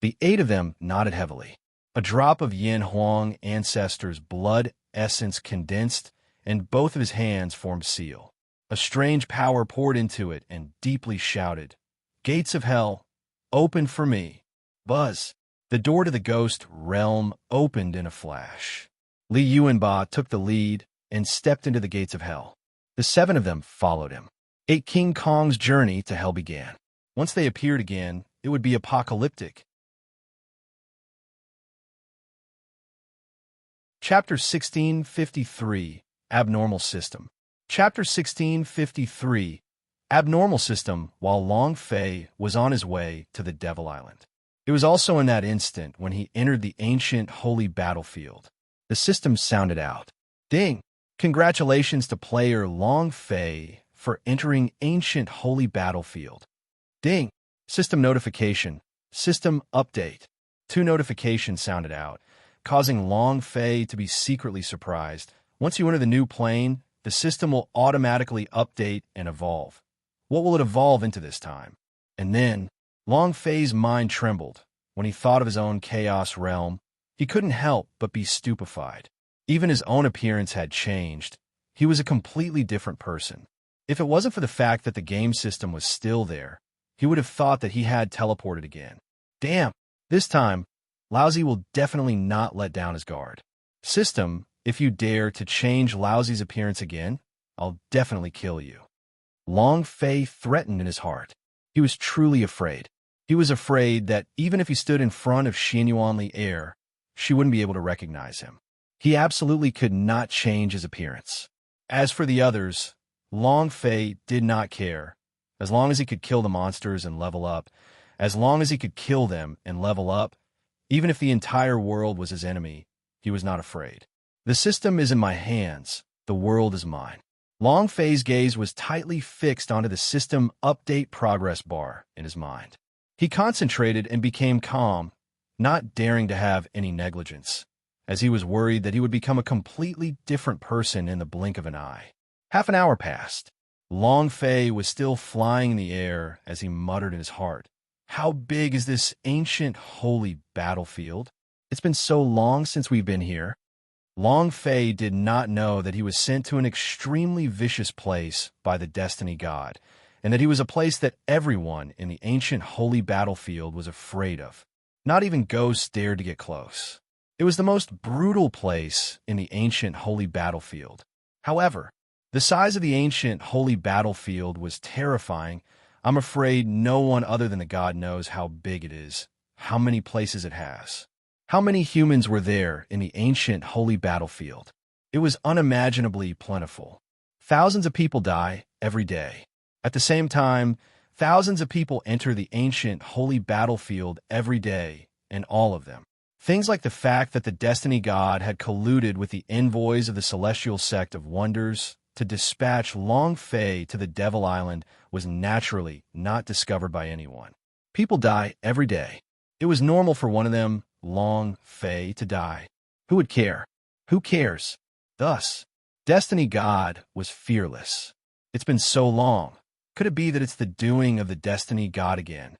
Speaker 1: The 8 of them nodded heavily. A drop of Yin Huang ancestor's blood essence condensed, and both of his hands formed seal. A strange power poured into it and deeply shouted, Gates of hell, open for me. Buzz. The door to the ghost realm opened in a flash. Li Yuanba took the lead and stepped into the gates of hell. The 7 of them followed him. 8 King Kong's journey to hell began. Once they appeared again, it would be apocalyptic. Chapter 1653, Abnormal System. Chapter 1653, Abnormal System. While Long Fei was on his way to the Devil Island. It was also in that instant when he entered the ancient holy battlefield. The system sounded out. Ding! Congratulations to player Long Fei for entering ancient holy battlefield. Ding! System notification. System update. 2 notifications sounded out, causing Long Fei to be secretly surprised. Once you enter the new plane, the system will automatically update and evolve. What will it evolve into this time? And then, Long Fei's mind trembled. When he thought of his own chaos realm, he couldn't help but be stupefied. Even his own appearance had changed. He was a completely different person. If it wasn't for the fact that the game system was still there, he would have thought that he had teleported again. Damn, this time, Lousy will definitely not let down his guard. System, if you dare to change Lousy's appearance again, I'll definitely kill you. Long Fei threatened in his heart. He was truly afraid. He was afraid that even if he stood in front of Xianyuan Air, she wouldn't be able to recognize him. He absolutely could not change his appearance. As for the others, Long Fei did not care. As long as he could kill the monsters and level up, as long as he could kill them and level up, even if the entire world was his enemy, he was not afraid. The system is in my hands. The world is mine. Long Fei's gaze was tightly fixed onto the system update progress bar in his mind. He concentrated and became calm, not daring to have any negligence, as he was worried that he would become a completely different person in the blink of an eye. Half an hour passed. Long Fei was still flying in the air as he muttered in his heart, "How big is this ancient holy battlefield? It's been so long since we've been here." Long Fei did not know that he was sent to an extremely vicious place by the Destiny God, and that he was a place that everyone in the ancient holy battlefield was afraid of. Not even ghosts dared to get close. It was the most brutal place in the ancient holy battlefield. However, the size of the ancient holy battlefield was terrifying. I'm afraid no one other than the God knows how big it is, how many places it has. How many humans were there in the ancient holy battlefield? It was unimaginably plentiful. Thousands of people die every day. At the same time, thousands of people enter the ancient holy battlefield every day, and all of them. Things like the fact that the Destiny God had colluded with the envoys of the celestial sect of wonders to dispatch Long Fei to the Devil Island was naturally not discovered by anyone. People die every day. It was normal for one of them, Long Fei, to die. Who would care? Who cares? Thus, Destiny God was fearless. It's been so long. Could it be that it's the doing of the Destiny God again?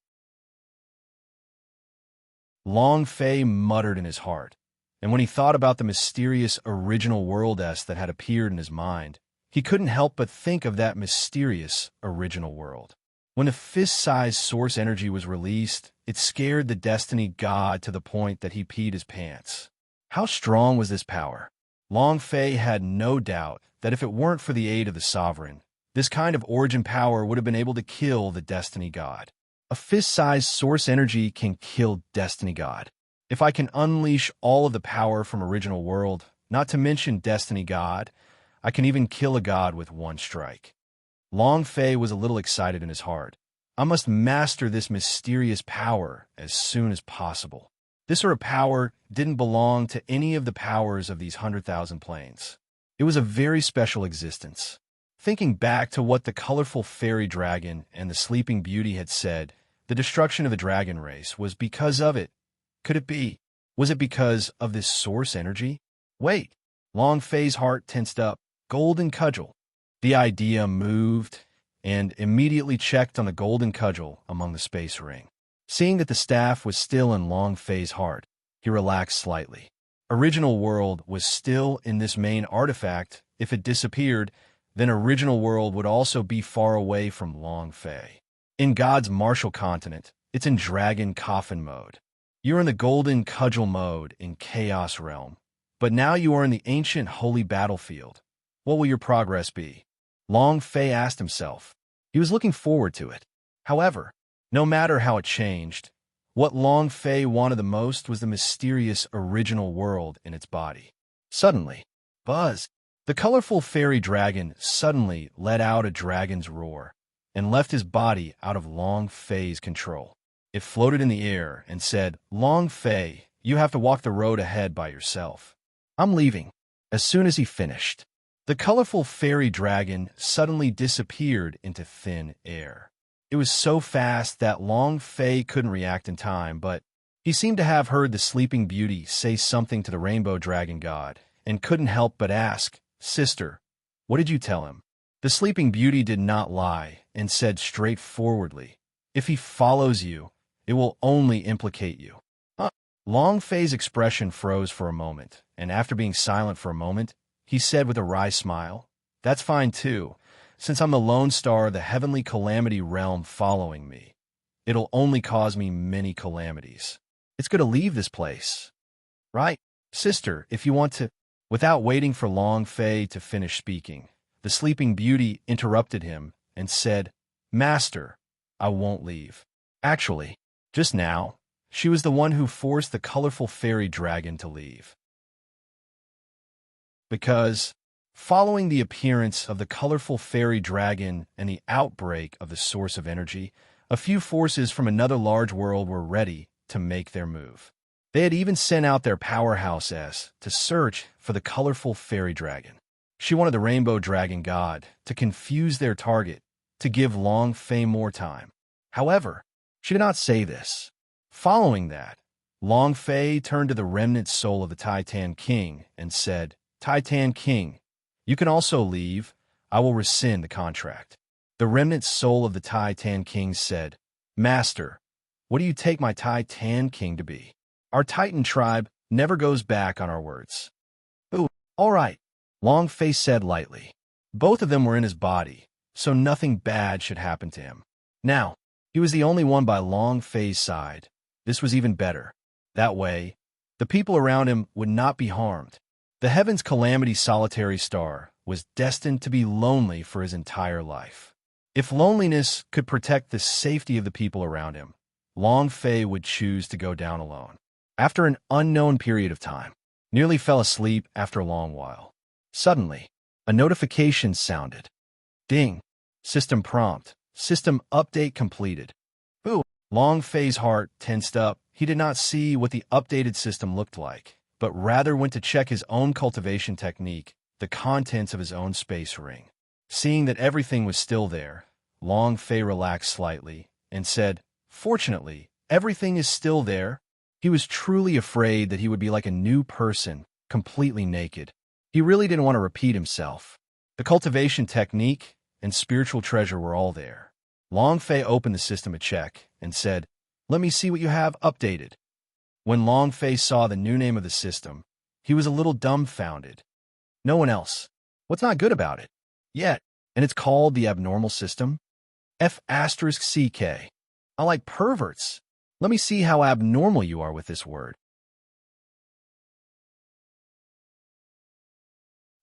Speaker 1: Long Fei muttered in his heart, and when he thought about the mysterious original world-s that had appeared in his mind, he couldn't help but think of that mysterious original world. When the fist-sized source energy was released, it scared the Destiny God to the point that he peed his pants. How strong was this power? Long Fei had no doubt that if it weren't for the aid of the Sovereign, this kind of origin power would have been able to kill the Destiny God. A fist-sized source energy can kill Destiny God. If I can unleash all of the power from original world, not to mention Destiny God, I can even kill a god with one strike. Long Fei was a little excited in his heart. I must master this mysterious power as soon as possible. This sort of power didn't belong to any of the powers of these 100,000 planes. It was a very special existence. Thinking back to what the colorful fairy dragon and the sleeping beauty had said, the destruction of the dragon race was because of it. Could it be? Was it because of this source energy? Wait. Long Fei's heart tensed up. Golden cudgel. The idea moved and immediately checked on the golden cudgel among the space ring. Seeing that the staff was still in Long Fei's heart, he relaxed slightly. Original world was still in this main artifact. If it disappeared, then original world would also be far away from Long Fei. In God's martial continent, it's in dragon coffin mode. You're in the golden cudgel mode in chaos realm, but now you are in the ancient holy battlefield. What will your progress be? Long Fei asked himself. He was looking forward to it. However, no matter how it changed, what Long Fei wanted the most was the mysterious original world in its body. Suddenly, buzz! The colorful fairy dragon suddenly let out a dragon's roar and left his body out of Long Fei's control. It floated in the air and said, "Long Fei, you have to walk the road ahead by yourself. I'm leaving." As soon as he finished, the colorful fairy dragon suddenly disappeared into thin air. It was so fast that Long Fei couldn't react in time, but he seemed to have heard the Sleeping Beauty say something to the Rainbow Dragon God and couldn't help but ask, "Sister, what did you tell him?" The Sleeping Beauty did not lie and said straightforwardly, "If he follows you, it will only implicate you." Long Fei's expression froze for a moment, and after being silent for a moment, he said with a wry smile, "That's fine too, since I'm the lone star of the heavenly calamity realm following me. It'll only cause me many calamities. It's good to leave this place. Right, sister, if you want to." Without waiting for Long Fei to finish speaking, the Sleeping Beauty interrupted him and said, "Master, I won't leave. Actually, Just now, she was the one who forced the colorful fairy dragon to leave. Because, following the appearance of the colorful fairy dragon and the outbreak of the source of energy, a few forces from another large world were ready to make their move. They had even sent out their powerhouse S to search for the colorful fairy dragon. She wanted the rainbow dragon god to confuse their target, to give Long Fei more time. However, she did not say this. Following that, Long Fei turned to the remnant soul of the Titan King and said, "Titan King, you can also leave. I will rescind the contract." The remnant soul of the Titan King said, "Master, what do you take my Titan King to be? Our Titan tribe never goes back on our words." "Ooh, all right," Long Fei said lightly. Both of them were in his body, so nothing bad should happen to him. Now, he was the only one by Long Fei's side. This was even better. That way, the people around him would not be harmed. The heaven's calamity solitary star was destined to be lonely for his entire life. If loneliness could protect the safety of the people around him, Long Fei would choose to go down alone. After an unknown period of time, nearly fell asleep after a long while. Suddenly, a notification sounded. Ding! System prompt. System update completed. Ooh! Long Fei's heart tensed up. He did not see what the updated system looked like, but rather went to check his own cultivation technique, the contents of his own space ring. Seeing that everything was still there, Long Fei relaxed slightly and said, "Fortunately, everything is still there." He was truly afraid that he would be like a new person, completely naked. He really didn't want to repeat himself. The cultivation technique and spiritual treasure were all there. Long Fei opened the system to check and said, "Let me see what you have updated." When Long Fei saw the new name of the system, he was a little dumbfounded. No one else. What's not good about it? Yet, and it's called the abnormal system? F***CK. I like perverts. Let me see how abnormal you are with this word.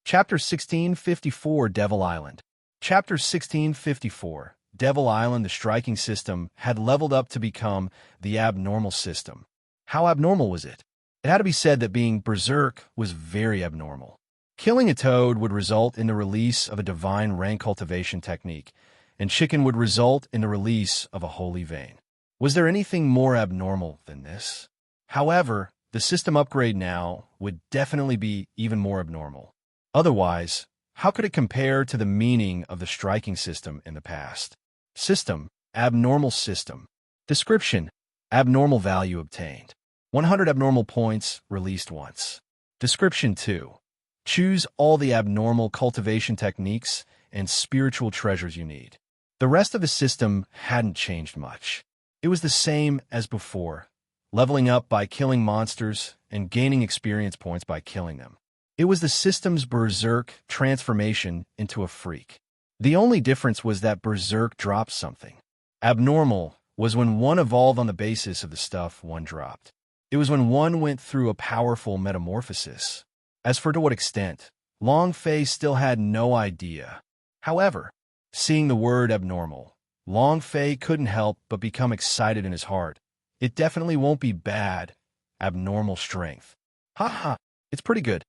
Speaker 1: Chapter 1654, Devil Island. Chapter 1654, Devil Island. The striking system had leveled up to become the abnormal system. How abnormal was it? It had to be said that being berserk was very abnormal. Killing a toad would result in the release of a divine rank cultivation technique, and chicken would result in the release of a holy vein. Was there anything more abnormal than this? However, the system upgrade now would definitely be even more abnormal. Otherwise, how could it compare to the meaning of the striking system in the past? System, abnormal system. Description, abnormal value obtained. 100 abnormal points released once. Description 2. Choose all the abnormal cultivation techniques and spiritual treasures you need. The rest of the system hadn't changed much. It was the same as before, leveling up by killing monsters and gaining experience points by killing them. It was the system's berserk transformation into a freak. The only difference was that berserk dropped something. Abnormal was when one evolved on the basis of the stuff one dropped. It was when one went through a powerful metamorphosis. As for to what extent, Long Fei still had no idea. However, seeing the word abnormal, Long Fei couldn't help but become excited in his heart. It definitely won't be bad. Abnormal strength. Haha, it's pretty good.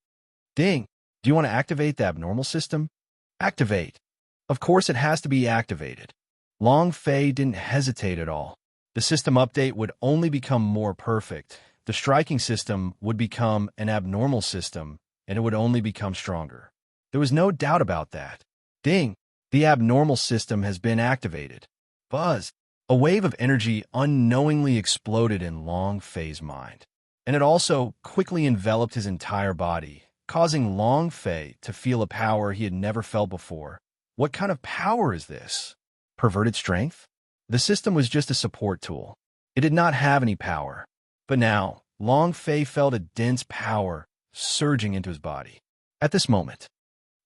Speaker 1: Ding, do you want to activate the abnormal system? Activate. Of course it has to be activated. Long Fei didn't hesitate at all. The system update would only become more perfect. The striking system would become an abnormal system, and it would only become stronger. There was no doubt about that. Ding, the abnormal system has been activated. Buzz. A wave of energy unknowingly exploded in Long Fei's mind, and it also quickly enveloped his entire body, causing Long Fei to feel a power he had never felt before. What kind of power is this? Perverted strength? The system was just a support tool. It did not have any power. But now, Long Fei felt a dense power surging into his body. At this moment,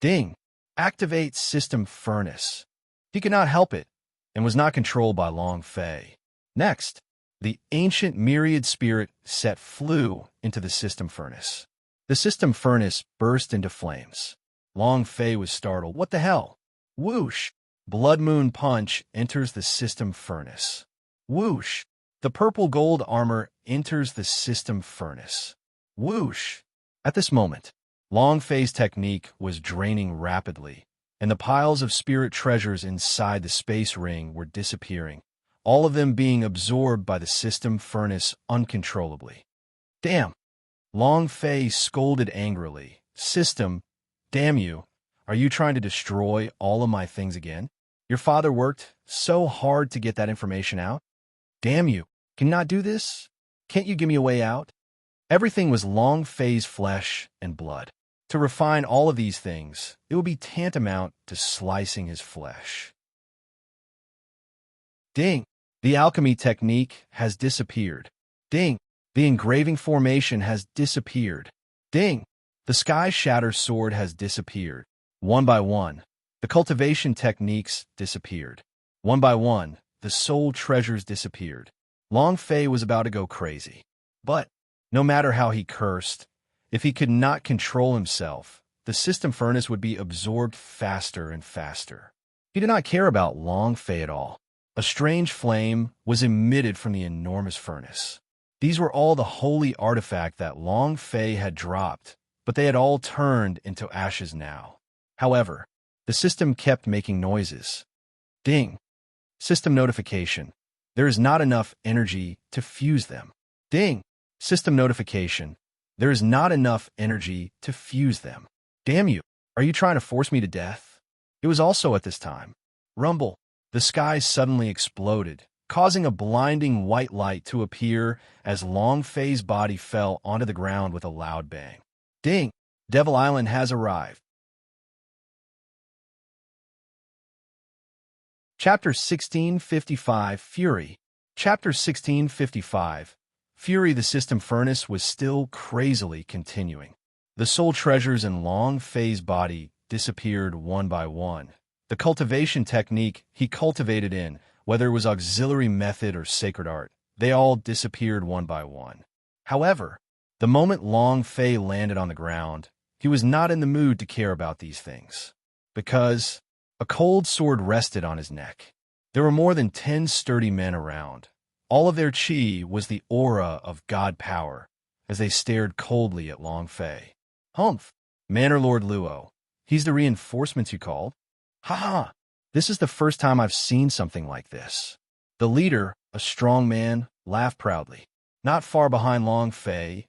Speaker 1: ding, activate system furnace. He could not help it, and was not controlled by Long Fei. Next, the ancient myriad spirit set flew into the system furnace. The system furnace burst into flames. Long Fei was startled. What the hell? Whoosh! Blood Moon Punch enters the system furnace. Whoosh! The purple gold armor enters the system furnace. Whoosh! At this moment, Long Fei's technique was draining rapidly, and the piles of spirit treasures inside the space ring were disappearing, all of them being absorbed by the system furnace uncontrollably. Damn! Long Fei scolded angrily. System, damn you, are you trying to destroy all of my things again? Your father worked so hard to get that information out. Damn you, can you not do this? Can't you give me a way out? Everything was Long Fei's flesh and blood. To refine all of these things, it would be tantamount to slicing his flesh. Ding! The alchemy technique has disappeared. Ding! The engraving formation has disappeared. Ding! The sky shatter sword has disappeared. One by one, the cultivation techniques disappeared. One by one, the soul treasures disappeared. Long Fei was about to go crazy. But, no matter how he cursed, if he could not control himself, the system furnace would be absorbed faster and faster. He did not care about Long Fei at all. A strange flame was emitted from the enormous furnace. These were all the holy artifact that Long Fei had dropped, but they had all turned into ashes now. However, the system kept making noises. Ding! System notification. There is not enough energy to fuse them. Ding! System notification. There is not enough energy to fuse them. Damn you! Are you trying to force me to death? It was also at this time. Rumble! The sky suddenly exploded, causing a blinding white light to appear as Long Fei's body fell onto the ground with a loud bang. Ding! Devil Island has arrived. Chapter 1655, Fury. Chapter 1655, Fury. The system furnace was still crazily continuing. The soul treasures in Long Fei's body disappeared one by one. The cultivation technique he cultivated in, whether it was auxiliary method or sacred art, they all disappeared one by one. However, the moment Long Fei landed on the ground, he was not in the mood to care about these things, because a cold sword rested on his neck. There were more than 10 sturdy men around. All of their chi was the aura of god power, as they stared coldly at Long Fei. Humph! Manor Lord Luo. He's the reinforcements you called? Ha ha! This is the first time I've seen something like this. The leader, a strong man, laughed proudly. Not far behind Long Fei,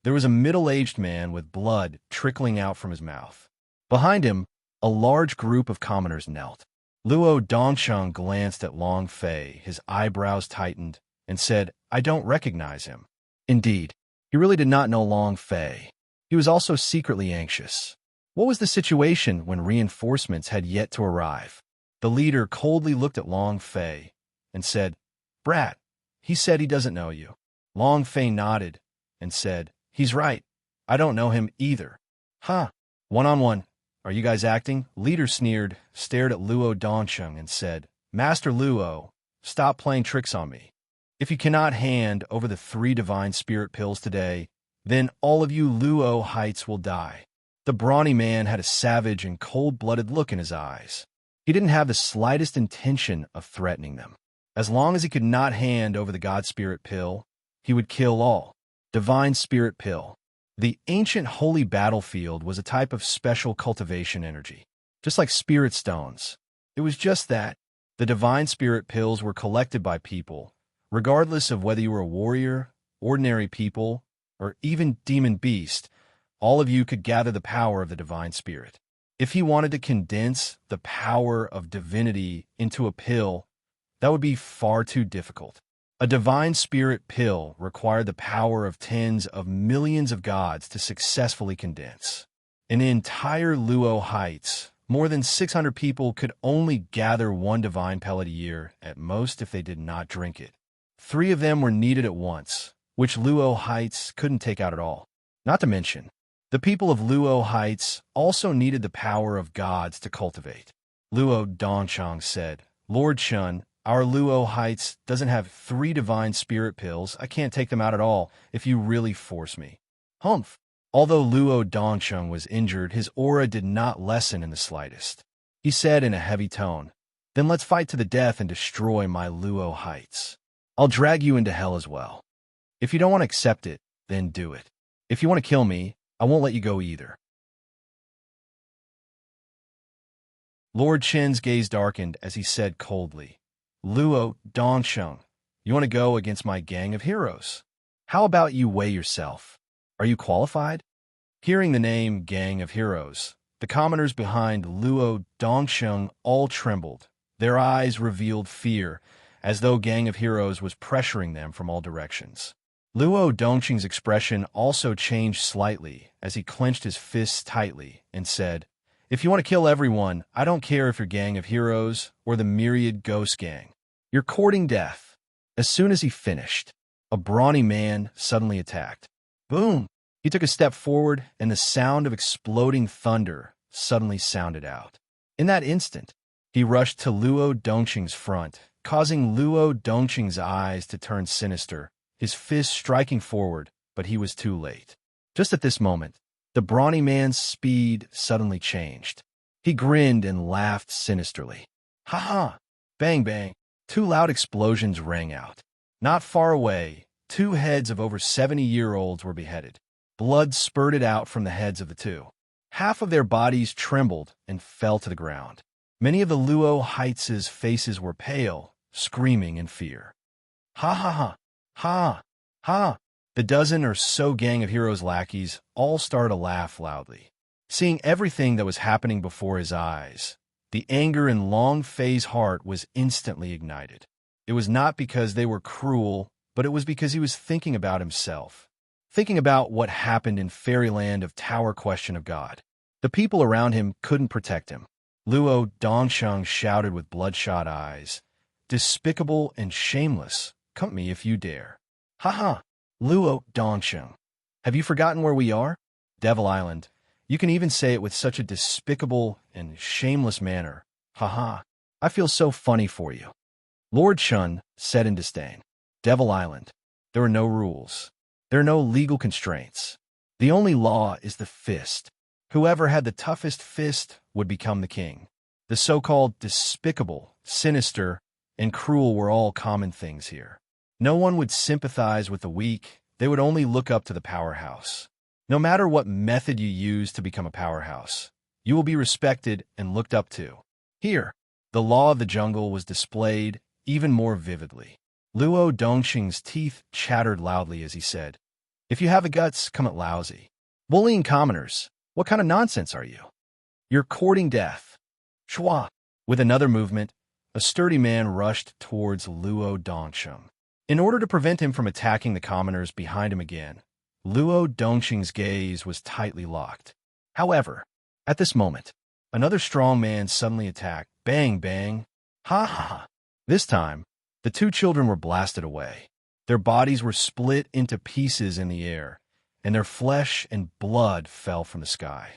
Speaker 1: there was a middle-aged man with blood trickling out from his mouth. Behind him, a large group of commoners knelt. Luo Dongsheng glanced at Long Fei, his eyebrows tightened, and said, "I don't recognize him." Indeed, he really did not know Long Fei. He was also secretly anxious. What was the situation when reinforcements had yet to arrive? The leader coldly looked at Long Fei and said, "Brat, he said he doesn't know you." Long Fei nodded and said, "He's right. I don't know him either." "Huh, one-on-one. Are you guys acting?" Leader sneered, stared at Luo Dongsheng and said, "Master Luo, stop playing tricks on me. If you cannot hand over the 3 divine spirit pills today, then all of you Luo Heights will die." The brawny man had a savage and cold-blooded look in his eyes. He didn't have the slightest intention of threatening them. As long as he could not hand over the God Spirit pill, he would kill all. Divine Spirit pill. The ancient holy battlefield was a type of special cultivation energy, just like spirit stones. It was just that the divine spirit pills were collected by people, regardless of whether you were a warrior, ordinary people, or even demon beast. All of you could gather the power of the divine spirit. If he wanted to condense the power of divinity into a pill, that would be far too difficult. A divine spirit pill required the power of tens of millions of gods to successfully condense. In the entire Luo Heights, more than 600 people could only gather one divine pellet a year, at most if they did not drink it. 3 of them were needed at once, which Luo Heights couldn't take out at all. Not to mention, the people of Luo Heights also needed the power of gods to cultivate. Luo Dongsheng said, "Lord Shun, our Luo Heights doesn't have 3 divine spirit pills. I can't take them out at all if you really force me." Humph! Although Luo Dongsheng was injured, his aura did not lessen in the slightest. He said in a heavy tone, "Then let's fight to the death and destroy my Luo Heights." I'll drag you into hell as well. If you don't want to accept it, then do it. If you want to kill me, I won't let you go either. Lord Chen's gaze darkened as he said coldly, Luo Dongsheng, you want to go against my gang of heroes? How about you weigh yourself? Are you qualified? Hearing the name Gang of Heroes, the commoners behind Luo Dongsheng all trembled. Their eyes revealed fear, as though Gang of Heroes was pressuring them from all directions. Luo Dongsheng's expression also changed slightly as he clenched his fists tightly and said, If you want to kill everyone, I don't care if you're Gang of Heroes or the myriad ghost gang. You're courting death. As soon as he finished, a brawny man suddenly attacked. Boom! He took a step forward, and the sound of exploding thunder suddenly sounded out. In that instant, he rushed to Luo Dongsheng's front, causing Luo Dongsheng's eyes to turn sinister, his fist striking forward, but he was too late. Just at this moment, the brawny man's speed suddenly changed. He grinned and laughed sinisterly. Ha ha! Bang bang! Two loud explosions rang out. Not far away, two heads of over 70-year-olds were beheaded. Blood spurted out from the heads of the two. Half of their bodies trembled and fell to the ground. Many of the Luo Heights' faces were pale, screaming in fear. Ha ha ha! Ha! Ha! The dozen or so Gang of Heroes lackeys all started to laugh loudly. Seeing everything that was happening before his eyes, the anger in Long Fei's heart was instantly ignited. It was not because they were cruel, but it was because he was thinking about himself. Thinking about what happened in Fairyland of Tower Question of God. The people around him couldn't protect him. Luo Dongsheng shouted with bloodshot eyes, Despicable and shameless, come me if you dare. Ha ha! Luo Dongsheng, have you forgotten where we are? Devil Island. You can even say it with such a despicable and shameless manner. Ha ha! I feel so funny for you. Lord Chun said in disdain. Devil Island. There are no rules. There are no legal constraints. The only law is the fist. Whoever had the toughest fist would become the king. The so-called despicable, sinister, and cruel were all common things here. No one would sympathize with the weak. They would only look up to the powerhouse. No matter what method you use to become a powerhouse, you will be respected and looked up to. Here, the law of the jungle was displayed even more vividly. Luo Dongsheng's teeth chattered loudly as he said, If you have the guts, come at lousy. Bullying commoners, what kind of nonsense are you? You're courting death. Shwa! With another movement, a sturdy man rushed towards Luo Dongsheng. In order to prevent him from attacking the commoners behind him again, Luo Dongsheng's gaze was tightly locked. However, at this moment, another strong man suddenly attacked. Bang, bang. Ha ha ha. This time, the two children were blasted away. Their bodies were split into pieces in the air, and their flesh and blood fell from the sky.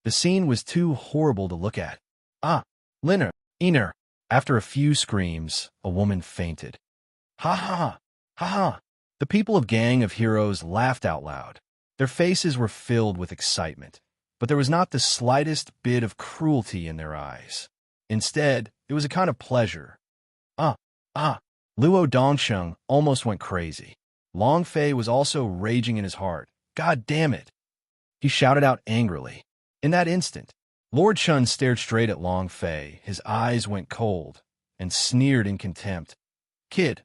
Speaker 1: The scene was too horrible to look at. Ah, Liner, Ener. After a few screams, a woman fainted. Ha ha ha, ha ha. The people of Gang of Heroes laughed out loud. Their faces were filled with excitement, but there was not the slightest bit of cruelty in their eyes. Instead, it was a kind of pleasure. Luo Dongsheng almost went crazy. Long Fei was also raging in his heart. God damn it! He shouted out angrily. In that instant, Lord Chun stared straight at Long Fei. His eyes went cold and sneered in contempt. Kid,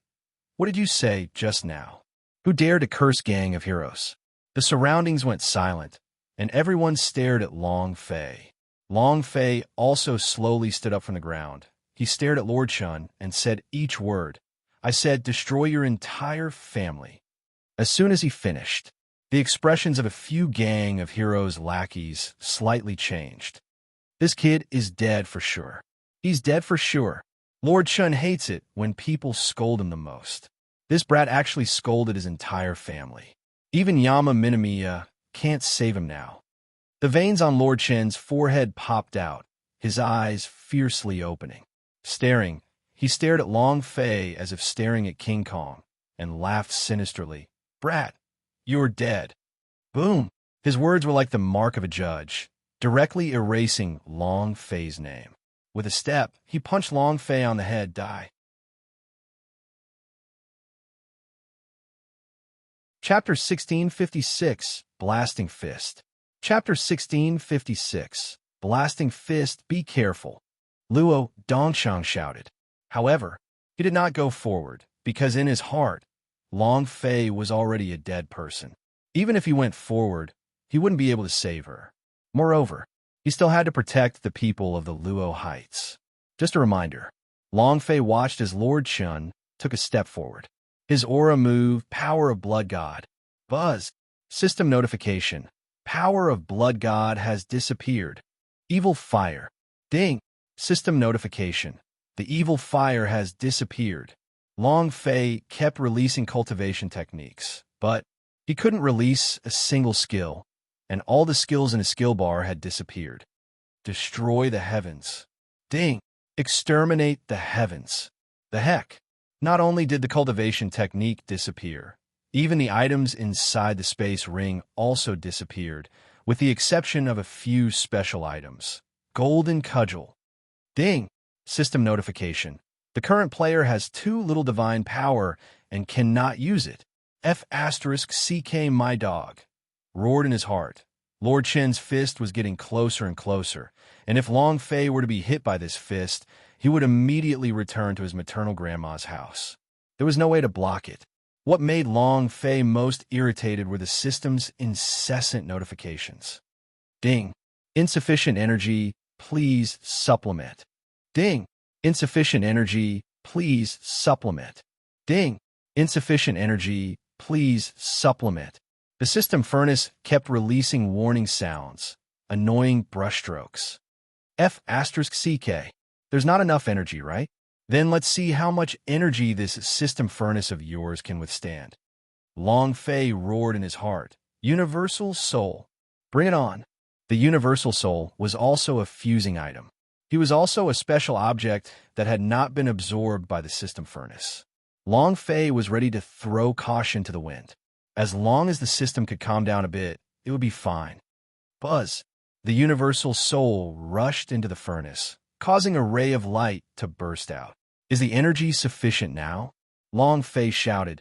Speaker 1: what did you say just now? Who dared to curse Gang of Heroes? The surroundings went silent, and everyone stared at Long Fei. Long Fei also slowly stood up from the ground. He stared at Lord Chun and said each word. I said, destroy your entire family. As soon as he finished, the expressions of a few Gang of Heroes lackeys slightly changed. This kid is dead for sure. He's dead for sure. Lord Chun hates it when people scold him the most. This brat actually scolded his entire family. Even Yama Minamiya can't save him now. The veins on Lord Chen's forehead popped out, his eyes fiercely opening. Staring, he stared at Long Fei as if staring at King Kong, and laughed sinisterly. Brat, you're dead. Boom! His words were like the mark of a judge, directly erasing Long Fei's name. With a step, he punched Long Fei on the head. Die. Chapter 1656, Blasting Fist. Chapter 1656, Blasting Fist, be careful, Luo Dongshang shouted. However, he did not go forward, because in his heart, Long Fei was already a dead person. Even if he went forward, he wouldn't be able to save her. Moreover, he still had to protect the people of the Luo Heights. Just a reminder, Long Fei watched as Lord Chun took a step forward. His aura moved, power of blood god. Buzz. System notification. Power of blood god has disappeared. Evil fire. Ding. System notification. The evil fire has disappeared. Long Fei kept releasing cultivation techniques, but he couldn't release a single skill, and all the skills in his skill bar had disappeared. Destroy the heavens. Ding. Exterminate the heavens. The heck? Not only did the cultivation technique disappear, even the items inside the space ring also disappeared, with the exception of a few special items. Golden Cudgel. Ding! System notification. The current player has too little divine power and cannot use it. F***CK my dog. Roared in his heart. Lord Chen's fist was getting closer and closer, and if Long Fei were to be hit by this fist, he would immediately return to his maternal grandma's house. There was no way to block it. What made Long Fei most irritated were the system's incessant notifications. Ding. Insufficient energy, please supplement. Ding. Insufficient energy, please supplement. Ding. Insufficient energy, please supplement. The system furnace kept releasing warning sounds, annoying brushstrokes. F***CK. There's not enough energy, right? Then let's see how much energy this system furnace of yours can withstand. Long Fei roared in his heart. Universal Soul. Bring it on. The Universal Soul was also a fusing item. He was also a special object that had not been absorbed by the system furnace. Long Fei was ready to throw caution to the wind. As long as the system could calm down a bit, it would be fine. Buzz. The Universal Soul rushed into the furnace, causing a ray of light to burst out. Is the energy sufficient now? Long Fei shouted.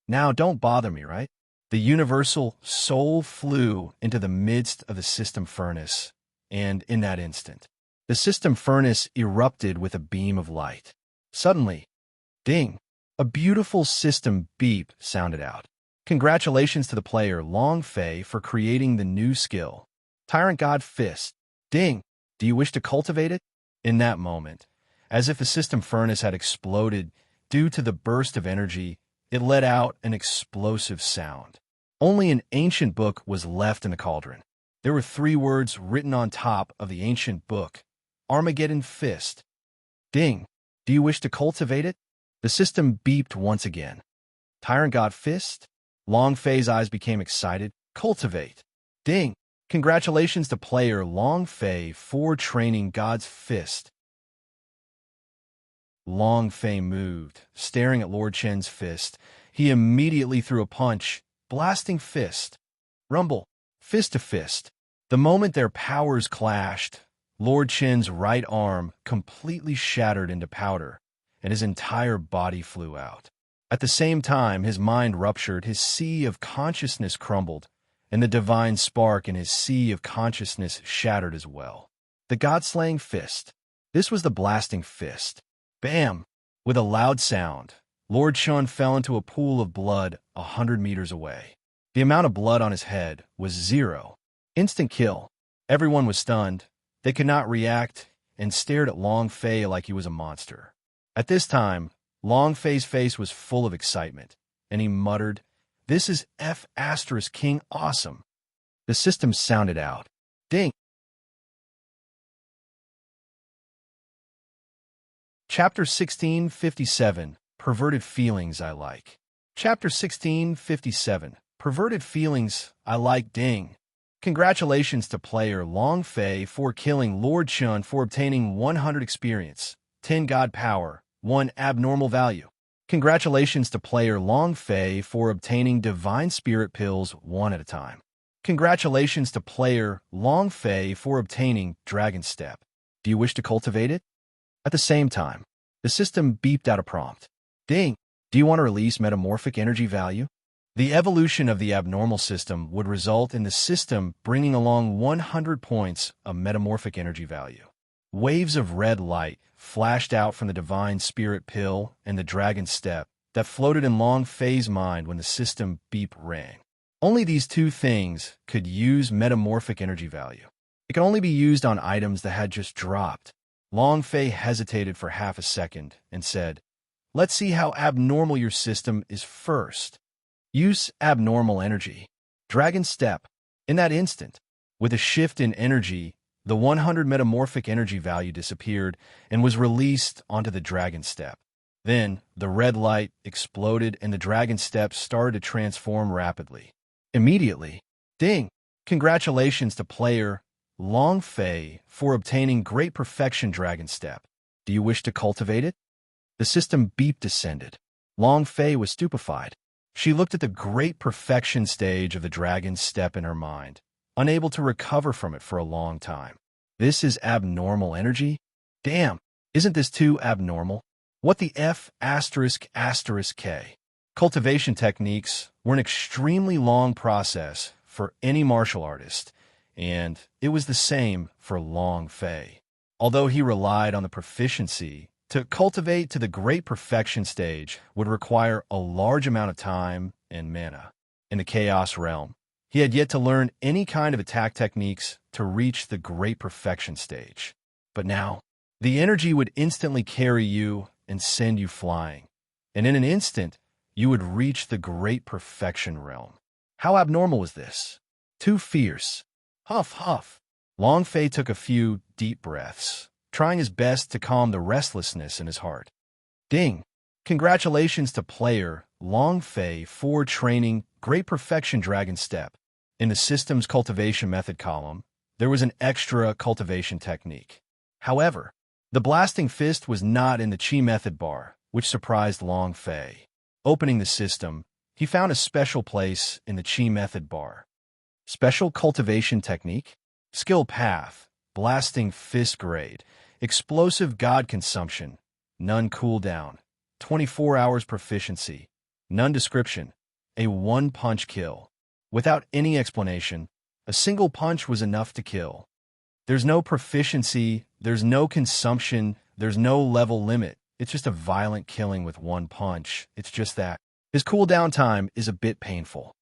Speaker 1: Now don't bother me, right? The Universal Soul flew into the midst of the system furnace, and in that instant, the system furnace erupted with a beam of light. Suddenly, ding, a beautiful system beep sounded out. Congratulations to the player Long Fei for creating the new skill. Tyrant God Fist. Ding, do you wish to cultivate it? In that moment, as if the system furnace had exploded due to the burst of energy, it let out an explosive sound. Only an ancient book was left in the cauldron. There were 3 words written on top of the ancient book. Armageddon Fist. Ding, do you wish to cultivate it? The system beeped once again. Tyrant God Fist? Long Fei's eyes became excited. Cultivate. Ding. Congratulations to player Long Fei for training God's Fist. Long Fei moved, staring at Lord Chen's fist. He immediately threw a punch, blasting fist. Rumble, fist to fist. The moment their powers clashed, Lord Chen's right arm completely shattered into powder, and his entire body flew out. At the same time, his mind ruptured, his sea of consciousness crumbled, and the divine spark in his sea of consciousness shattered as well. The God-slaying fist. This was the blasting fist. Bam! With a loud sound, Lord Chun fell into a pool of blood 100 meters away. The amount of blood on his head was 0. Instant kill. Everyone was stunned. They could not react and stared at Long Fei like he was a monster. At this time, Long Fei's face was full of excitement, and he muttered, "This is F***King awesome." The system sounded out. Ding! Chapter 1657, Perverted Feelings I Like. Chapter 1657, Perverted Feelings I Like. Ding! Congratulations to player Long Fei for killing Lord Chun for obtaining 100 experience, 10 God power, 1 abnormal value. Congratulations to player Long Fei for obtaining Divine Spirit Pills 1 at a time. Congratulations to player Long Fei for obtaining Dragon Step. Do you wish to cultivate it? At the same time, the system beeped out a prompt. Ding! Do you want to release Metamorphic Energy Value? The evolution of the abnormal system would result in the system bringing along 100 points of metamorphic energy value. Waves of red light flashed out from the divine spirit pill and the dragon step that floated in Long Fei's mind when the system beep rang. Only these two things could use metamorphic energy value. It could only be used on items that had just dropped. Long Fei hesitated for half a second and said, "Let's see how abnormal your system is first. Use abnormal energy. Dragon step." In that instant, with a shift in energy, the 100 metamorphic energy value disappeared and was released onto the dragon step. Then, the red light exploded and the dragon step started to transform rapidly. Immediately, ding! Congratulations to player Long Fei for obtaining Great Perfection Dragon Step. Do you wish to cultivate it? The system beep descended. Long Fei was stupefied. She looked at the Great Perfection stage of the Dragon's Step in her mind, unable to recover from it for a long time. This is abnormal energy? Damn, isn't this too abnormal? What the F *************** K? Cultivation techniques were an extremely long process for any martial artist, and it was the same for Long Fei. Although he relied on the proficiency, to cultivate to the Great Perfection stage would require a large amount of time and mana. In the Chaos Realm, he had yet to learn any kind of attack techniques to reach the Great Perfection stage. But now, the energy would instantly carry you and send you flying, and in an instant, you would reach the Great Perfection realm. How abnormal was this? Too fierce. Huff, huff. Long Fei took a few deep breaths, trying his best to calm the restlessness in his heart. Ding! Congratulations to player Long Fei for training Great Perfection Dragon Step. In the system's cultivation method column, there was an extra cultivation technique. However, the blasting fist was not in the chi method bar, which surprised Long Fei. Opening the system, he found a special place in the chi method bar. Special cultivation technique? Skill path, blasting fist grade, explosive god consumption, none cooldown, 24 hours proficiency, none description, a one-punch kill. Without any explanation, a single punch was enough to kill. There's no proficiency, there's no consumption, there's no level limit. It's just a violent killing with one punch. It's just that. His cooldown time is a bit painful.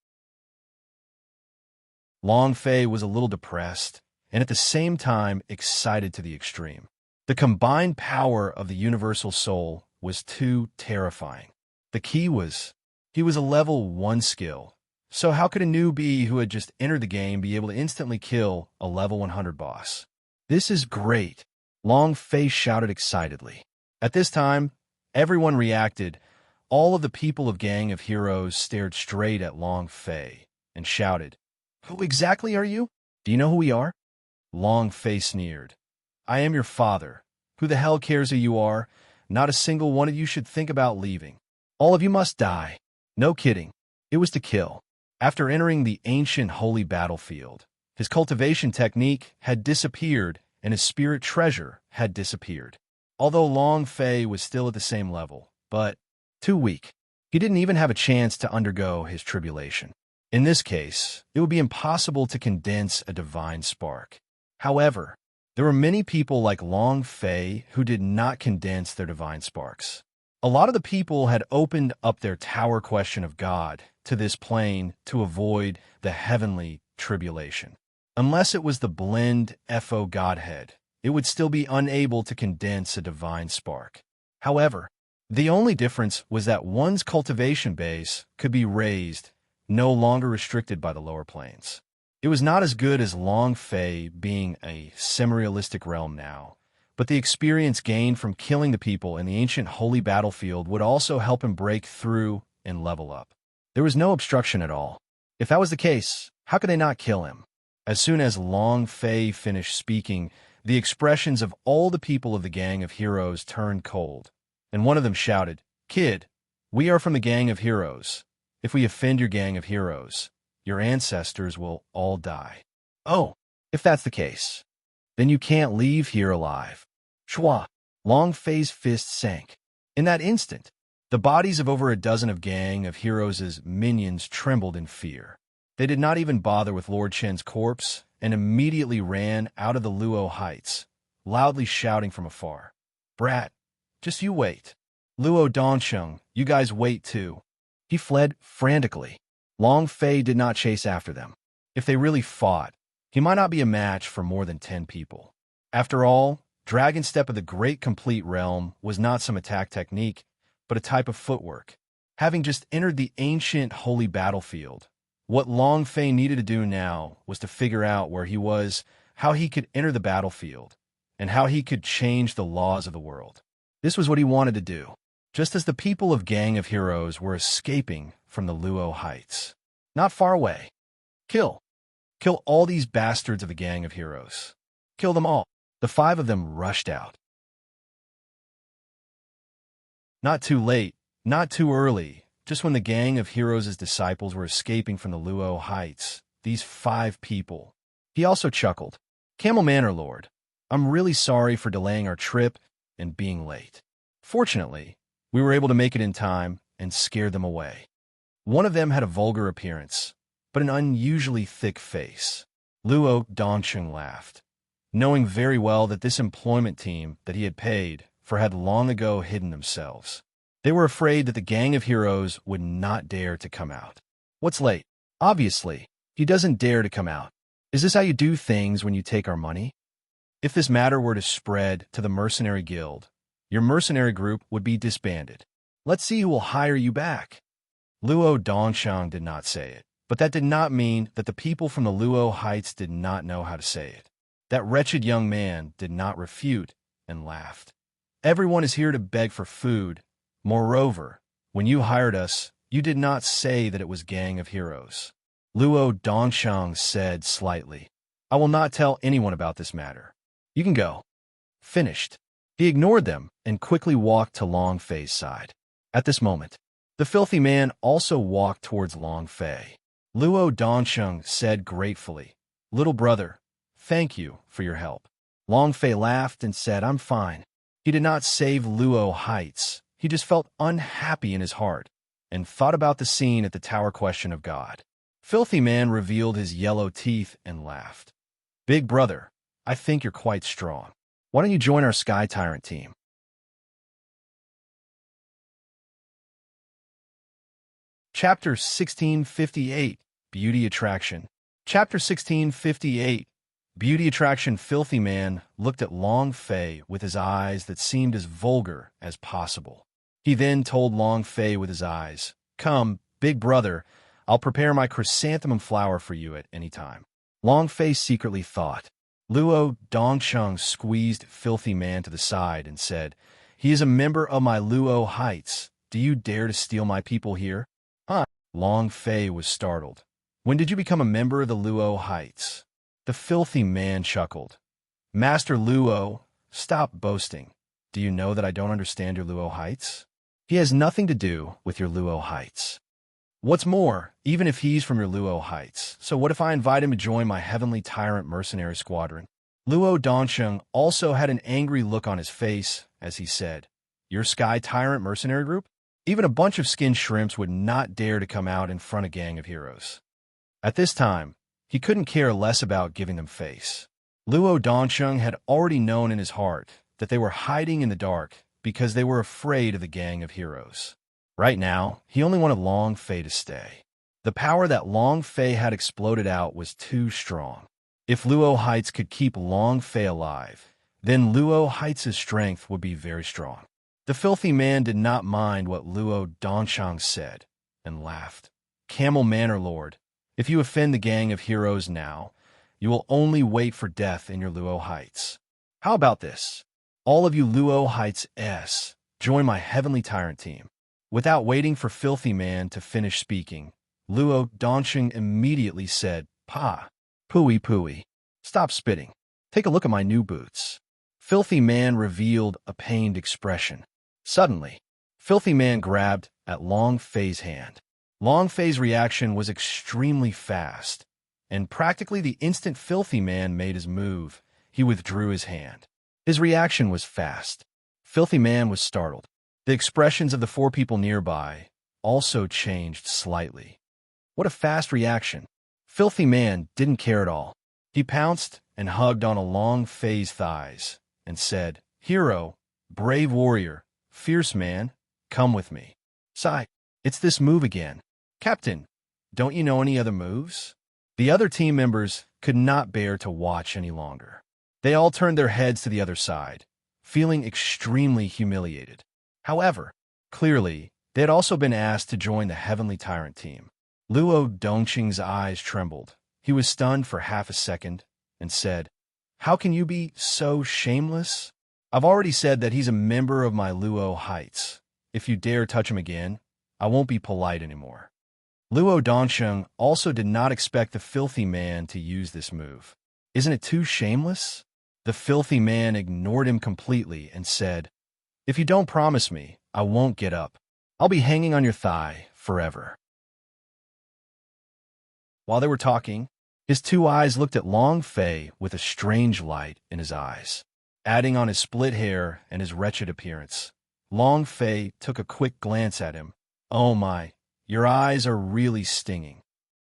Speaker 1: Long Fei was a little depressed, and at the same time excited to the extreme. The combined power of the universal soul was too terrifying. The key was, he was a level 1 skill. So how could a newbie who had just entered the game be able to instantly kill a level 100 boss? This is great, Long Fei shouted excitedly. At this time, everyone reacted. All of the people of Gang of Heroes stared straight at Long Fei and shouted, "Who exactly are you? Do you know who we are?" Long Fei sneered. "I am your father. Who the hell cares who you are? Not a single one of you should think about leaving. All of you must die." No kidding. It was to kill. After entering the ancient holy battlefield, his cultivation technique had disappeared and his spirit treasure had disappeared. Although Long Fei was still at the same level, but too weak. He didn't even have a chance to undergo his tribulation. In this case, it would be impossible to condense a divine spark. However, there were many people like Long Fei who did not condense their divine sparks. A lot of the people had opened up their tower question of God to this plane to avoid the heavenly tribulation. Unless it was the blend FO Godhead, it would still be unable to condense a divine spark. However, the only difference was that one's cultivation base could be raised, no longer restricted by the lower planes. It was not as good as Long Fei being a semi-realistic realm now, but the experience gained from killing the people in the ancient holy battlefield would also help him break through and level up. There was no obstruction at all. If that was the case, how could they not kill him? As soon as Long Fei finished speaking, the expressions of all the people of the Gang of Heroes turned cold, and one of them shouted, "Kid, we are from the Gang of Heroes. If we offend your Gang of Heroes, your ancestors will all die." "Oh, if that's the case, then you can't leave here alive." Shwa! Long Fei's fist sank. In that instant, The bodies of over a dozen of Gang of Heroes' minions trembled in fear. They did not even bother with Lord Chen's corpse and immediately ran out of the Luo Heights, loudly shouting from afar. "Brat, just you wait. Luo Dongsheng, you guys wait too." He fled frantically. Long Fei did not chase after them. If they really fought, he might not be a match for more than 10 people. After all, Dragon Step of the Great Complete Realm was not some attack technique, but a type of footwork. Having just entered the ancient holy battlefield, what Long Fei needed to do now was to figure out where he was, how he could enter the battlefield, and how he could change the laws of the world. This was what he wanted to do, just as the people of Gang of Heroes were escaping from the Luo Heights. Not far away. Kill. Kill all these bastards of the Gang of Heroes. Kill them all. The 5 of them rushed out. Not too late, not too early, just when the Gang of Heroes' disciples were escaping from the Luo Heights, these 5 people. He also chuckled. "Camel Manor Lord, I'm really sorry for delaying our trip and being late. Fortunately, we were able to make it in time and scare them away." One of them had a vulgar appearance, but an unusually thick face. Luo Dongsheng laughed, knowing very well that this employment team that he had paid for had long ago hidden themselves. They were afraid that the Gang of Heroes would not dare to come out. What's late? Obviously, he doesn't dare to come out. Is this how you do things when you take our money? If this matter were to spread to the mercenary guild, your mercenary group would be disbanded. Let's see who will hire you back. Luo Dongsheng did not say it, but that did not mean that the people from the Luo Heights did not know how to say it. That wretched young man did not refute and laughed. Everyone is here to beg for food. Moreover, when you hired us, you did not say that it was Gang of Heroes. Luo Dongsheng said slightly, "I will not tell anyone about this matter. You can go." Finished. He ignored them and quickly walked to Long Fei's side. At this moment, the filthy man also walked towards Long Fei. Luo Dongsheng said gratefully, "Little brother, thank you for your help." Long Fei laughed and said, "I'm fine." He did not save Luo Heights. He just felt unhappy in his heart and thought about the scene at the Tower Question of God. Filthy man revealed his yellow teeth and laughed. "Big brother, I think you're quite strong. Why don't you join our Sky Tyrant team?" Chapter 1658, Beauty Attraction. Chapter 1658, Beauty Attraction. Filthy man looked at Long Fei with his eyes that seemed as vulgar as possible. He then told Long Fei with his eyes, "Come, big brother, I'll prepare my chrysanthemum flower for you at any time." Long Fei secretly thought. Luo Dongsheng squeezed Filthy man to the side and said, "He is a member of my Luo Heights. Do you dare to steal my people here?" "Huh?" Long Fei was startled. "When did you become a member of the Luo Heights?" The filthy man chuckled. "Master Luo, stop boasting. Do you know that I don't understand your Luo Heights? He has nothing to do with your Luo Heights. What's more, even if he's from your Luo Heights, so what if I invite him to join my heavenly tyrant mercenary squadron?" Luo Dongsheng also had an angry look on his face as he said, "Your Sky Tyrant mercenary group? Even a bunch of skinned shrimps would not dare to come out in front of Gang of Heroes." At this time, he couldn't care less about giving them face. Luo Dongsheng had already known in his heart that they were hiding in the dark because they were afraid of the Gang of Heroes. Right now, he only wanted Long Fei to stay. The power that Long Fei had exploded out was too strong. If Luo Heights could keep Long Fei alive, then Luo Heights' strength would be very strong. The filthy man did not mind what Luo Dongsheng said and laughed. "Camel Manor Lord, if you offend the Gang of Heroes now, you will only wait for death in your Luo Heights. How about this? All of you Luo Heights join my heavenly tyrant team." Without waiting for Filthy man to finish speaking, Luo Dongsheng immediately said, "Pa, pooey, stop spitting. Take a look at my new boots." Filthy man revealed a pained expression. Suddenly, Filthy man grabbed at Long Fei's hand. Long Fei's reaction was extremely fast, and practically the instant Filthy man made his move, he withdrew his hand. His reaction was fast. Filthy man was startled. The expressions of the four people nearby also changed slightly. What a fast reaction. Filthy Man didn't care at all. He pounced and hugged on a long Fei's thighs and said, "Hero, brave warrior, fierce man, come with me." Sigh, it's this move again. Captain, don't you know any other moves? The other team members could not bear to watch any longer. They all turned their heads to the other side, feeling extremely humiliated. However, clearly, they had also been asked to join the Heavenly Tyrant team. Luo Dongqing's eyes trembled. He was stunned for half a second and said, "How can you be so shameless? I've already said that he's a member of my Luo Heights. If you dare touch him again, I won't be polite anymore." Luo Dongqing also did not expect the Filthy Man to use this move. Isn't it too shameless? The Filthy Man ignored him completely and said, "If you don't promise me, I won't get up. I'll be hanging on your thigh forever." While they were talking, his two eyes looked at Long Fei with a strange light in his eyes. Adding on his split hair and his wretched appearance, Long Fei took a quick glance at him. "Oh my, your eyes are really stinging."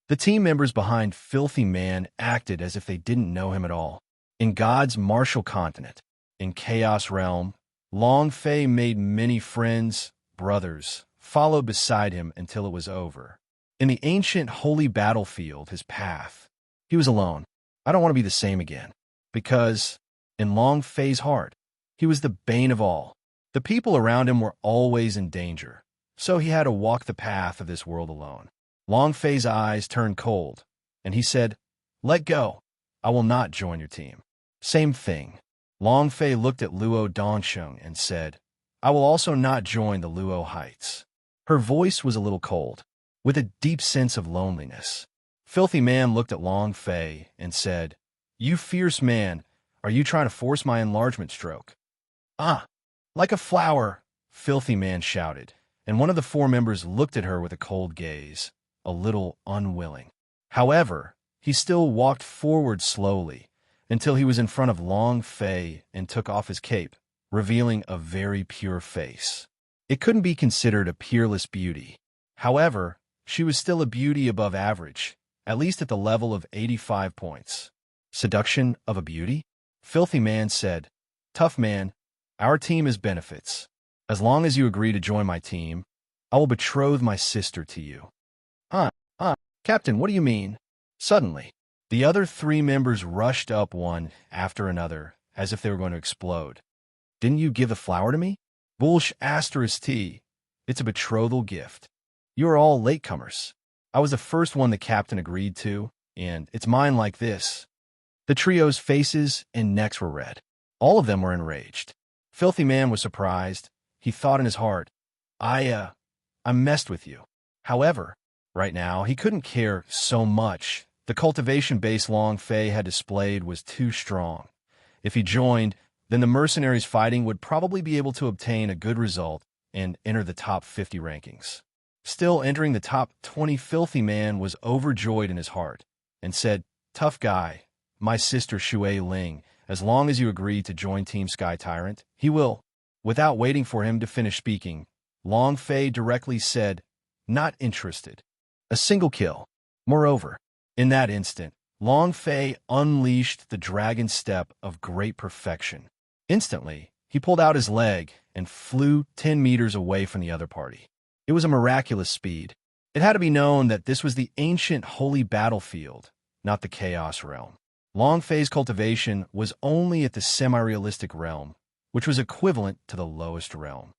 Speaker 1: The team members behind Filthy Man acted as if they didn't know him at all. In God's martial continent, in Chaos Realm, Long Fei made many friends, brothers, followed beside him until it was over. In the ancient holy battlefield, his path, he was alone. I don't want to be the same again. Because, in Long Fei's heart, he was the bane of all. The people around him were always in danger, so he had to walk the path of this world alone. Long Fei's eyes turned cold, and he said, "Let go. I will not join your team." Same thing. Long Fei looked at Luo Dongqing and said, "I will also not join the Luo Heights." Her voice was a little cold, with a deep sense of loneliness. Filthy Man looked at Long Fei and said, "You fierce man, are you trying to force my enlargement stroke?" "Ah, like a flower," Filthy Man shouted, and one of the four members looked at her with a cold gaze, a little unwilling. However, he still walked forward slowly until he was in front of Long Fei and took off his cape, revealing a very pure face. It couldn't be considered a peerless beauty. However, she was still a beauty above average, at least at the level of 85 points. Seduction of a beauty? Filthy Man said, "Tough man, our team has benefits. As long as you agree to join my team, I will betroth my sister to you." Captain, what do you mean? Suddenly, the other three members rushed up one after another, as if they were going to explode. "Didn't you give the flower to me?" "Bullsh asterisk T. It's a betrothal gift. You are all latecomers. I was the first one the captain agreed to, and it's mine like this." The trio's faces and necks were red. All of them were enraged. Filthy Man was surprised. He thought in his heart, I messed with you." However, right now, he couldn't care so much. The cultivation base Long Fei had displayed was too strong. If he joined, then the mercenaries fighting would probably be able to obtain a good result and enter the top 50 rankings. Still entering the top 20, Filthy Man was overjoyed in his heart and said, "Tough guy, my sister Shui Ling, as long as you agree to join Team Sky Tyrant, he will." Without waiting for him to finish speaking, Long Fei directly said, "Not interested." A single kill. Moreover, in that instant, Long Fei unleashed the dragon step of great perfection. Instantly, he pulled out his leg and flew 10 meters away from the other party. It was a miraculous speed. It had to be known that this was the ancient holy battlefield, not the Chaos Realm. Long Fei's cultivation was only at the semi-realistic realm, which was equivalent to the lowest realm.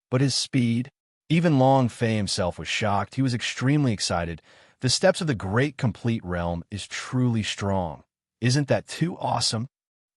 Speaker 1: But his speed, even Long Fei himself was shocked. He was extremely excited. The steps of the great complete realm is truly strong. Isn't that too awesome?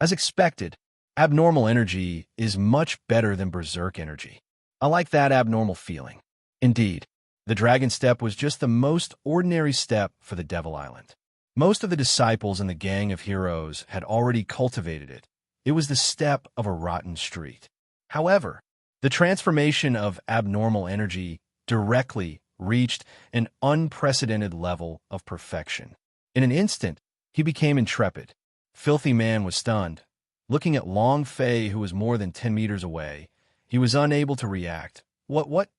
Speaker 1: As expected, abnormal energy is much better than berserk energy. I like that abnormal feeling. Indeed, the dragon step was just the most ordinary step for the Devil Island. Most of the disciples in the gang of heroes had already cultivated it. It was the step of a rotten street. However, the transformation of abnormal energy directly reached an unprecedented level of perfection. In an instant, he became intrepid. Filthy Man was stunned. Looking at Long Fei, who was more than 10 meters away, he was unable to react. What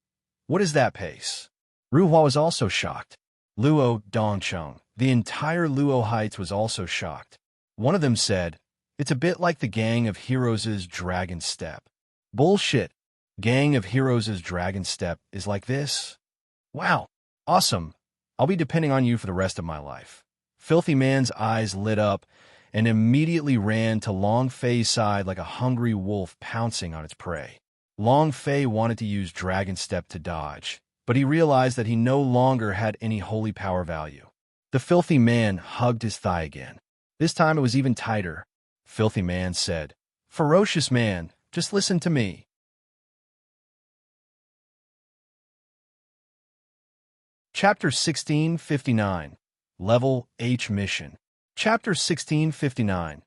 Speaker 1: is that pace? Ruhua was also shocked. Luo Dongcheng, the entire Luo Heights was also shocked. One of them said, "It's a bit like the Gang of Heroes' Dragon Step." Bullshit. Gang of Heroes' Dragon Step is like this? Wow. Awesome. I'll be depending on you for the rest of my life. Filthy Man's eyes lit up and immediately ran to Long Fei's side like a hungry wolf pouncing on its prey. Long Fei wanted to use Dragon Step to dodge, but he realized that he no longer had any holy power value. The Filthy Man hugged his thigh again. This time it was even tighter. Filthy Man said, "Ferocious Man, just listen to me." Chapter 1659, Level H Mission. Chapter 1659,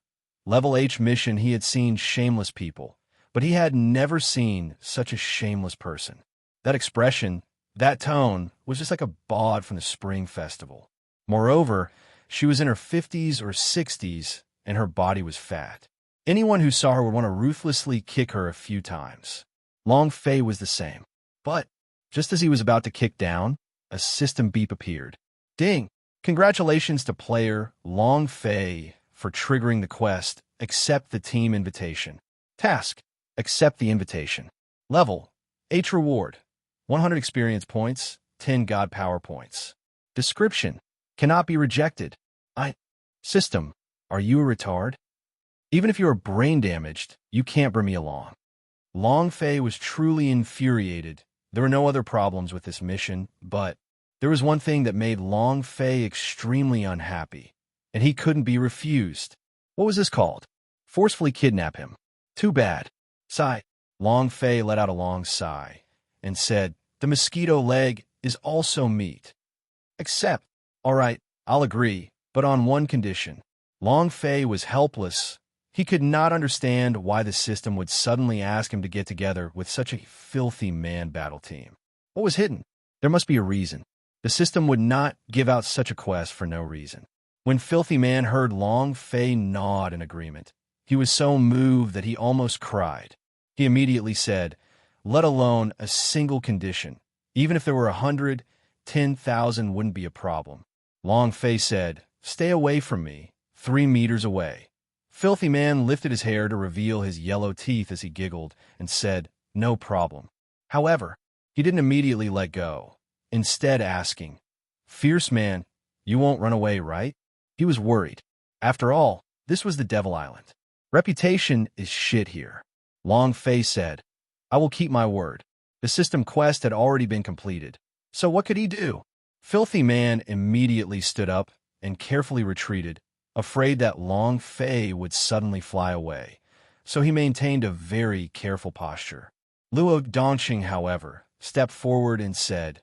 Speaker 1: Level H Mission. He had seen shameless people, but he had never seen such a shameless person. That expression, that tone, was just like a bawd from the Spring Festival. Moreover, she was in her 50s or 60s, and her body was fat. Anyone who saw her would want to ruthlessly kick her a few times. Long Fei was the same. But, just as he was about to kick down, a system beep appeared. Ding! Congratulations to player Long Fei for triggering the quest, accept the team invitation. Task, accept the invitation. Level, H reward, 100 experience points, 10 God power points. Description, cannot be rejected. System, are you a retard? Even if you are brain damaged, you can't bring me along. Long Fei was truly infuriated. There were no other problems with this mission, but there was one thing that made Long Fei extremely unhappy, and he couldn't be refused. What was this called? Forcefully kidnap him. Too bad. Sigh. Long Fei let out a long sigh and said, "The mosquito leg is also meat." Accept. All right, I'll agree, but on one condition. Long Fei was helpless. He could not understand why the system would suddenly ask him to get together with such a filthy man battle team. What was hidden? There must be a reason. The system would not give out such a quest for no reason. When Filthy Man heard Long Fei nod in agreement, he was so moved that he almost cried. He immediately said, "Let alone a single condition. Even if there were 100, 10,000 wouldn't be a problem." Long Fei said, "Stay away from me, 3 meters away." Filthy Man lifted his hair to reveal his yellow teeth as he giggled and said, "No problem." However, he didn't immediately let go, instead asking, "Fierce Man, you won't run away, right?" He was worried. After all, this was the Devil Island. Reputation is shit here. Long Fei said, "I will keep my word." The system quest had already been completed, so what could he do? Filthy Man immediately stood up and carefully retreated, afraid that Long Fei would suddenly fly away, so he maintained a very careful posture. Luo Dongqing, however, stepped forward and said,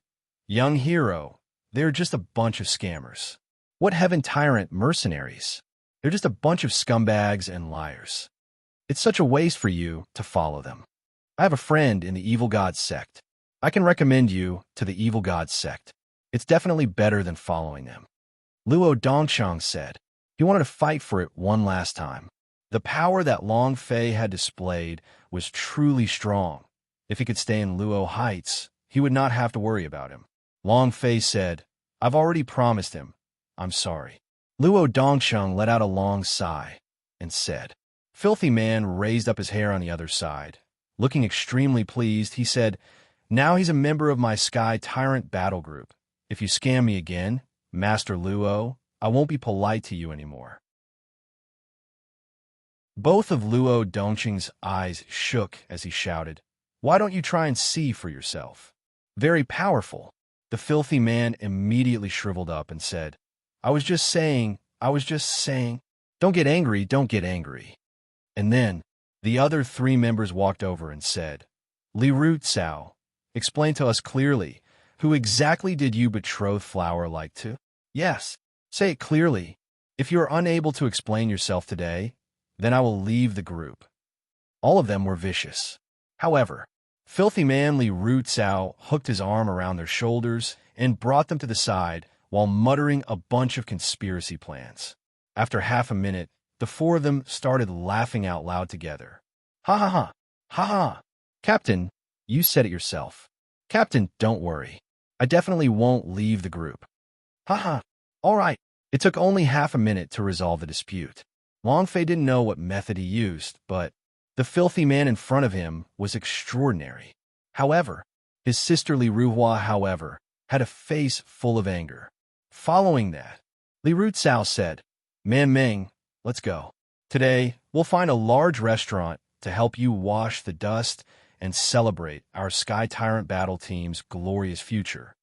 Speaker 1: "Young hero, they're just a bunch of scammers. What heaven tyrant mercenaries? They're just a bunch of scumbags and liars. It's such a waste for you to follow them. I have a friend in the Evil God sect. I can recommend you to the Evil God sect. It's definitely better than following them." Luo Dongchang said. He wanted to fight for it one last time. The power that Long Fei had displayed was truly strong. If he could stay in Luo Heights, he would not have to worry about him. Long Fei said, "I've already promised him. I'm sorry." Luo Dongcheng let out a long sigh and said. Filthy Man raised up his hair on the other side. Looking extremely pleased, he said, "Now he's a member of my Sky Tyrant battle group. If you scam me again, Master Luo, I won't be polite to you anymore." Both of Luo Dongqing's eyes shook as he shouted, "Why don't you try and see for yourself?" Very powerful. The Filthy Man immediately shriveled up and said, I was just saying. Don't get angry, don't get angry." And then, the other 3 members walked over and said, "Li Ru Cao, explain to us clearly, who exactly did you betroth Flower like to?" "Yes, say it clearly. If you are unable to explain yourself today, then I will leave the group." All of them were vicious. However, Filthy Man Li Ru Cao hooked his arm around their shoulders and brought them to the side while muttering a bunch of conspiracy plans. After half a minute, The four of them started laughing out loud together. Ha ha ha, ha ha. Captain, you said it yourself. Captain, don't worry. I definitely won't leave the group. Ha ha. All right. It took only half a minute to resolve the dispute. Longfei didn't know what method he used, but the filthy man in front of him was extraordinary. However, his sister Li Ruhua, had a face full of anger. Following that, Li Rucao said, Man Ming, let's go. Today, we'll find a large restaurant to help you wash the dust and celebrate our Sky Tyrant battle team's glorious future.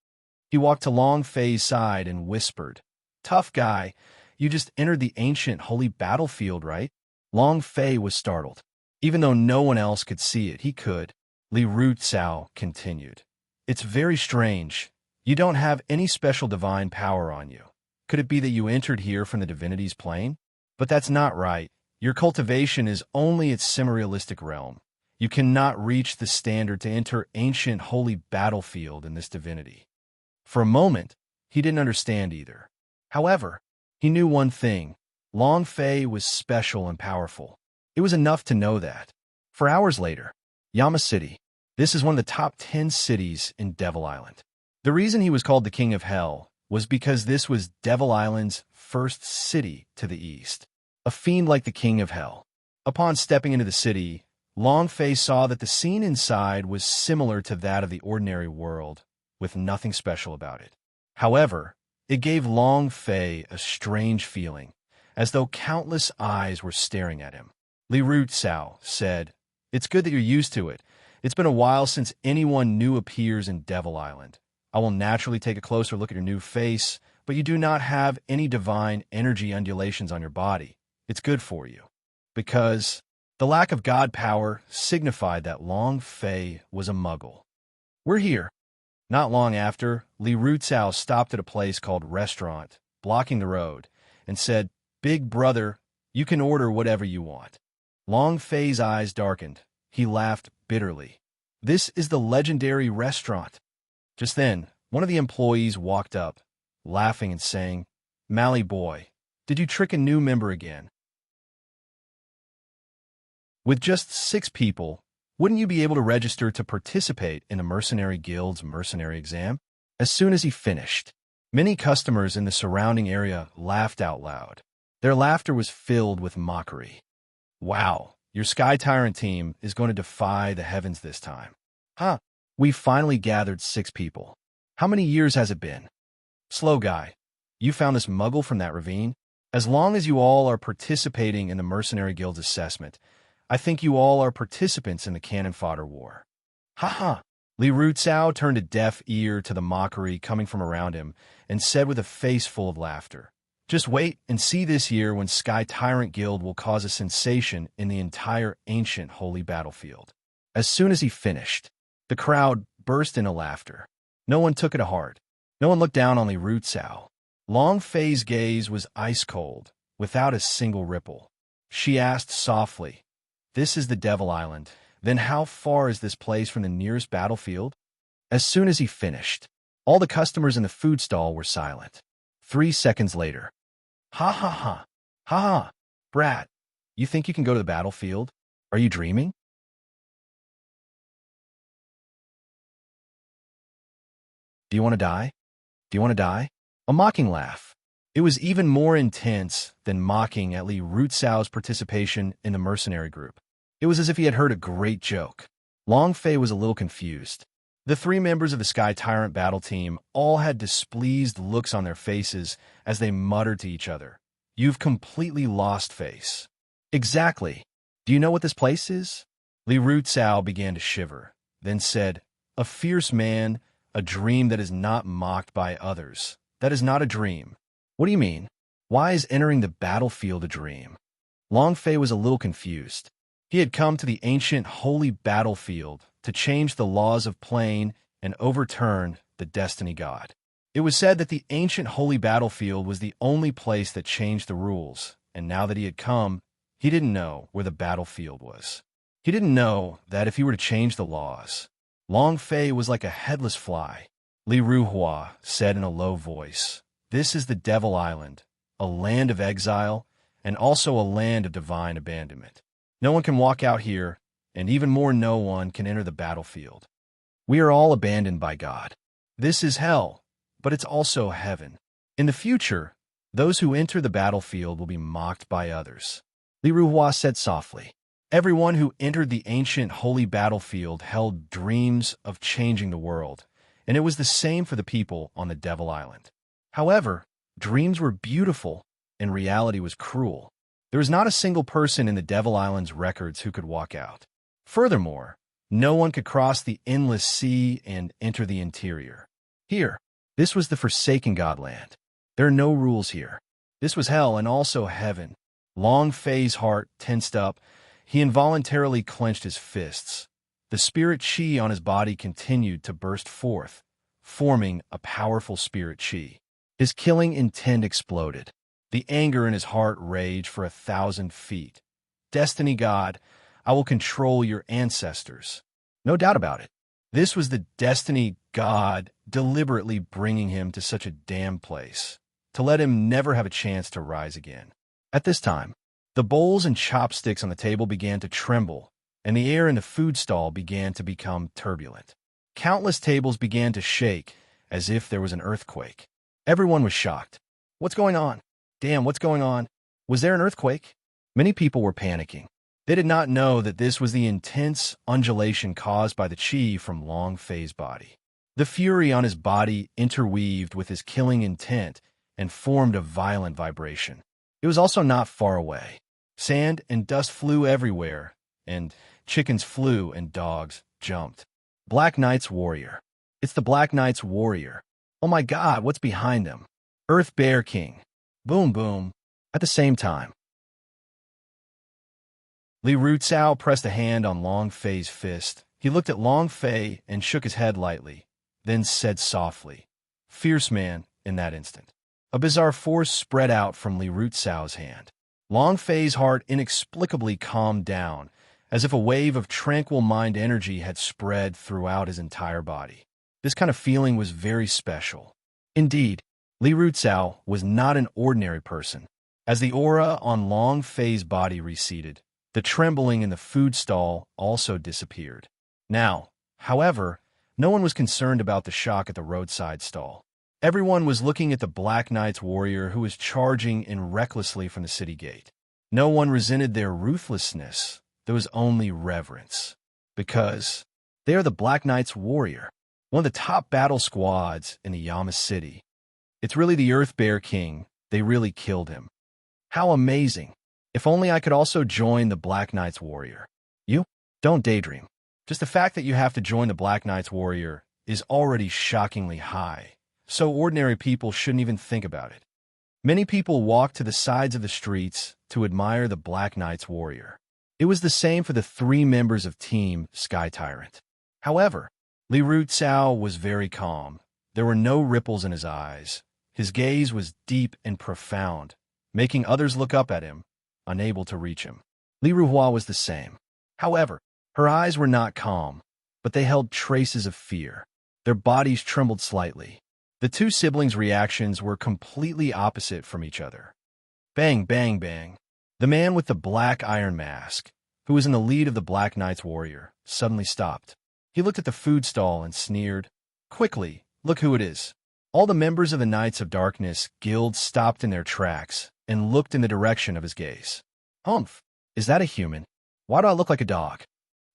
Speaker 1: He walked to Long Fei's side and whispered, Tough guy, you just entered the ancient holy battlefield, right? Long Fei was startled. Even though no one else could see it, he could. Li Rucao continued, It's very strange. You don't have any special divine power on you. Could it be that you entered here from the divinity's plane? But that's not right. Your cultivation is only its semi-realistic realm. You cannot reach the standard to enter ancient holy battlefield in this divinity. For a moment, he didn't understand either. However, he knew one thing. Long Fei was special and powerful. It was enough to know that. For hours later, Yama City. This is one of the top 10 cities in Devil Island. The reason he was called the King of Hell was because this was Devil Island's first city to the east. A fiend like the King of Hell. Upon stepping into the city, Long Fei saw that the scene inside was similar to that of the ordinary world, with nothing special about it. However, it gave Long Fei a strange feeling, as though countless eyes were staring at him. Li Rucao said, It's good that you're used to it. It's been a while since anyone new appears in Devil Island. I will naturally take a closer look at your new face, but you do not have any divine energy undulations on your body. It's good for you. Because the lack of god power signified that Long Fei was a muggle. We're here. Not long after, Li Rucao stopped at a place called Restaurant, blocking the road, and said, Big brother, you can order whatever you want. Long Fei's eyes darkened. He laughed bitterly. This is the legendary restaurant. Just then, one of the employees walked up, laughing and saying, Mally boy, did you trick a new member again? With just 6 people, wouldn't you be able to register to participate in the Mercenary Guild's mercenary exam? As soon as he finished, many customers in the surrounding area laughed out loud. Their laughter was filled with mockery. Wow, your Sky Tyrant team is going to defy the heavens this time. Huh, we finally gathered 6 people. How many years has it been? Slow guy, you found this muggle from that ravine? As long as you all are participating in the Mercenary Guild's assessment, I think you all are participants in the cannon fodder war. Ha ha! Li Rucao turned a deaf ear to the mockery coming from around him and said with a face full of laughter, Just wait and see this year when Sky Tyrant Guild will cause a sensation in the entire ancient holy battlefield. As soon as he finished, the crowd burst into laughter. No one took it to heart. No one looked down on Li Rucao. Long Fei's gaze was ice cold, without a single ripple. She asked softly, This is the Devil Island. Then how far is this place from the nearest battlefield? As soon as he finished, all the customers in the food stall were silent. 3 seconds later, Ha ha ha, ha ha, brat, you think you can go to the battlefield? Are you dreaming? Do you want to die? Do you want to die? A mocking laugh. It was even more intense than mocking at Li Rucao's participation in the mercenary group. It was as if he had heard a great joke. Long Fei was a little confused. The 3 members of the Sky Tyrant battle team all had displeased looks on their faces as they muttered to each other. You've completely lost face. Exactly. Do you know what this place is? Li Rucao began to shiver, then said, A fierce man, a dream that is not mocked by others. That is not a dream. What do you mean? Why is entering the battlefield a dream? Long Fei was a little confused. He had come to the ancient holy battlefield to change the laws of plane and overturn the destiny god. It was said that the ancient holy battlefield was the only place that changed the rules, and now that he had come, he didn't know where the battlefield was. He didn't know that if he were to change the laws, Long Fei was like a headless fly. Li Ruhua said in a low voice, This is the Devil Island, a land of exile, and also a land of divine abandonment. No one can walk out here, and even more no one can enter the battlefield. We are all abandoned by God. This is hell, but it's also heaven. In the future, those who enter the battlefield will be mocked by others. Li Ruhua said softly. Everyone who entered the ancient holy battlefield held dreams of changing the world, and it was the same for the people on the Devil Island. However, dreams were beautiful, and reality was cruel. There was not a single person in the Devil Island's records who could walk out. Furthermore, no one could cross the endless sea and enter the interior. Here, this was the forsaken Godland. There are no rules here. This was hell and also heaven. Long Fei's heart tensed up. He involuntarily clenched his fists. The spirit chi on his body continued to burst forth, forming a powerful spirit chi. His killing intent exploded. The anger in his heart raged for 1,000 feet. Destiny God, I will control your ancestors. No doubt about it. This was the destiny God deliberately bringing him to such a damn place, to let him never have a chance to rise again. At this time, the bowls and chopsticks on the table began to tremble, and the air in the food stall began to become turbulent. Countless tables began to shake as if there was an earthquake. Everyone was shocked. What's going on? Damn, what's going on? Was there an earthquake? Many people were panicking. They did not know that this was the intense undulation caused by the chi from Long Fei's body. The fury on his body interweaved with his killing intent and formed a violent vibration. It was also not far away. Sand and dust flew everywhere, and chickens flew and dogs jumped. Black Knight's warrior. It's the Black Knight's warrior. Oh my God, what's behind them? Earth Bear King. Boom, boom. At the same time, Li Rucao pressed a hand on Long Fei's fist. He looked at Long Fei and shook his head lightly, then said softly, "Fierce man," in that instant. A bizarre force spread out from Li Rucao's hand. Long Fei's heart inexplicably calmed down, as if a wave of tranquil mind energy had spread throughout his entire body. This kind of feeling was very special. Indeed, Li Rucao was not an ordinary person. As the aura on Long Fei's body receded, the trembling in the food stall also disappeared. Now, however, no one was concerned about the shock at the roadside stall. Everyone was looking at the Black Knight's warrior who was charging in recklessly from the city gate. No one resented their ruthlessness. There was only reverence. Because they are the Black Knight's warrior, one of the top battle squads in the Yama City. It's really the Earth Bear King. They really killed him. How amazing. If only I could also join the Black Knight's warrior. You? Don't daydream. Just the fact that you have to join the Black Knight's warrior is already shockingly high, so ordinary people shouldn't even think about it. Many people walked to the sides of the streets to admire the Black Knight's warrior. It was the same for the 3 members of Team Sky Tyrant. However, Li Rucao was very calm. There were no ripples in his eyes. His gaze was deep and profound, making others look up at him, unable to reach him. Li Ruhua was the same. However, her eyes were not calm, but they held traces of fear. Their bodies trembled slightly. The 2 siblings' reactions were completely opposite from each other. Bang, bang, bang. The man with the black iron mask, who was in the lead of the Black Knight's warrior, suddenly stopped. He looked at the food stall and sneered. Quickly, look who it is. All the members of the Knights of Darkness Guild stopped in their tracks and looked in the direction of his gaze. Humph, is that a human? Why do I look like a dog?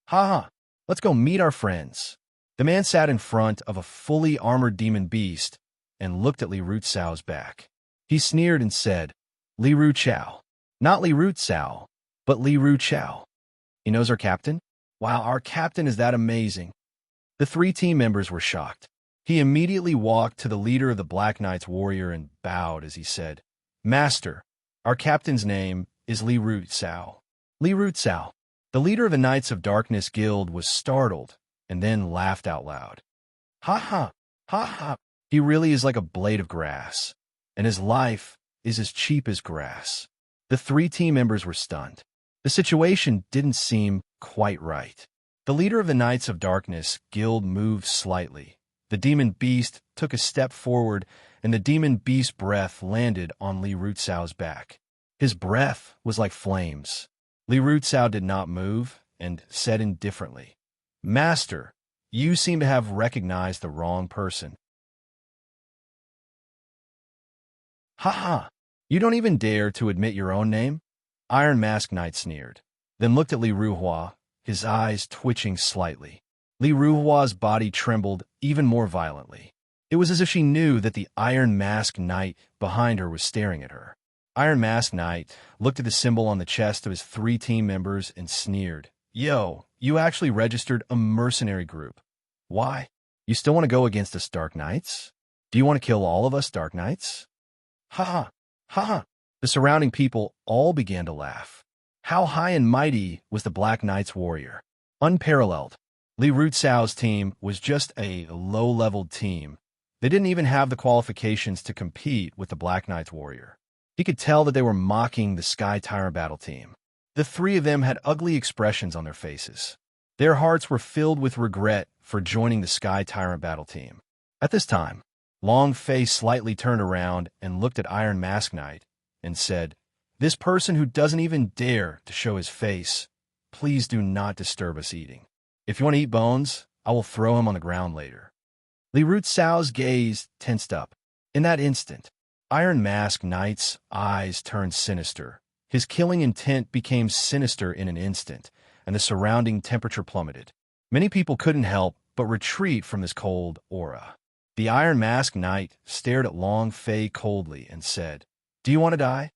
Speaker 1: Ha ha, let's go meet our friends. The man sat in front of a fully armored demon beast and looked at Li Rucao's back. He sneered and said, Li Rucao. Not Li Rucao, but Li Rucao. He knows our captain? Wow, our captain is that amazing. The 3 team members were shocked. He immediately walked to the leader of the Black Knight's warrior and bowed as he said, Master, our captain's name is Li Rucao. Li Rucao, the leader of the Knights of Darkness Guild, was startled and then laughed out loud. Ha ha, ha ha. He really is like a blade of grass, and his life is as cheap as grass. The 3 team members were stunned. The situation didn't seem quite right. The leader of the Knights of Darkness Guild moved slightly. The demon beast took a step forward, and the demon beast's breath landed on Li Rucao's back. His breath was like flames. Li Rutsao did not move and said indifferently, "Master, you seem to have recognized the wrong person." "Ha ha! You don't even dare to admit your own name?" Iron Mask Knight sneered, then looked at Li Ruhua, his eyes twitching slightly. Li Ruhua's body trembled even more violently. It was as if she knew that the Iron Mask Knight behind her was staring at her. Iron Mask Knight looked at the symbol on the chest of his 3 team members and sneered. "Yo, you actually registered a mercenary group. Why? You still want to go against us Dark Knights? Do you want to kill all of us Dark Knights?" "Ha ha! Ha ha!" The surrounding people all began to laugh. How high and mighty was the Black Knight's warrior? Unparalleled. Li Rutsao's team was just a low-leveled team. They didn't even have the qualifications to compete with the Black Knight's warrior. He could tell that they were mocking the Sky Tyrant battle team. The 3 of them had ugly expressions on their faces. Their hearts were filled with regret for joining the Sky Tyrant battle team. At this time, Long Fei slightly turned around and looked at Iron Mask Knight and said, "This person who doesn't even dare to show his face, please do not disturb us eating. If you want to eat bones, I will throw him on the ground later." Li Rutsao's gaze tensed up. In that instant, Iron Mask Knight's eyes turned sinister. His killing intent became sinister in an instant, and the surrounding temperature plummeted. Many people couldn't help but retreat from this cold aura. The Iron Mask Knight stared at Long Fei coldly and said, "Do you want to die?"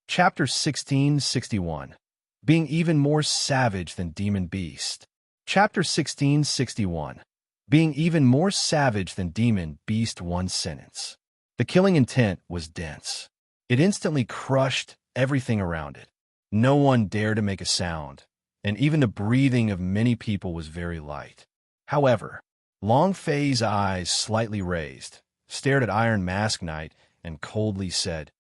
Speaker 1: Chapter 1661. Being even more savage than Demon Beast. Chapter 1661. Being even more savage than Demon Beast. One sentence. The killing intent was dense. It instantly crushed everything around it. No one dared to make a sound, and even the breathing of many people was very light. However, Long Fei's eyes slightly raised, stared at Iron Mask Knight, and coldly said,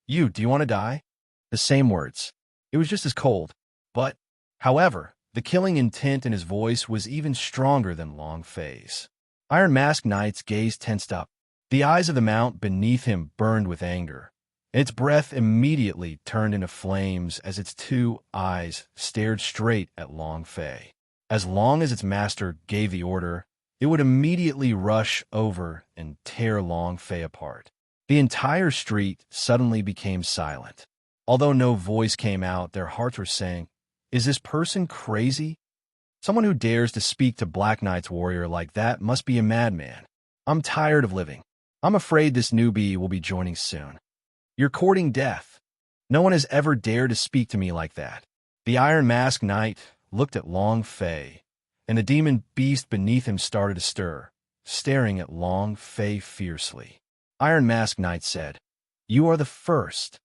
Speaker 1: "Do you want to die?" The same words. It was just as cold. But, however, the killing intent in his voice was even stronger than Long Fei's. Iron Mask Knight's gaze tensed up. The eyes of the mount beneath him burned with anger. Its breath immediately turned into flames as its 2 eyes stared straight at Long Fei. As long as its master gave the order, it would immediately rush over and tear Long Fei apart. The entire street suddenly became silent. Although no voice came out, their hearts were saying, "Is this person crazy? Someone who dares to speak to Black Knight's warrior like that must be a madman. I'm tired of living. I'm afraid this newbie will be joining soon. You're courting death. No one has ever dared to speak to me like that." The Iron Mask Knight looked at Long Fei, and the demon beast beneath him started to stir, staring at Long Fei fiercely. Iron Mask Knight said, "You are the first.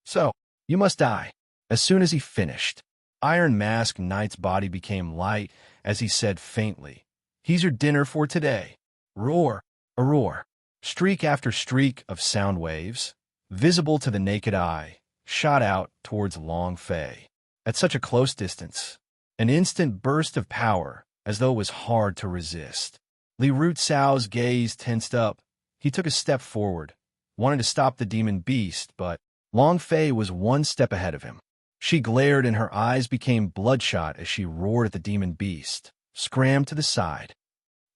Speaker 1: So, you must die." As soon as he finished, Iron Mask Knight's body became light as he said faintly, "He's your dinner for today." Roar, a roar. Streak after streak of sound waves, visible to the naked eye, shot out towards Long Fei. At such a close distance, an instant burst of power, as though it was hard to resist. Li Rutsao's gaze tensed up. He took a step forward, wanted to stop the demon beast, but Long Fei was 1 step ahead of him. She glared and her eyes became bloodshot as she roared at the demon beast, scrammed to the side.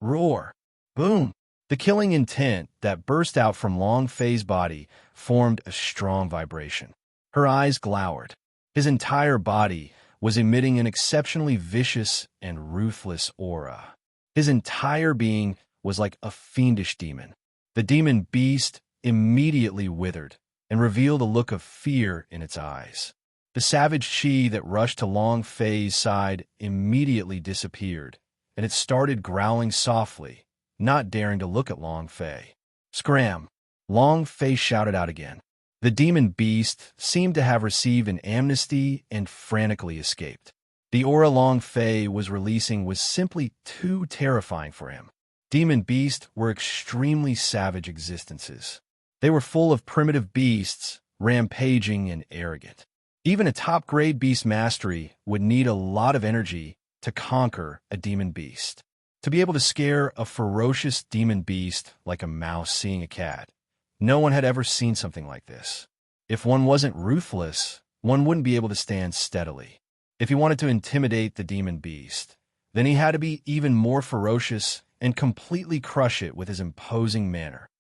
Speaker 1: Roar! Boom! The killing intent that burst out from Long Fei's body formed a strong vibration. Her eyes glowered. His entire body was emitting an exceptionally vicious and ruthless aura. His entire being was like a fiendish demon. The demon beast immediately withered and revealed a look of fear in its eyes. The savage chi that rushed to Long Fei's side immediately disappeared, and it started growling softly, not daring to look at Long Fei. Scram! Long Fei shouted out again. The demon beast seemed to have received an amnesty and frantically escaped. The aura Long Fei was releasing was simply too terrifying for him. Demon beasts were extremely savage existences. They were full of primitive beasts, rampaging and arrogant. Even a top-grade beast mastery would need a lot of energy to conquer a demon beast. To be able to scare a ferocious demon beast like a mouse seeing a cat. No one had ever seen something like this. If one wasn't ruthless, one wouldn't be able to stand steadily. If he wanted to intimidate the demon beast, then he had to be even more ferocious and completely crush it with his imposing manner.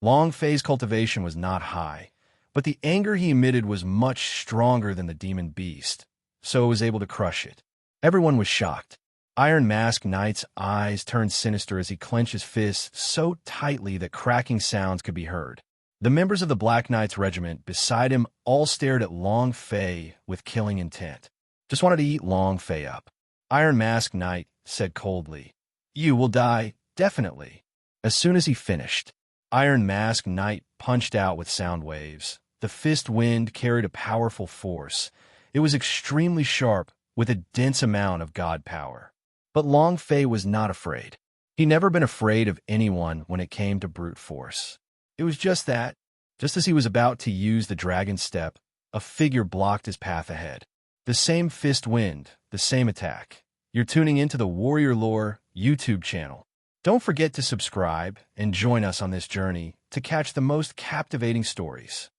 Speaker 1: Long Fei's cultivation was not high, but the anger he emitted was much stronger than the demon beast, so it was able to crush it. Everyone was shocked. Iron Mask Knight's eyes turned sinister as he clenched his fists so tightly that cracking sounds could be heard. The members of the Black Knight's regiment beside him all stared at Long Fei with killing intent. Just wanted to eat Long Fei up. Iron Mask Knight said coldly, "You will die, definitely." As soon as he finished, Iron Mask Knight punched out with sound waves. The fist wind carried a powerful force. It was extremely sharp, with a dense amount of god power. But Long Fei was not afraid. He'd never been afraid of anyone when it came to brute force. It was just that, just as he was about to use the dragon step, a figure blocked his path ahead. The same fist wind, the same attack. You're tuning into the Warrior Lore YouTube channel. Don't forget to subscribe and join us on this journey to catch the most captivating stories.